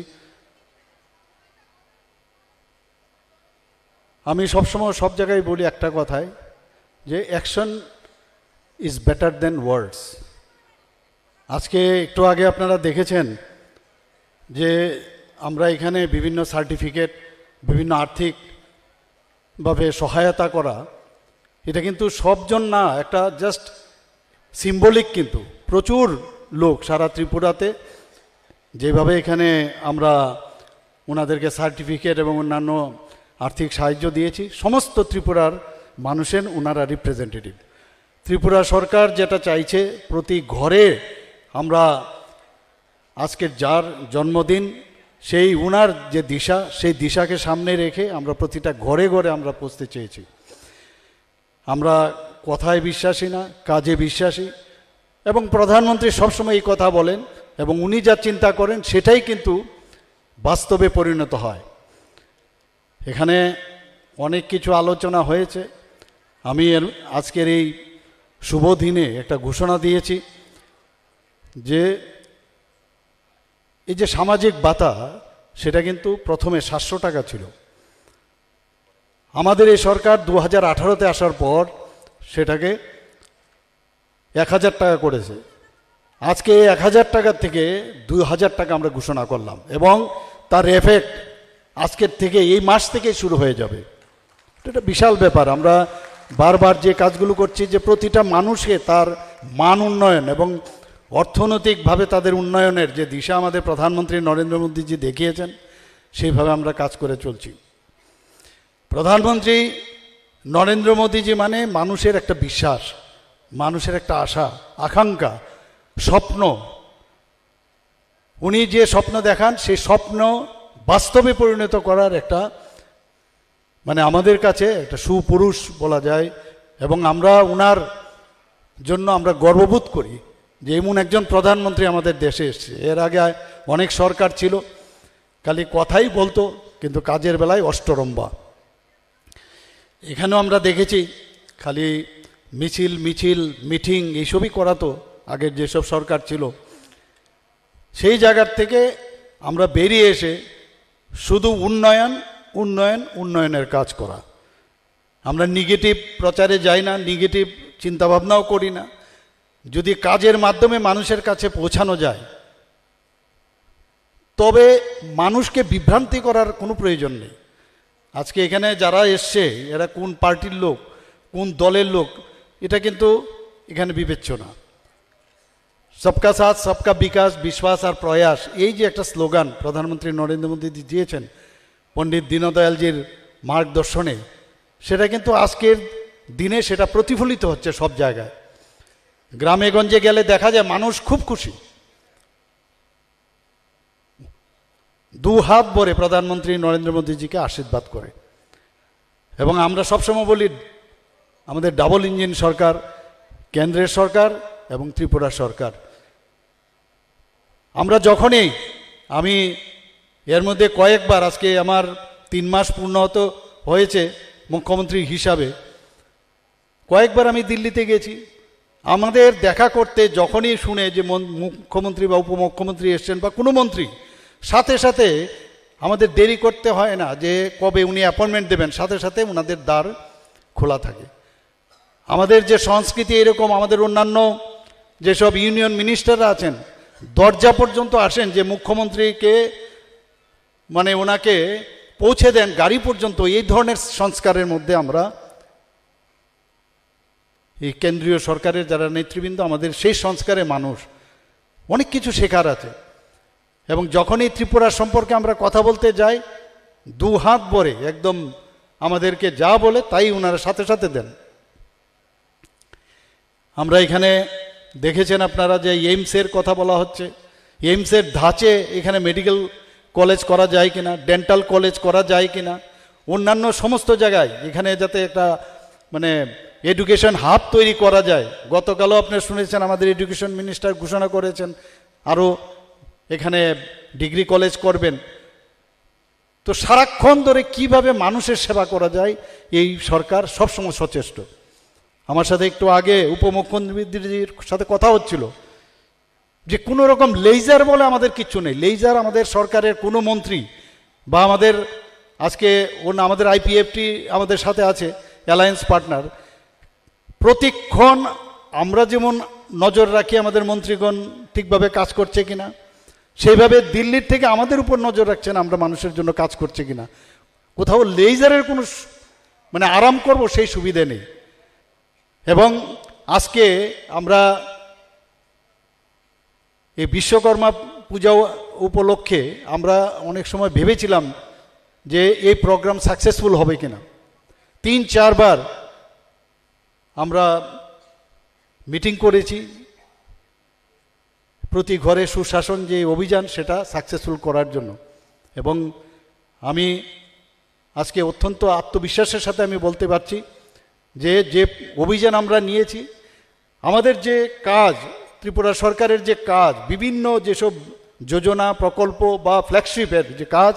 আমি সবসময় সব জায়গায় বলি একটা কথাই, যে অ্যাকশন ইজ বেটার দেন ওয়ার্ডস। আজকে একটু আগে আপনারা দেখেছেন যে আমরা এখানে বিভিন্ন সার্টিফিকেট, বিভিন্ন আর্থিকভাবে সহায়তা করা, এটা কিন্তু সবজন না, একটা জাস্ট সিম্বলিক। কিন্তু প্রচুর লোক সারা ত্রিপুরাতে যেভাবে এখানে আমরা ওনাদেরকে সার্টিফিকেট এবং অন্যান্য আর্থিক সাহায্য দিয়েছি, সমস্ত ত্রিপুরার মানুষের ওনারা রিপ্রেজেন্টেটিভ। ত্রিপুরা সরকার যেটা চাইছে, প্রতি ঘরে আমরা আজকের যার জন্মদিন সেই ওনার যে দিশা, সেই দিশাকে সামনে রেখে আমরা প্রতিটা ঘরে ঘরে আমরা পৌঁছতে চেয়েছি। আমরা কথায় বিশ্বাসী না, কাজে বিশ্বাসী, এবং প্রধানমন্ত্রী সবসময় এই কথা বলেন এবং উনি যা চিন্তা করেন সেটাই কিন্তু বাস্তবে পরিণত হয়। এখানে অনেক কিছু আলোচনা হয়েছে। আমি আজকের এই শুভ দিনে একটা ঘোষণা দিয়েছি যে এই যে সামাজিক ভাতা, সেটা কিন্তু প্রথমে 700 টাকা ছিল। আমাদের এই সরকার 2018-তে আসার পর সেটাকে 1000 টাকা করেছে। আজকে 1000 টাকার থেকে 2000 টাকা আমরা ঘোষণা করলাম এবং তার এফেক্ট আজকের থেকে, এই মাস থেকে শুরু হয়ে যাবে। এটা বিশাল ব্যাপার। আমরা বারবার যে কাজগুলো করছি, যে প্রতিটা মানুষকে তার মান উন্নয়ন এবং অর্থনৈতিকভাবে তাদের উন্নয়নের যে দিশা আমাদের প্রধানমন্ত্রী নরেন্দ্র মোদীজি দেখিয়েছেন, সেইভাবে আমরা কাজ করে চলছি। প্রধানমন্ত্রী নরেন্দ্র মোদীজি মানে মানুষের একটা বিশ্বাস, মানুষের একটা আশা, আকাঙ্ক্ষা, স্বপ্ন। উনি যে স্বপ্ন দেখান, সেই স্বপ্ন বাস্তবে পরিণত করার একটা, মানে আমাদের কাছে একটা সুপুরুষ বলা যায়। এবং আমরা ওনার জন্য আমরা গর্ববোধ করি যে এমন একজন প্রধানমন্ত্রী আমাদের দেশে এসেছে। এর আগে অনেক সরকার ছিল, খালি কথাই বলতো কিন্তু কাজের বেলায় অষ্টরম্বা। এখানেও আমরা দেখেছি খালি মিছিল মিটিং এইসবই করাতো আগের যেসব সরকার ছিল। সেই জায়গার থেকে আমরা বেরিয়ে এসে শুধু উন্নয়নের কাজ করা। আমরা নেগেটিভ প্রচারে যাই না, নেগেটিভ চিন্তাভাবনাও করি না। যদি কাজের মাধ্যমে মানুষের কাছে পৌঁছানো যায়, তবে মানুষকে বিভ্রান্তি করার কোনো প্রয়োজন নেই। আজকে এখানে যারা এসছে, এরা কোন পার্টির লোক, কোন দলের লোক, এটা কিন্তু এখানে বিবেচ্য না। সবকা সাথ সবকা বিকাশ, বিশ্বাস আর প্রয়াস, এই যে একটা স্লোগান প্রধানমন্ত্রী নরেন্দ্র মোদী দিয়েছেন পণ্ডিত দীনদয়ালজির মার্গদর্শনে, সেটা কিন্তু আজকের দিনে সেটা প্রতিফলিত হচ্ছে সব জায়গায়। গ্রামে গঞ্জে গেলে দেখা যায় মানুষ খুব খুশি, দু হাত ভরে প্রধানমন্ত্রী নরেন্দ্র মোদীজিকে আশীর্বাদ করে। এবং আমরা সবসময় বলি আমাদের ডাবল ইঞ্জিন সরকার, কেন্দ্রের সরকার এবং ত্রিপুরা সরকার। আমরা যখনই, আমি এর মধ্যে কয়েকবার, আজকে আমার 3 মাস পূর্ণ হয়েছে মুখ্যমন্ত্রী হিসাবে, কয়েকবার আমি দিল্লিতে গেছি। আমাদের দেখা করতে যখনই শুনে যে মুখ্যমন্ত্রী বা উপমুখ্যমন্ত্রী এসছেন বা কোনো মন্ত্রী, সাথে সাথে আমাদের দেরি করতে হয় না যে কবে উনি অ্যাপয়েন্টমেন্ট দেবেন, সাথে সাথে ওনাদের দ্বার খোলা থাকে। আমাদের যে সংস্কৃতি এরকম, আমাদের অন্যান্য যেসব ইউনিয়ন মিনিস্টাররা আছেন দরজা পর্যন্ত আসেন যে মুখ্যমন্ত্রীকে মানে ওনাকে পৌঁছে দেন গাড়ি পর্যন্ত। এই ধরনের সংস্কারের মধ্যে আমরা এই কেন্দ্রীয় সরকারের যারা নেতৃবৃন্দ, আমাদের সেই সংস্কারে মানুষ অনেক কিছু শেখার আছে। এবং যখনই ত্রিপুরা সম্পর্কে আমরা কথা বলতে যাই, 2 হাত ভরে একদম আমাদেরকে যা বলে তাই ওনারা সাথে সাথে দেন। আমরা এখানে দেখেছেন আপনারা যে এইমসের কথা বলা হচ্ছে, এইমসের ধাঁচে এখানে মেডিকেল কলেজ করা যায় কিনা, ডেন্টাল কলেজ করা যায় কিনা, অন্যান্য সমস্ত জায়গায় এখানে যাতে একটা মানে এডুকেশন হাব তৈরি করা যায়। গতকালও আপনারা শুনেছেন আমাদের এডুকেশন মিনিস্টার ঘোষণা করেছেন আরও এখানে ডিগ্রি কলেজ করবেন। তো সারাক্ষণ ধরে কিভাবে মানুষের সেবা করা যায় এই সরকার সবসময় সচেষ্ট। আমার সাথে একটু আগে উপমুখ্যমন্ত্রীর সাথে কথা হচ্ছিল যে কোনো রকম লেজার বলে আমাদের কিচ্ছু নেই। লেজার আমাদের সরকারের কোনো মন্ত্রী বা আমাদের আজকে আমাদের আইপিএফটি আমাদের সাথে আছে অ্যালায়েন্স পার্টনার, প্রতিক্ষণ আমরা যেমন নজর রাখি আমাদের মন্ত্রীগণ ঠিকভাবে কাজ করছে কিনা, সেইভাবে দিল্লির থেকে আমাদের উপর নজর রাখছেন আমরা মানুষের জন্য কাজ করছে কিনা। কোথাও লেজারের কোনো মানে আরাম করব সেই সুবিধা নেই। এবং আজকে আমরা এই বিশ্বকর্মা পূজা উপলক্ষে আমরা অনেক সময় ভেবেছিলাম যে এই প্রোগ্রাম সাকসেসফুল হবে কিনা। 3-4 বার আমরা মিটিং করেছি, প্রতি ঘরে সুশাসন যে অভিযান সেটা সাকসেসফুল করার জন্য। এবং আমি আজকে অত্যন্ত আত্মবিশ্বাসের সাথে আমি বলতে পারছি যে যে অভিযান আমরা নিয়েছি, আমাদের যে কাজ, ত্রিপুরা সরকারের যে কাজ, বিভিন্ন যেসব যোজনা প্রকল্প বা ফ্ল্যাগশিপের যে কাজ,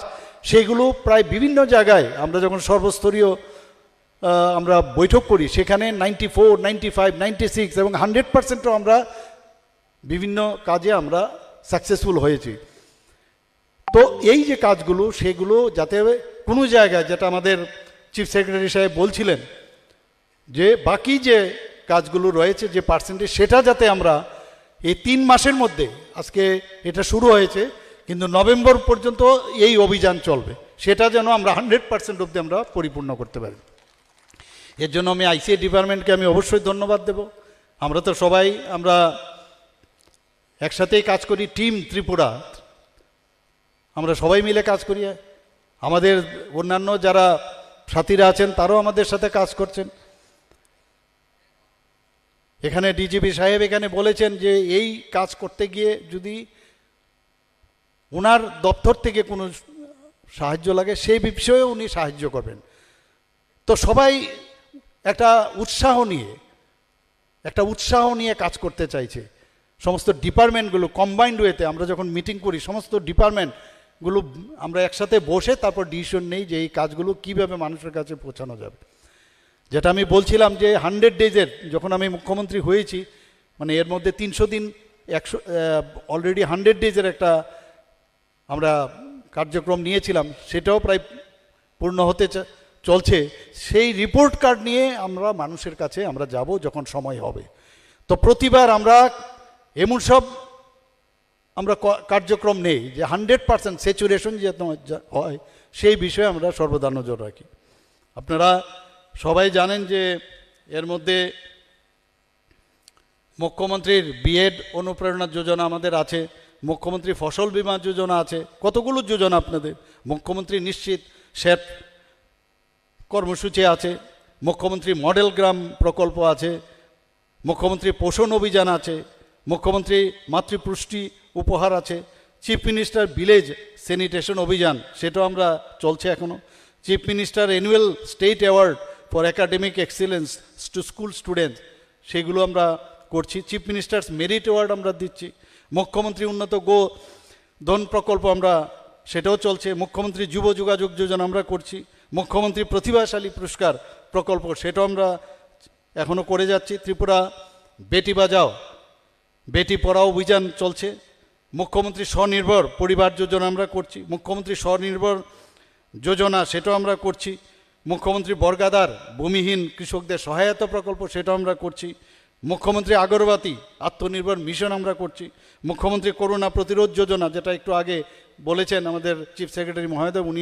সেগুলো প্রায় বিভিন্ন জায়গায় আমরা যখন সর্বস্তরীয় আমরা বৈঠক করি সেখানে 94, 95, 96 এবং 100%ও আমরা বিভিন্ন কাজে আমরা সাকসেসফুল হয়েছি। তো এই যে কাজগুলো সেগুলো যাতে কোনো জায়গায়, যেটা আমাদের চিফ সেক্রেটারি সাহেব বলছিলেন যে বাকি যে কাজগুলো রয়েছে যে পার্সেন্টেজ, সেটা যাতে আমরা এই 3 মাসের মধ্যে, আজকে এটা শুরু হয়েছে কিন্তু নভেম্বর পর্যন্ত এই অভিযান চলবে, সেটা যেন আমরা 100% অবধি আমরা পরিপূর্ণ করতে পারি। এর জন্য আমি আইসিএ ডিপার্টমেন্টকে আমি অবশ্যই ধন্যবাদ দেব। আমরা তো সবাই আমরা একসাথেই কাজ করি, টিম ত্রিপুরা, আমরা সবাই মিলে কাজ করি। আমাদের অন্যান্য যারা সাথীরা আছেন তারাও আমাদের সাথে কাজ করছেন। এখানে ডিজিপি সাহেব এখানে বলেছেন যে এই কাজ করতে গিয়ে যদি ওনার দপ্তর থেকে কোনো সাহায্য লাগে সেই বিষয়েও উনি সাহায্য করবেন। তো সবাই একটা উৎসাহ নিয়ে কাজ করতে চাইছে। সমস্ত ডিপার্টমেন্টগুলো কম্বাইন্ড ওয়েতে আমরা যখন মিটিং করি, সমস্ত ডিপার্টমেন্টগুলো আমরা একসাথে বসে তারপর ডিসিশন নেই যে এই কাজগুলো কীভাবে মানুষের কাছে পৌঁছানো যাবে। যেটা আমি বলছিলাম যে 100 ডেজের যখন আমি মুখ্যমন্ত্রী হয়েছি, মানে এর মধ্যে 300 দিন অলরেডি 100 ডেজের একটা আমরা কার্যক্রম নিয়েছিলাম, সেটাও প্রায় পূর্ণ হতে চলছে। সেই রিপোর্ট কার্ড নিয়ে আমরা মানুষের কাছে আমরা যাব যখন সময় হবে। তো প্রতিবার আমরা এমন সব আমরা কার্যক্রম নেই যে 100% স্যাচুরেশন যে হয় সেই বিষয়ে আমরা সর্বদা নজর রাখি। আপনারা সবাই জানেন যে এর মধ্যে মুখ্যমন্ত্রীর বিএড অনুপ্রেরণা যোজনা আমাদের আছে, মুখ্যমন্ত্রী ফসল বীমা যোজনা আছে, কতগুলো যোজনা আপনাদের, মুখ্যমন্ত্রী নিশ্চিত সেট কর্মসূচি আছে, মুখ্যমন্ত্রী মডেল গ্রাম প্রকল্প আছে, মুখ্যমন্ত্রী পোষণ অভিযান আছে, মুখ্যমন্ত্রী মাতৃপুষ্টি উপহার আছে, চিফ মিনিস্টার ভিলেজ স্যানিটেশন অভিযান সেটাও আমরা চলছে এখনও, chief minister annual state award for academic excellence to school students সেগুলো আমরা করছি, চিফ মিনিস্টার্স মেরিট অ্যাওয়ার্ড আমরা দিচ্ছি, মুখ্যমন্ত্রী উন্নত গো ধন প্রকল্প আমরা সেটাও চলছে। মুখ্যমন্ত্রী যুব যোগাযোগ যোজনা আমরা করছি। মুখ্যমন্ত্রী প্রতিভাশালী পুরস্কার প্রকল্প সেটাও আমরা এখনও করে যাচ্ছি। ত্রিপুরা বেটি বাঁচাও বেটি পড়াও অভিযান চলছে। মুখ্যমন্ত্রী স্বনির্ভর পরিবার যোজনা আমরা করছি। মুখ্যমন্ত্রী স্বনির্ভর যোজনা সেটাও আমরা করছি। মুখ্যমন্ত্রী বর্গাদার ভূমিহীন কৃষকদের সহায়তা প্রকল্প সেটাও আমরা করছি। মুখ্যমন্ত্রী আগরবাতি আত্মনির্ভর মিশন আমরা করছি। মুখ্যমন্ত্রী করোনা প্রতিরোধ যোজনা, যেটা একটু আগে বলেছেন আমাদের চিফ সেক্রেটারি মহোদয়, উনি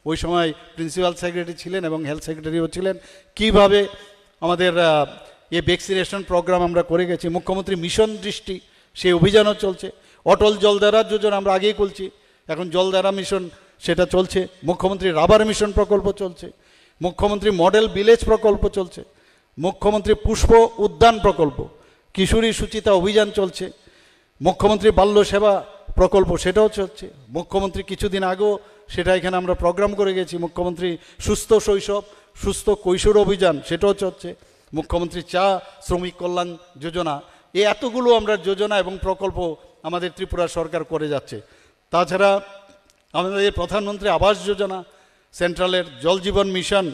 ওই সময় প্রিন্সিপাল সেক্রেটারি ছিলেন এবং হেলথ সেক্রেটারিও ছিলেন, কীভাবে আমাদের এই ভ্যাকসিনেশন প্রোগ্রাম আমরা করে গেছি। মুখ্যমন্ত্রী মিশন দৃষ্টি সেই অভিযানও চলছে। অটল জলধারা যোজনা আমরা আগেই করছি, এখন জলধারা মিশন সেটা চলছে। মুখ্যমন্ত্রী রাবার মিশন প্রকল্প চলছে। মুখ্যমন্ত্রী মডেল ভিলেজ প্রকল্প চলছে। মুখ্যমন্ত্রী পুষ্প উদ্যান প্রকল্প, কিশোরী সুচিতা অভিযান চলছে। মুখ্যমন্ত্রী বাল্য সেবা প্রকল্প সেটাও চলছে। মুখ্যমন্ত্রী কিছুদিন আগেও সেটা এখানে আমরা প্রোগ্রাম করে গেছি, মুখ্যমন্ত্রী সুস্থ শৈশব সুস্থ কৈশোর অভিযান সেটাও চলছে। মুখ্যমন্ত্রী চা শ্রমিক কল্যাণ যোজনা, এই এতগুলো আমরা যোজনা এবং প্রকল্প আমাদের ত্রিপুরা সরকার করে যাচ্ছে। তাছাড়া আমাদের প্রধানমন্ত্রী আবাস যোজনা, সেন্ট্রালের জল জীবন মিশন,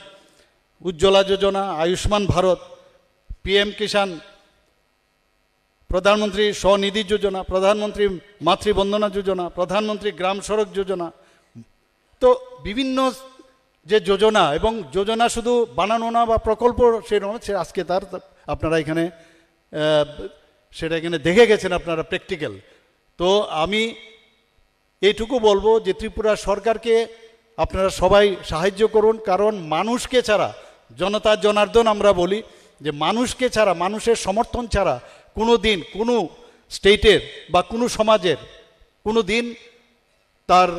উজ্জ্বলা যোজনা, আয়ুষ্মান ভারত, পিএম কিষাণ, প্রধানমন্ত্রী স্বনিধি যোজনা, প্রধানমন্ত্রী মাতৃবন্দনা যোজনা, প্রধানমন্ত্রী গ্রাম সড়ক যোজনা, তো বিভিন্ন যে যোজনা, এবং যোজনা শুধু বানানো না বা প্রকল্প সেরকম, সে আজকে তার আপনারা এখানে সেটা এখানে দেখে গেছেন আপনারা প্র্যাকটিক্যাল। তো আমি এইটুকু বলবো যে ত্রিপুরা সরকারকে আপনারা সবাই সাহায্য করুন, কারণ মানুষকে ছাড়া, জনতা জনার্দন আমরা বলি যে মানুষকে ছাড়া, মানুষের সমর্থন ছাড়া কোনো দিন কোনো স্টেটের বা কোনো সমাজের কোনো দিন তার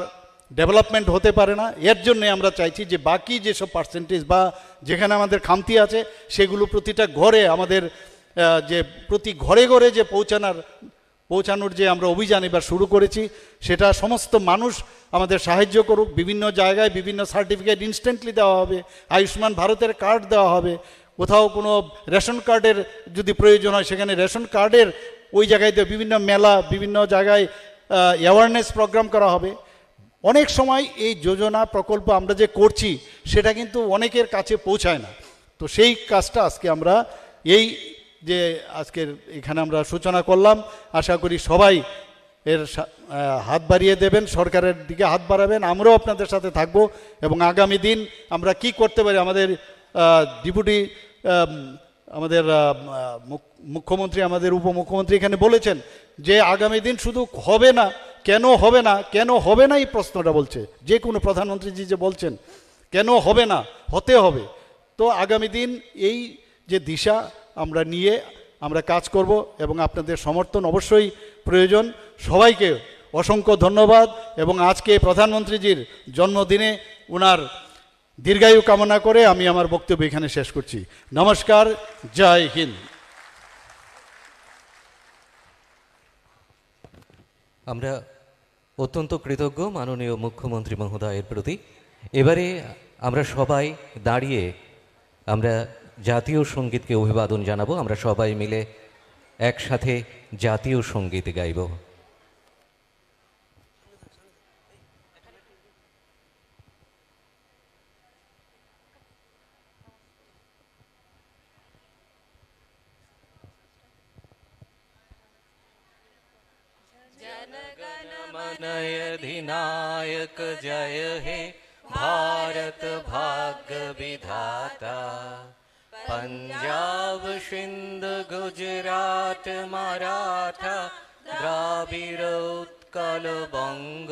ডেভেলপমেন্ট হতে পারে না। এর জন্যে আমরা চাইছি যে বাকি যেসব পার্সেন্টেজ বা যেখানে আমাদের খামতি আছে সেগুলো প্রতিটা ঘরে আমাদের যে প্রতি ঘরে ঘরে যে পৌঁছানোর যে আমরা অভিযান এবার শুরু করেছি, সেটা সমস্ত মানুষ আমাদের সাহায্য করুক। বিভিন্ন জায়গায় বিভিন্ন সার্টিফিকেট ইনস্ট্যান্টলি দেওয়া হবে, আয়ুষ্মান ভারতের কার্ড দেওয়া হবে, কোথাও কোনো রেশন কার্ডের যদি প্রয়োজন হয় সেখানে রেশন কার্ডের ওই জায়গায় বিভিন্ন মেলা, বিভিন্ন জায়গায় অ্যাওয়ারনেস প্রোগ্রাম করা হবে। অনেক সময় এই যোজনা প্রকল্প আমরা যে করছি সেটা কিন্তু অনেকের কাছে পৌঁছায় না। তো সেই কাজটা আজকে আমরা এই যে আজকের এখানে আমরা সূচনা করলাম, আশা করি সবাই এর হাত বাড়িয়ে দেবেন, সরকারের দিকে হাত বাড়াবেন, আমরাও আপনাদের সাথে থাকব। এবং আগামী দিন আমরা কি করতে পারি, আমাদের ডেপুটি আমাদের মুখ্যমন্ত্রী, আমাদের উপমুখ্যমন্ত্রী এখানে বলেছেন যে আগামী দিন শুধু হবে না, কেন হবে না, কেন হবে না এই প্রশ্নটা বলছে, যে কোনো প্রধানমন্ত্রীজি যে বলছেন কেন হবে না, হতে হবে। তো আগামী দিন এই যে দিশা আমরা নিয়ে আমরা কাজ করব এবং আপনাদের সমর্থন অবশ্যই প্রয়োজন। সবাইকে অসংখ্য ধন্যবাদ এবং আজকে প্রধানমন্ত্রীজির জন্মদিনে ওনার দীর্ঘায়ু কামনা করে আমি আমার বক্তব্য এখানে শেষ করছি। নমস্কার, জয় হিন্দ। আমরা অত্যন্ত কৃতজ্ঞ মাননীয় মুখ্যমন্ত্রী মহোদয়ের প্রতি। এবারে আমরা সবাই দাঁড়িয়ে আমরা জাতীয় সঙ্গীতকে অভিবাদন জানাবো। আমরা সবাই মিলে একসাথে জাতীয় সঙ্গীত গাইব। जनगण मन अधिनायक जय हे भारत भाग्य विधाता। पंजाब सिंध गुजरात मराठा द्राविड़ उत्कल बंग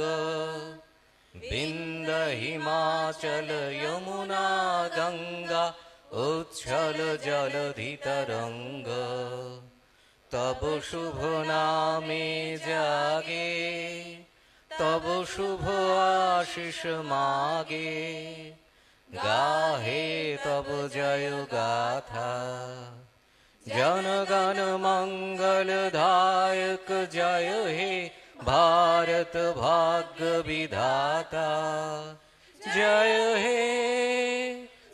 विंध्य हिमाचल यमुना गंगा उच्छल जलधि तरंग। तब शुभ नामे जागे तब शुभ आशीष मागे गाहे तब जय गाथा। जनगण मंगल दायक जय हे भारत भाग्य विधाता। जय हे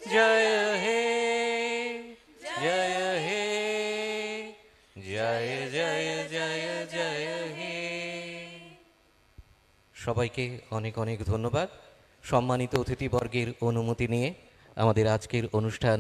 जय हे जय हे जय जय जय जय हे। সবাইকে অনেক অনেক ধন্যবাদ। সম্মানিত অতিথিবর্গের অনুমতি নিয়ে আমাদের আজকের অনুষ্ঠান